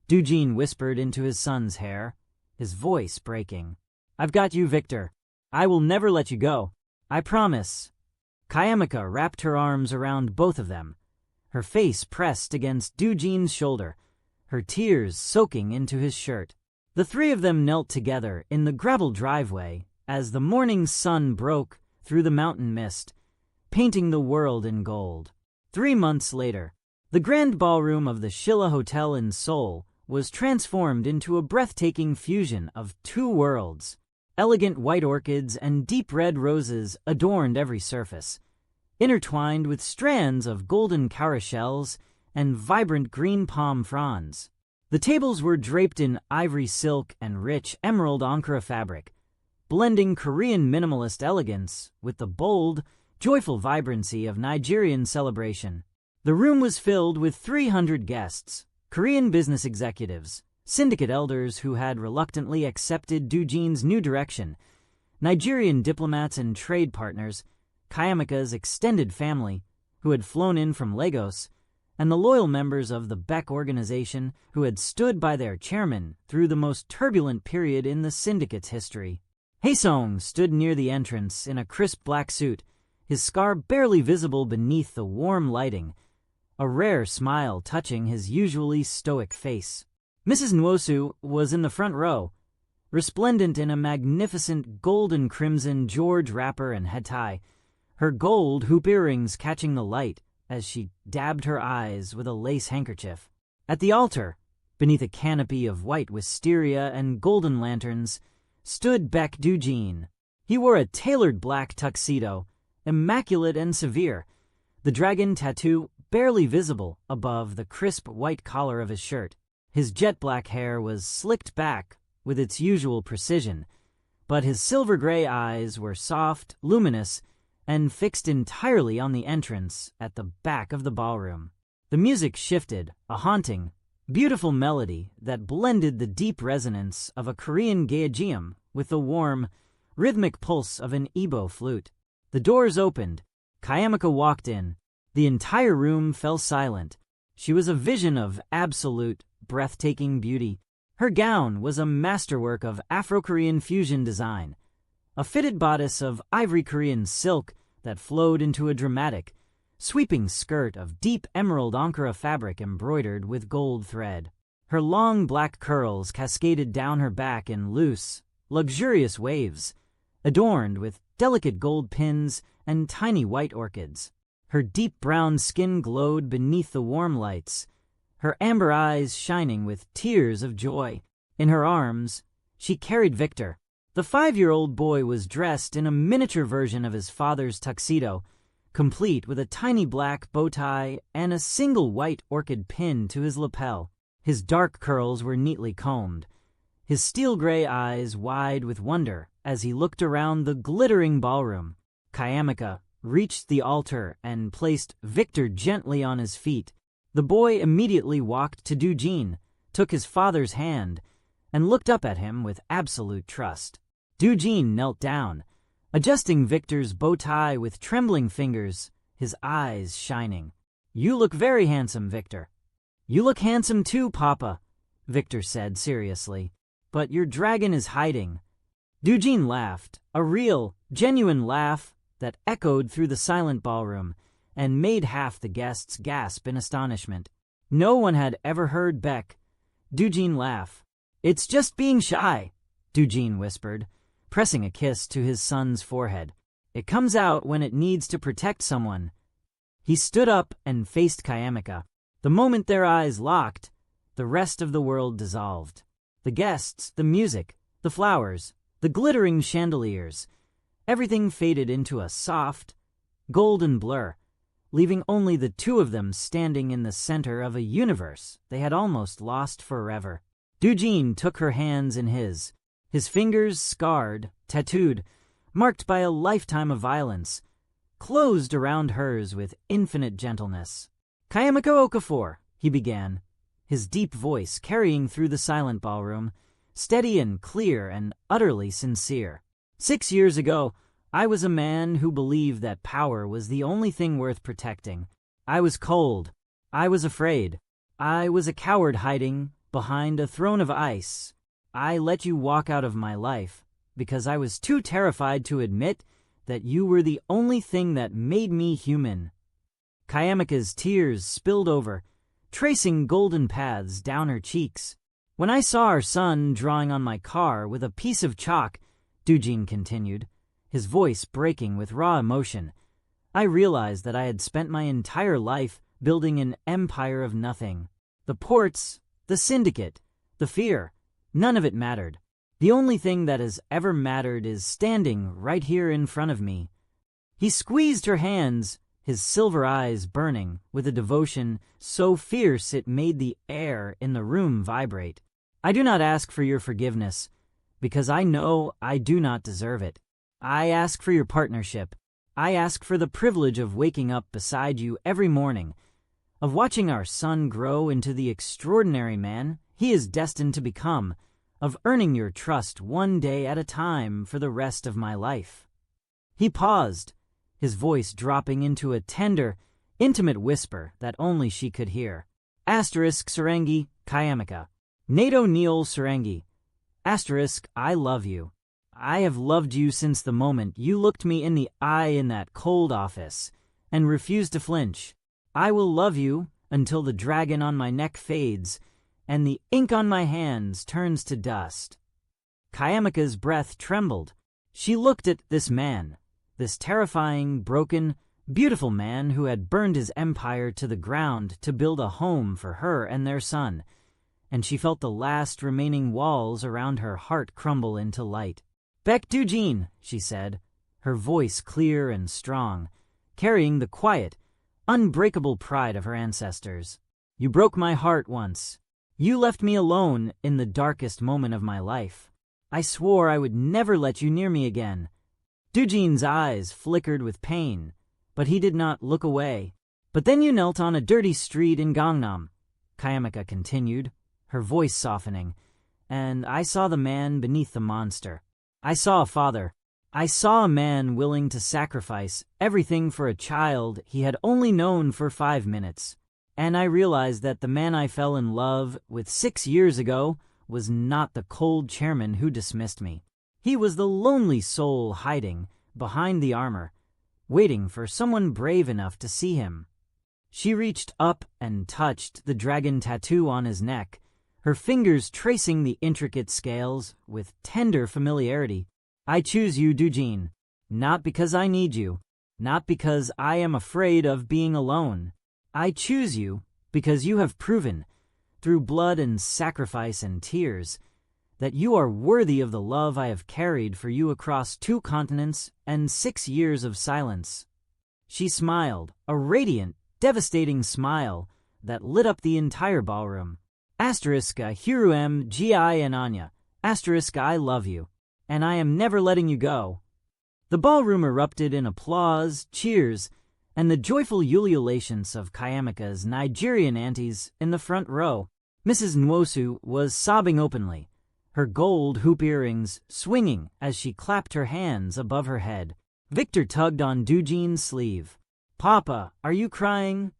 Doojin whispered into his son's hair, his voice breaking. "I've got you, Victor. I will never let you go. I promise." Kayamika wrapped her arms around both of them, her face pressed against Doojin's shoulder, her tears soaking into his shirt. The three of them knelt together in the gravel driveway as the morning sun broke through the mountain mist, painting the world in gold. 3 months later, the grand ballroom of the Shilla Hotel in Seoul was transformed into a breathtaking fusion of 2 worlds. Elegant white orchids and deep red roses adorned every surface, intertwined with strands of golden cowrie shells and vibrant green palm fronds. The tables were draped in ivory silk and rich emerald ankara fabric, blending Korean minimalist elegance with the bold, joyful vibrancy of Nigerian celebration. The room was filled with 300 guests, Korean business executives, syndicate elders who had reluctantly accepted Doojin's new direction, Nigerian diplomats and trade partners, Kayamika's extended family, who had flown in from Lagos, and the loyal members of the Beck organization who had stood by their chairman through the most turbulent period in the syndicate's history. Haesung stood near the entrance in a crisp black suit, his scar barely visible beneath the warm lighting, a rare smile touching his usually stoic face. Mrs. Nwosu was in the front row, resplendent in a magnificent gold and crimson George wrapper and head tie, her gold hoop earrings catching the light as she dabbed her eyes with a lace handkerchief. At the altar, beneath a canopy of white wisteria and golden lanterns, stood Baek Doojin. He wore a tailored black tuxedo, immaculate and severe, the dragon tattoo barely visible above the crisp white collar of his shirt. His jet-black hair was slicked back with its usual precision, but his silver-gray eyes were soft, luminous, and fixed entirely on the entrance at the back of the ballroom. The music shifted, a haunting, beautiful melody that blended the deep resonance of a Korean gaegeum with the warm, rhythmic pulse of an Igbo flute. The doors opened. Kayamika walked in. The entire room fell silent. She was a vision of absolute, breathtaking beauty. Her gown was a masterwork of Afro-Korean fusion design, a fitted bodice of ivory Korean silk that flowed into a dramatic, sweeping skirt of deep emerald ankara fabric embroidered with gold thread. Her long black curls cascaded down her back in loose, luxurious waves, adorned with delicate gold pins and tiny white orchids. Her deep brown skin glowed beneath the warm lights, her amber eyes shining with tears of joy. In her arms, she carried Victor. The 5-year-old boy was dressed in a miniature version of his father's tuxedo, complete with a tiny black bow tie and a single white orchid pin to his lapel. His dark curls were neatly combed, his steel-gray eyes wide with wonder as he looked around the glittering ballroom. Kayamika reached the altar and placed Victor gently on his feet. The boy immediately walked to Doojin, took his father's hand, and looked up at him with absolute trust. Doojin knelt down, adjusting Victor's bow tie with trembling fingers, his eyes shining. "You look very handsome, Victor." "You look handsome too, Papa," Victor said seriously. "But your dragon is hiding." Doojin laughed, a real, genuine laugh that echoed through the silent ballroom and made half the guests gasp in astonishment. No one had ever heard Doojin laugh. "It's just being shy," Doojin whispered, pressing a kiss to his son's forehead. "It comes out when it needs to protect someone." He stood up and faced Kayamika. The moment their eyes locked, the rest of the world dissolved. The guests, the music, the flowers, the glittering chandeliers, everything faded into a soft, golden blur, leaving only the two of them standing in the center of a universe they had almost lost forever. Doojin took her hands in his fingers scarred, tattooed, marked by a lifetime of violence, closed around hers with infinite gentleness. "Kayamika Okafor," he began, his deep voice carrying through the silent ballroom, steady and clear and utterly sincere. "6 years ago, I was a man who believed that power was the only thing worth protecting. I was cold. I was afraid. I was a coward hiding behind a throne of ice. I let you walk out of my life because I was too terrified to admit that you were the only thing that made me human." Kayamika's tears spilled over, tracing golden paths down her cheeks. "When I saw our son drawing on my car with a piece of chalk," Doojin continued, his voice breaking with raw emotion, "I realized that I had spent my entire life building an empire of nothing. The ports, the syndicate, the fear, none of it mattered. The only thing that has ever mattered is standing right here in front of me." He squeezed her hands, his silver eyes burning with a devotion so fierce it made the air in the room vibrate. "I do not ask for your forgiveness, because I know I do not deserve it. I ask for your partnership. I ask for the privilege of waking up beside you every morning, of watching our son grow into the extraordinary man he is destined to become, of earning your trust one day at a time for the rest of my life." He paused, his voice dropping into a tender, intimate whisper that only she could hear. *Sarangi Kayamika. Nato Neil Sarangi. I love you. I have loved you since the moment you looked me in the eye in that cold office and refused to flinch. I will love you until the dragon on my neck fades and the ink on my hands turns to dust. Kayamika's breath trembled. She looked at this man, this terrifying, broken, beautiful man who had burned his empire to the ground to build a home for her and their son, and she felt the last remaining walls around her heart crumble into light. "Baek Doojin," she said, her voice clear and strong, carrying the quiet, unbreakable pride of her ancestors. "You broke my heart once. You left me alone in the darkest moment of my life. I swore I would never let you near me again." Doojin's eyes flickered with pain, but he did not look away. "But then you knelt on a dirty street in Gangnam," Kayamika continued, her voice softening, "and I saw the man beneath the monster. I saw a father. I saw a man willing to sacrifice everything for a child he had only known for 5 minutes. And I realized that the man I fell in love with 6 years ago was not the cold chairman who dismissed me. He was the lonely soul hiding behind the armor, waiting for someone brave enough to see him." She reached up and touched the dragon tattoo on his neck, her fingers tracing the intricate scales with tender familiarity. I choose you, Doojin, not because I need you, not because I am afraid of being alone. I choose you because you have proven, through blood and sacrifice and tears, that you are worthy of the love I have carried for you across 2 continents and 6 years of silence. She smiled, a radiant, devastating smile that lit up the entire ballroom. Hiruem Gi and Anya. I love you, and I am never letting you go. The ballroom erupted in applause, cheers, and the joyful ululations of Kayamika's Nigerian aunties in the front row. Mrs. Nwosu was sobbing openly, her gold hoop earrings swinging as she clapped her hands above her head. Victor tugged on Doojin's sleeve. "Papa, are you crying?"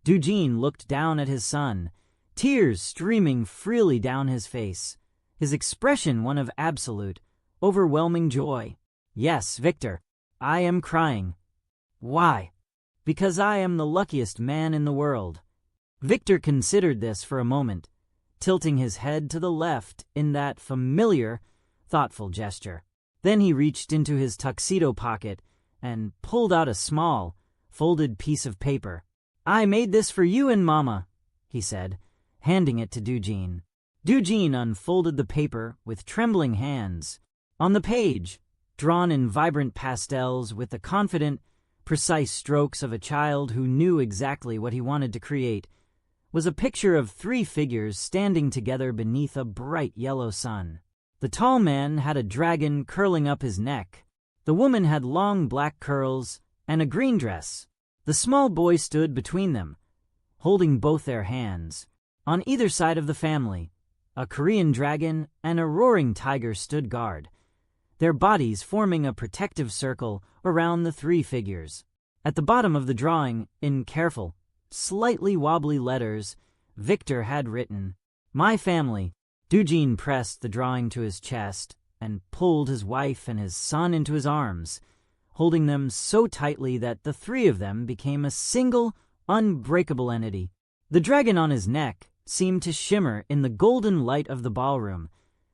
Doojin looked down at his son, tears streaming freely down his face, his expression one of absolute, overwhelming joy. "Yes, Victor, I am crying." "Why?" "Because I am the luckiest man in the world." Victor considered this for a moment, tilting his head to the left in that familiar, thoughtful gesture. Then he reached into his tuxedo pocket and pulled out a small, folded piece of paper. "I made this for you and Mama," he said, handing it to Doojin. Doojin unfolded the paper with trembling hands. On the page, drawn in vibrant pastels with the confident, precise strokes of a child who knew exactly what he wanted to create, was a picture of 3 figures standing together beneath a bright yellow sun. The tall man had a dragon curling up his neck. The woman had long black curls and a green dress. The small boy stood between them, holding both their hands. On either side of the family, a Korean dragon and a roaring tiger stood guard, their bodies forming a protective circle around the 3 figures. At the bottom of the drawing, in careful, slightly wobbly letters, Victor had written, "My family." Doojin pressed the drawing to his chest and pulled his wife and his son into his arms, holding them so tightly that the 3 of them became a single, unbreakable entity. The dragon on his neck seemed to shimmer in the golden light of the ballroom,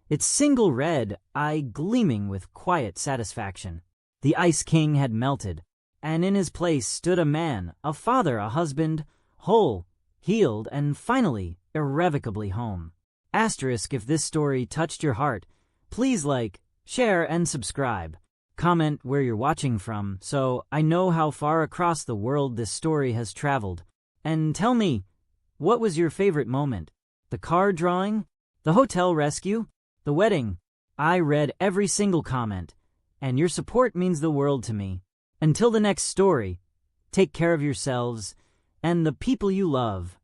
its single red eye gleaming with quiet satisfaction. The Ice King had melted, and in his place stood a man, a father, a husband, whole, healed, and finally irrevocably home. If this story touched your heart, please like, share, and subscribe. Comment where you're watching from so I know how far across the world this story has traveled. And tell me, what was your favorite moment? The card drawing? The hotel rescue? The wedding? I read every single comment, and your support means the world to me. Until the next story, take care of yourselves and the people you love.